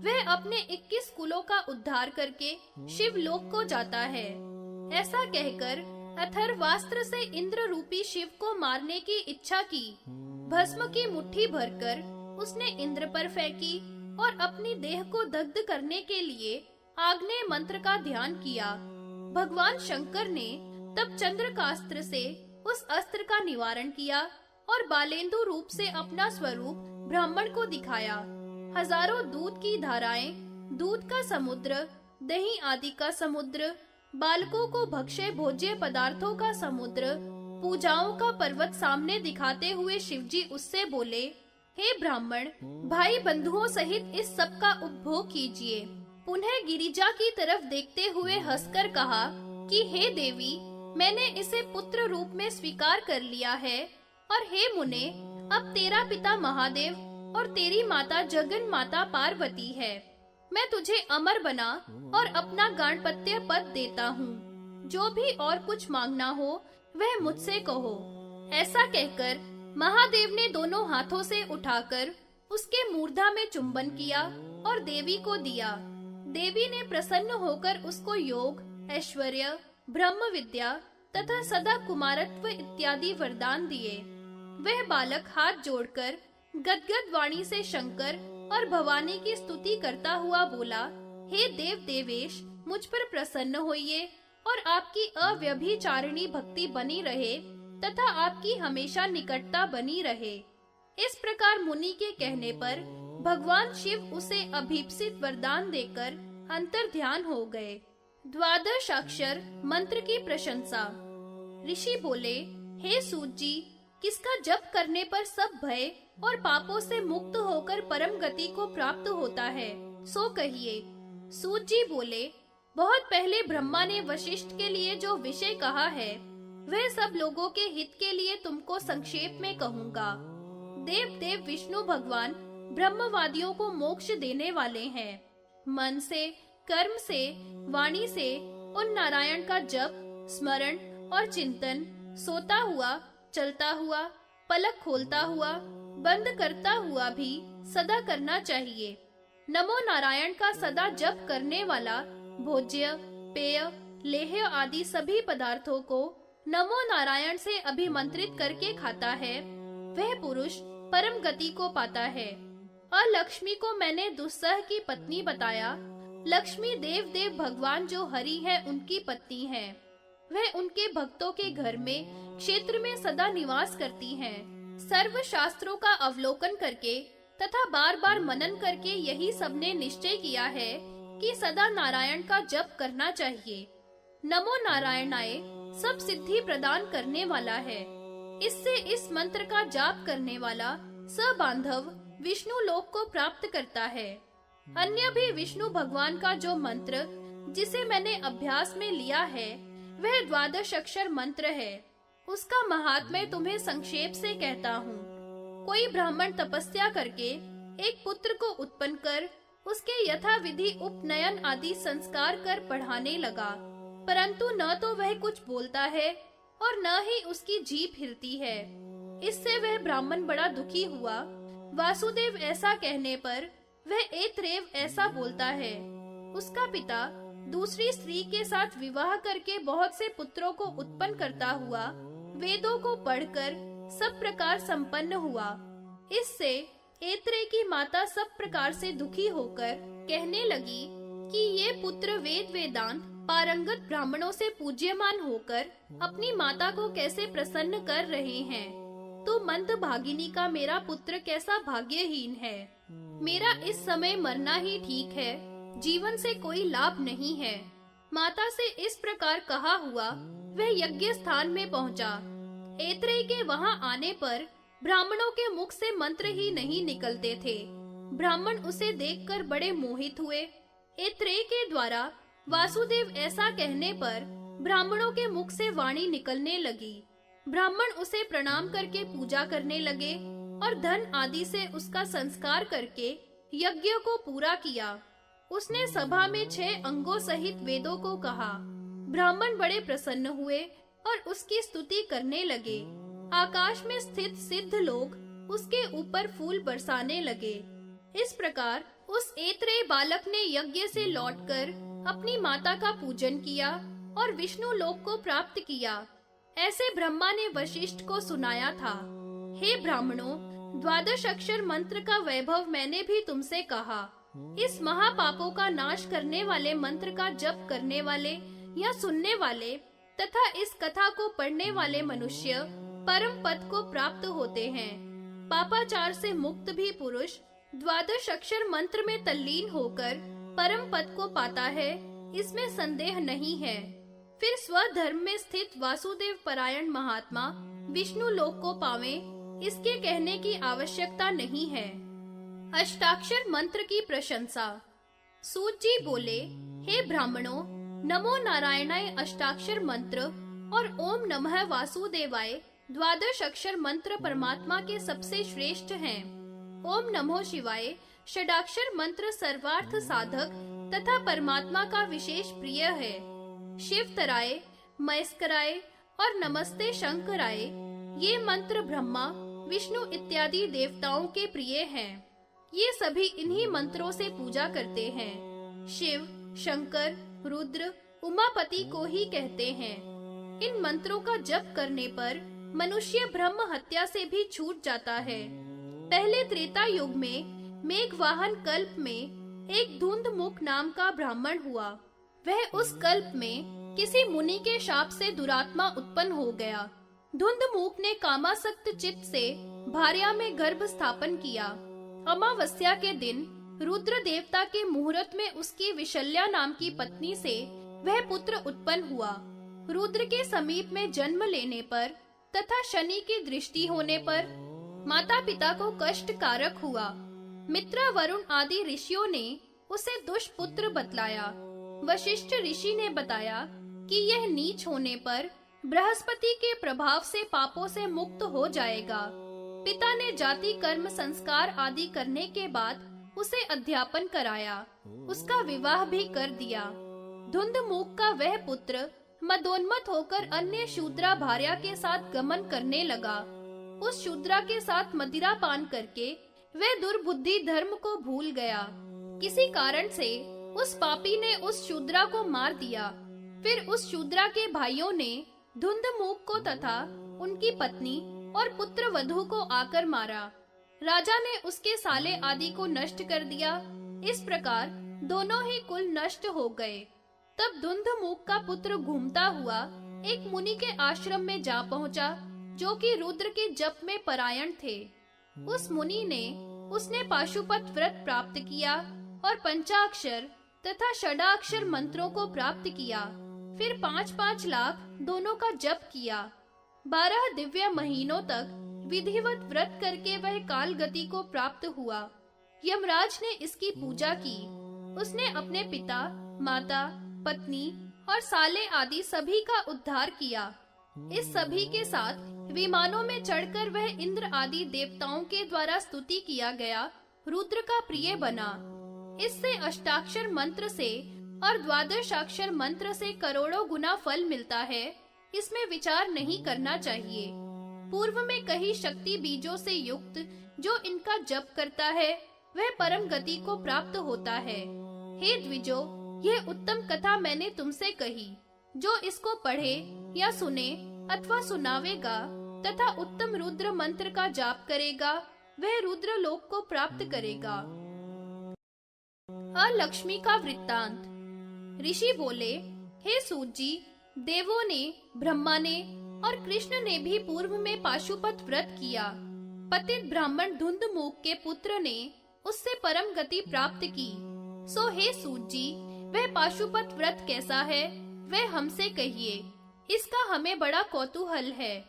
वह अपने 21 कुलों का उद्धार करके शिव लोक को जाता है। ऐसा कहकर अथर्वास्त्र से इंद्र रूपी शिव को मारने की इच्छा की। भस्म की मुट्ठी भरकर उसने इंद्र पर फेंकी और अपनी देह को दग्ध करने के लिए आग्नेय मंत्र का ध्यान किया। भगवान शंकर ने तब चंद्रकास्त्र से उस अस्त्र का निवारण किया और बालेंदु रूप से अपना स्वरूप ब्राह्मण को दिखाया। हजारों दूध की धाराएं, दूध का समुद्र, दही आदि का समुद्र, बालकों को भक्ष्य भोज्य पदार्थों का समुद्र, पूजाओं का पर्वत सामने दिखाते हुए शिवजी उससे बोले, हे ब्राह्मण, भाई बंधुओं सहित इस सब का उपभोग कीजिए। पुनः गिरिजा की तरफ देखते हुए हंसकर कहा कि हे देवी, मैंने इसे पुत्र रूप में स्वीकार कर लिया है और हे मुने, अब तेरा पिता महादेव और तेरी माता जगन माता पार्वती है। मैं तुझे अमर बना और अपना गाणपत्य पद देता हूँ। जो भी और कुछ मांगना हो वह मुझसे कहो। ऐसा कहकर महादेव ने दोनों हाथों से उठाकर उसके मूर्धा में चुंबन किया और देवी को दिया। देवी ने प्रसन्न होकर उसको योग, ऐश्वर्य, ब्रह्म विद्या तथा सदा कुमारत्व इत्यादि वरदान दिए। वह बालक हाथ जोड़कर गदगद वाणी से शंकर और भवानी की स्तुति करता हुआ बोला, हे देव देवेश, मुझ पर प्रसन्न होइए और आपकी अव्यभिचारिणी भक्ति बनी रहे तथा आपकी हमेशा निकटता बनी रहे। इस प्रकार मुनि के कहने पर भगवान शिव उसे अभीप्सित वरदान देकर अंतर ध्यान हो गए। द्वादश अक्षर मंत्र की प्रशंसा। ऋषि बोले, हे सूत जी, किसका जप करने पर सब भय और पापों से मुक्त होकर परम गति को प्राप्त होता है, सो कहिए। सूत जी बोले, बहुत पहले ब्रह्मा ने वशिष्ठ के लिए जो विषय कहा है, वह सब लोगों के हित के लिए तुमको संक्षेप में कहूँगा। देव देव विष्णु भगवान ब्रह्मवादियों को मोक्ष देने वाले हैं। मन से, कर्म से, वाणी से उन नारायण का जप, स्मरण और चिंतन सोता हुआ, चलता हुआ, पलक खोलता हुआ, बंद करता हुआ भी सदा करना चाहिए। नमो नारायण का सदा जप करने वाला भोज्य, पेय, लेह्य आदि सभी पदार्थों को नमो नारायण से अभिमंत्रित करके खाता है, वह पुरुष परम गति को पाता है। अलक्ष्मी को मैंने दुस्सह की पत्नी बताया। लक्ष्मी देव देव भगवान जो हरि है उनकी पत्नी है। वह उनके भक्तों के घर में क्षेत्र में सदा निवास करती हैं। सर्व शास्त्रों का अवलोकन करके तथा बार बार मनन करके यही सबने निश्चय किया है कि सदा नारायण का जप करना चाहिए। नमो नारायणाय सब सिद्धि प्रदान करने वाला है। इससे इस मंत्र का जाप करने वाला सबांधव विष्णु लोक को प्राप्त करता है। अन्य भी विष्णु भगवान का जो मंत्र जिसे मैंने अभ्यास में लिया है वह 12 अक्षर मंत्र है। उसका महात्म्य तुम्हें संक्षेप से कहता हूँ। कोई ब्राह्मण तपस्या करके एक पुत्र को उत्पन्न कर उसके यथा विधि उपनयन आदि संस्कार कर पढ़ाने लगा, परंतु न तो वह कुछ बोलता है और न ही उसकी जीभ हिलती है। इससे वह ब्राह्मण बड़ा दुखी हुआ। वासुदेव ऐसा कहने पर वह ऐतरेय ऐसा बोलता है। उसका पिता दूसरी स्त्री के साथ विवाह करके बहुत से पुत्रों को उत्पन्न करता हुआ वेदों को पढ़कर सब प्रकार संपन्न हुआ। इससे ऐतरेय की माता सब प्रकार से दुखी होकर कहने लगी कि ये पुत्र वेद वेदांत पारंगत ब्राह्मणों से पूज्यमान होकर अपनी माता को कैसे प्रसन्न कर रहे हैं। तो मंद भागिनी का मेरा पुत्र कैसा भाग्यहीन है। मेरा इस समय मरना ही ठीक है, जीवन से कोई लाभ नहीं है। माता से इस प्रकार कहा हुआ वह यज्ञ स्थान में पहुंचा। ऐतरेय के वहां आने पर ब्राह्मणों के मुख से मंत्र ही नहीं निकलते थे। ब्राह्मण उसे देखकर बड़े मोहित हुए। ऐतरेय के द्वारा वासुदेव ऐसा कहने पर ब्राह्मणों के मुख से वाणी निकलने लगी। ब्राह्मण उसे प्रणाम करके पूजा करने लगे और धन आदि से उसका संस्कार करके यज्ञ को पूरा किया। उसने सभा में 6 अंगों सहित वेदों को कहा। ब्राह्मण बड़े प्रसन्न हुए और उसकी स्तुति करने लगे। आकाश में स्थित सिद्ध लोग उसके ऊपर फूल बरसाने लगे। इस प्रकार उस ऐतरेय बालक ने यज्ञ से लौटकर अपनी माता का पूजन किया और विष्णु लोक को प्राप्त किया। ऐसे ब्रह्मा ने वशिष्ठ को सुनाया था। हे ब्राह्मणों, 12 अक्षर मंत्र का वैभव मैंने भी तुमसे कहा। इस महापापों का नाश करने वाले मंत्र का जप करने वाले या सुनने वाले तथा इस कथा को पढ़ने वाले मनुष्य परम पद को प्राप्त होते हैं। पापाचार से मुक्त भी पुरुष 12 अक्षर मंत्र में तल्लीन होकर परम पद को पाता है, इसमें संदेह नहीं है। फिर स्वधर्म में स्थित वासुदेव परायण महात्मा विष्णु लोक को पावे, इसके कहने की आवश्यकता नहीं है। अष्टाक्षर मंत्र की प्रशंसा। सूत जी बोले, हे ब्राह्मणों, नमो नारायणाय अष्टाक्षर मंत्र और ओम नमः वासुदेवाय 12 अक्षर मंत्र परमात्मा के सबसे श्रेष्ठ हैं। ओम नमो शिवाय षडाक्षर मंत्र सर्वार्थ साधक तथा परमात्मा का विशेष प्रिय है। शिव तराय, मयस्कराय और नमस्ते शंकराय ये मंत्र ब्रह्मा, विष्णु इत्यादि देवताओं के प्रिय हैं। ये सभी इन्हीं मंत्रों से पूजा करते हैं। शिव, शंकर, रुद्र, उमापति को ही कहते हैं। इन मंत्रों का जप करने पर मनुष्य ब्रह्म हत्या से भी छूट जाता है। पहले त्रेता युग में मेघवाहन कल्प में एक धुंधमुख नाम का ब्राह्मण हुआ। वह उस कल्प में किसी मुनि के शाप से दुरात्मा उत्पन्न हो गया। धुंधमुख ने कामासक्त चित्त से भार्या में गर्भ स्थापन किया। अमावस्या के दिन रुद्र देवता के मुहूर्त में उसकी विशल्या नाम की पत्नी से वह पुत्र उत्पन्न हुआ। रुद्र के समीप में जन्म लेने पर तथा शनि की दृष्टि होने पर माता पिता को कष्ट कारक हुआ। मित्र, वरुण आदि ऋषियों ने उसे दुष्पुत्र बतलाया। वशिष्ठ ऋषि ने बताया कि यह नीच होने पर बृहस्पति के प्रभाव से पापों से मुक्त हो जाएगा। पिता ने जाति कर्म संस्कार आदि करने के बाद उसे अध्यापन कराया। उसका विवाह भी कर दिया। धुंधमुख का वह पुत्र मदोन्मत्त होकर अन्य शूद्रा भार्या के साथ गमन करने लगा। उस शूद्रा के साथ मदिरा पान करके वह दुर्बुद्धि धर्म को भूल गया। किसी कारण से उस पापी ने उस शूद्रा को मार दिया। फिर उस शूद्रा के भाइयों ने धुंधमुख को तथा उनकी पत्नी और पुत्र वधु को आकर मारा। राजा ने उसके साले आदि को नष्ट कर दिया। इस प्रकार दोनों ही कुल नष्ट हो गए। तब धुंधमुख का पुत्र घूमता हुआ एक मुनि के आश्रम में जा पहुंचा, जो कि रुद्र के जप में परायण थे। उस मुनि ने उसने पाशुपत व्रत प्राप्त किया और पंचाक्षर तथा षडाक्षर मंत्रों को प्राप्त किया। फिर 5-5 लाख दोनों का जप किया। 12 दिव्य महीनों तक विधिवत व्रत करके वह काल गति को प्राप्त हुआ। यमराज ने इसकी पूजा की। उसने अपने पिता, माता, पत्नी और साले आदि सभी का उद्धार किया। इस सभी के साथ विमानों में चढ़कर वह इंद्र आदि देवताओं के द्वारा स्तुति किया गया रुद्र का प्रिय बना। इससे अष्टाक्षर मंत्र से और 12 मंत्र से करोड़ों गुना फल मिलता है। इसमें विचार नहीं करना चाहिए। पूर्व में कही शक्ति बीजों से युक्त जो इनका जप करता है वह परम गति को प्राप्त होता है। हे द्विजो, यह उत्तम कथा मैंने तुमसे कही। जो इसको पढ़े या सुने अथवा सुनावेगा तथा उत्तम रुद्र मंत्र का जाप करेगा वह रुद्र लोक को प्राप्त करेगा। अलक्ष्मी का वृत्तांत। ऋषि बोले, हे सूत जी, देवों ने, ब्रह्मा ने और कृष्ण ने भी पूर्व में पाशुपत व्रत किया। पतित ब्राह्मण धुंधमुख के पुत्र ने उससे परम गति प्राप्त की। सो हे सूत जी, वह पाशुपत व्रत कैसा है वह हमसे कहिए। इसका हमें बड़ा कौतूहल है।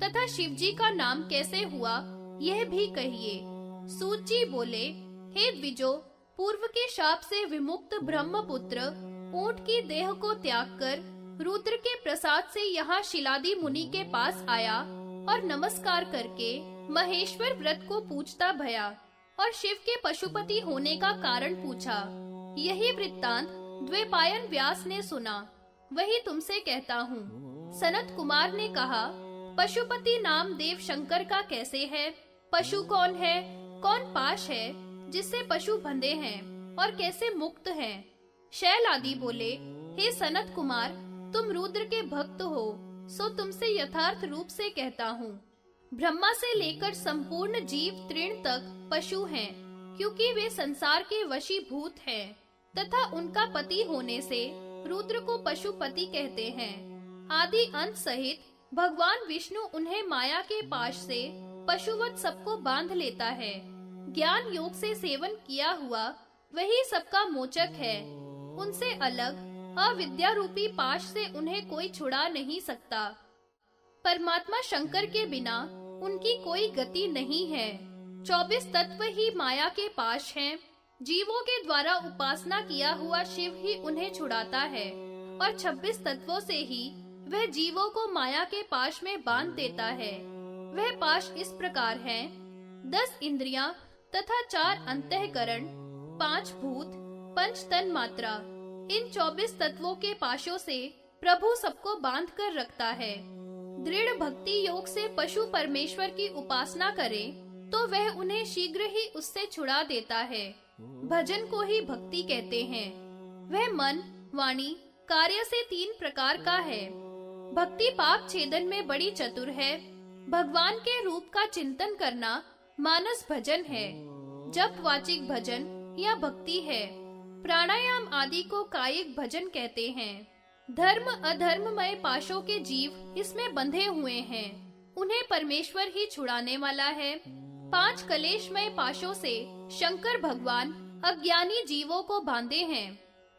तथा शिव जी का नाम कैसे हुआ यह भी कहिए। सूत जी बोले, हे द्विजो, पूर्व के शाप से विमुक्त ब्रह्मपुत्र ऊंट की देह को त्याग कर रुद्र के प्रसाद से यहाँ शिलादि मुनि के पास आया और नमस्कार करके महेश्वर व्रत को पूछता भया और शिव के पशुपति होने का कारण पूछा। यही वृत्तांत द्वैपायन व्यास ने सुना, वही तुमसे कहता हूँ। सनत कुमार ने कहा, पशुपति नाम देव शंकर का कैसे है? पशु कौन है? कौन पाश है जिससे पशु बंधे हैं और कैसे मुक्त हैं? शैल आदि बोले, हे सनत कुमार, तुम रुद्र के भक्त हो, सो तुमसे यथार्थ रूप से कहता हूँ। ब्रह्मा से लेकर संपूर्ण जीव तृण तक पशु हैं, क्योंकि वे संसार के वशीभूत हैं तथा उनका पति होने से रुद्र को पशुपति कहते हैं। आदि अंत सहित भगवान विष्णु उन्हें माया के पाश से पशुवत सबको बांध लेता है। ज्ञान योग से सेवन किया हुआ वही सबका मोचक है। उनसे अलग अविद्या रूपी पाश से उन्हें कोई छुड़ा नहीं सकता। परमात्मा शंकर के बिना उनकी कोई गति नहीं है। 24 तत्व ही माया के पाश हैं। जीवों के द्वारा उपासना किया हुआ शिव ही उन्हें छुड़ाता है और 26 तत्वों से ही वह जीवों को माया के पाश में बांध देता है। वह पाश इस प्रकार है: 10 इंद्रियां तथा 4 अंतःकरण, 5 भूत, 5 तन मात्रा। इन 24 तत्वों के पाशों से प्रभु सबको बांध कर रखता है। दृढ़ भक्ति योग से पशु परमेश्वर की उपासना करे तो वह उन्हें शीघ्र ही उससे छुड़ा देता है। भजन को ही भक्ति कहते हैं। वह मन, वाणी, कार्य से 3 प्रकार का है। भक्ति पाप छेदन में बड़ी चतुर है। भगवान के रूप का चिंतन करना मानस भजन है। जप वाचिक भजन या भक्ति है। प्राणायाम आदि को कायिक भजन कहते हैं। धर्म अधर्ममय पाशों के जीव इसमें बंधे हुए हैं। उन्हें परमेश्वर ही छुड़ाने वाला है। 5 कलेशमय पाशों से शंकर भगवान अज्ञानी जीवों को बांधे हैं।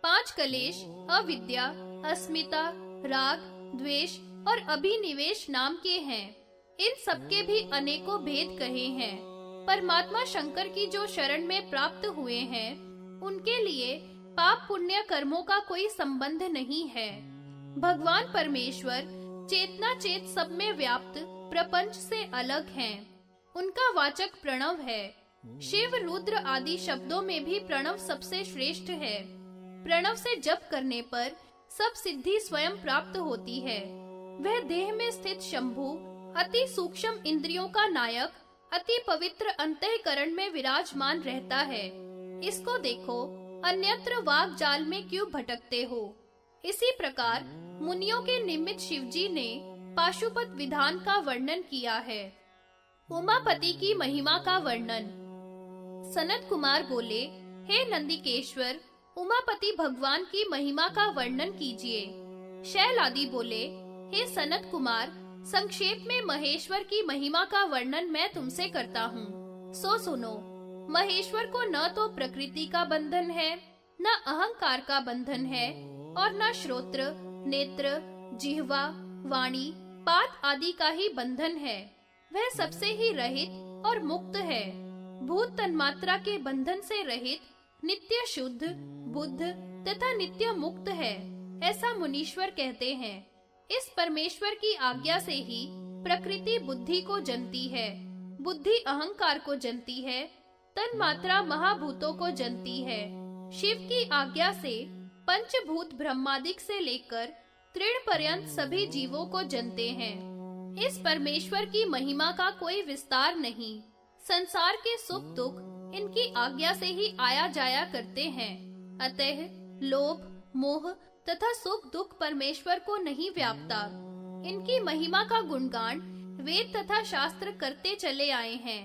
5 कलेश अविद्या, अस्मिता, राग, द्वेष और अभिनिवेश नाम के हैं। इन सबके भी अनेकों भेद कहे हैं। परमात्मा शंकर की जो शरण में प्राप्त हुए हैं उनके लिए पाप पुण्य कर्मों का कोई संबंध नहीं है। भगवान परमेश्वर चेतना चेत सब में व्याप्त प्रपंच से अलग हैं। उनका वाचक प्रणव है। शिव, रुद्र आदि शब्दों में भी प्रणव सबसे श्रेष्ठ है। प्रणव से जप करने पर सब सिद्धि स्वयं प्राप्त होती है। वह देह में स्थित शंभु, अति सूक्ष्म इंद्रियों का नायक, अति पवित्र अंतःकरण में विराजमान रहता है। इसको देखो, अन्यत्र वाग जाल में क्यों भटकते हो। इसी प्रकार मुनियों के निमित्त शिवजी ने पाशुपत विधान का वर्णन किया है। उमापति की महिमा का वर्णन। सनत कुमार बोले, हे नंदिकेश्वर, उमापति भगवान की महिमा का वर्णन कीजिए। शैल आदि बोले, हे सनत कुमार, संक्षेप में महेश्वर की महिमा का वर्णन मैं तुमसे करता हूँ, सो सुनो। महेश्वर को न तो प्रकृति का बंधन है, न अहंकार का बंधन है, और न श्रोत्र, नेत्र, जिह्वा, वाणी, पात आदि का ही बंधन है। वह सबसे ही रहित और मुक्त है। भूत तन्मात्रा के बंधन से रहित, नित्य शुद्ध, बुद्ध तथा नित्य मुक्त है, ऐसा मुनीश्वर कहते हैं। इस परमेश्वर की आज्ञा से ही प्रकृति बुद्धि को जनती है, बुद्धि अहंकार को जनती है, तन्मात्रा महाभूतों को जनती है। शिव की आज्ञा से पंचभूत ब्रह्मादिक से लेकर तृण पर्यंत सभी जीवों को जनते हैं। इस परमेश्वर की महिमा का कोई विस्तार नहीं। संसार के सुख दुख इनकी आज्ञा से ही आया जाया करते हैं। अतः लोभ, मोह तथा सुख दुख परमेश्वर को नहीं व्यापता। इनकी महिमा का गुणगान वेद तथा शास्त्र करते चले आए हैं।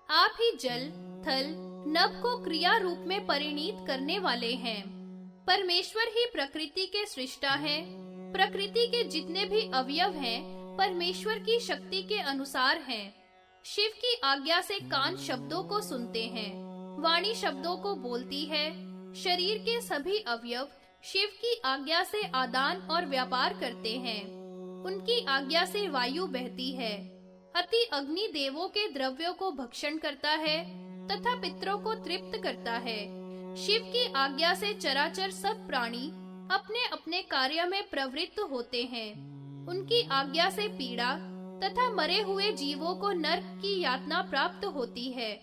आप ही जल, थल, नभ को क्रिया रूप में परिणीत करने वाले हैं। परमेश्वर ही प्रकृति के सृष्टा हैं। प्रकृति के जितने भी अवयव हैं, परमेश्वर की शक्ति के अनुसार हैं। शिव की आज्ञा से कान शब्दों को सुनते हैं, वाणी शब्दों को बोलती है। शरीर के सभी अवयव शिव की आज्ञा से आदान और व्यापार करते हैं। उनकी आज्ञा से वायु बहती है। अति अग्नि देवों के द्रव्यों को भक्षण करता है तथा पितरों को तृप्त करता है। शिव की आज्ञा से चराचर सब प्राणी अपने अपने कार्य में प्रवृत्त होते हैं। उनकी आज्ञा से पीड़ा तथा मरे हुए जीवों को नरक की यातना प्राप्त होती है।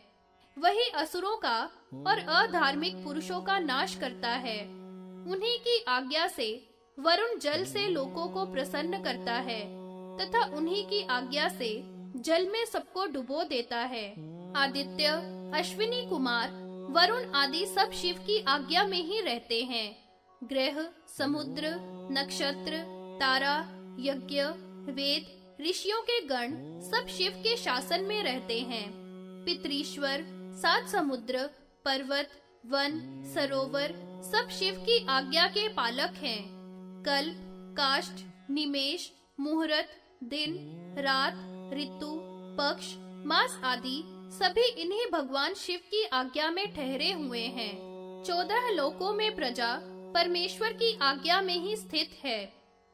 वही असुरों का और अधार्मिक पुरुषों का नाश करता है। उन्हीं की आज्ञा से वरुण जल से लोगों को प्रसन्न करता है तथा उन्हीं की आज्ञा से जल में सबको डुबो देता है। आदित्य, अश्विनी कुमार, वरुण आदि सब शिव की आज्ञा में ही रहते हैं। ग्रह, समुद्र, नक्षत्र, तारा, यज्ञ, वेद, ऋषियों के गण सब शिव के शासन में रहते हैं। पितरीश्वर, सात समुद्र, पर्वत, वन, सरोवर सब शिव की आज्ञा के पालक हैं। कल्प, काष्ठ, निमेष, मुहूर्त, दिन, रात, ऋतु, पक्ष, मास आदि सभी इन्हीं भगवान शिव की आज्ञा में ठहरे हुए हैं। 14 लोकों में प्रजा परमेश्वर की आज्ञा में ही स्थित है।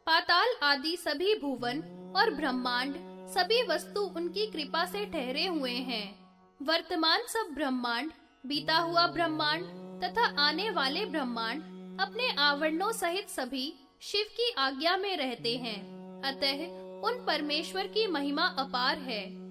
पाताल आदि सभी भुवन और ब्रह्मांड सभी वस्तु उनकी कृपा से ठहरे हुए हैं। वर्तमान सब ब्रह्मांड, बीता हुआ ब्रह्मांड तथा आने वाले ब्रह्मांड अपने आवरणों सहित सभी शिव की आज्ञा में रहते हैं। अतः उन परमेश्वर की महिमा अपार है।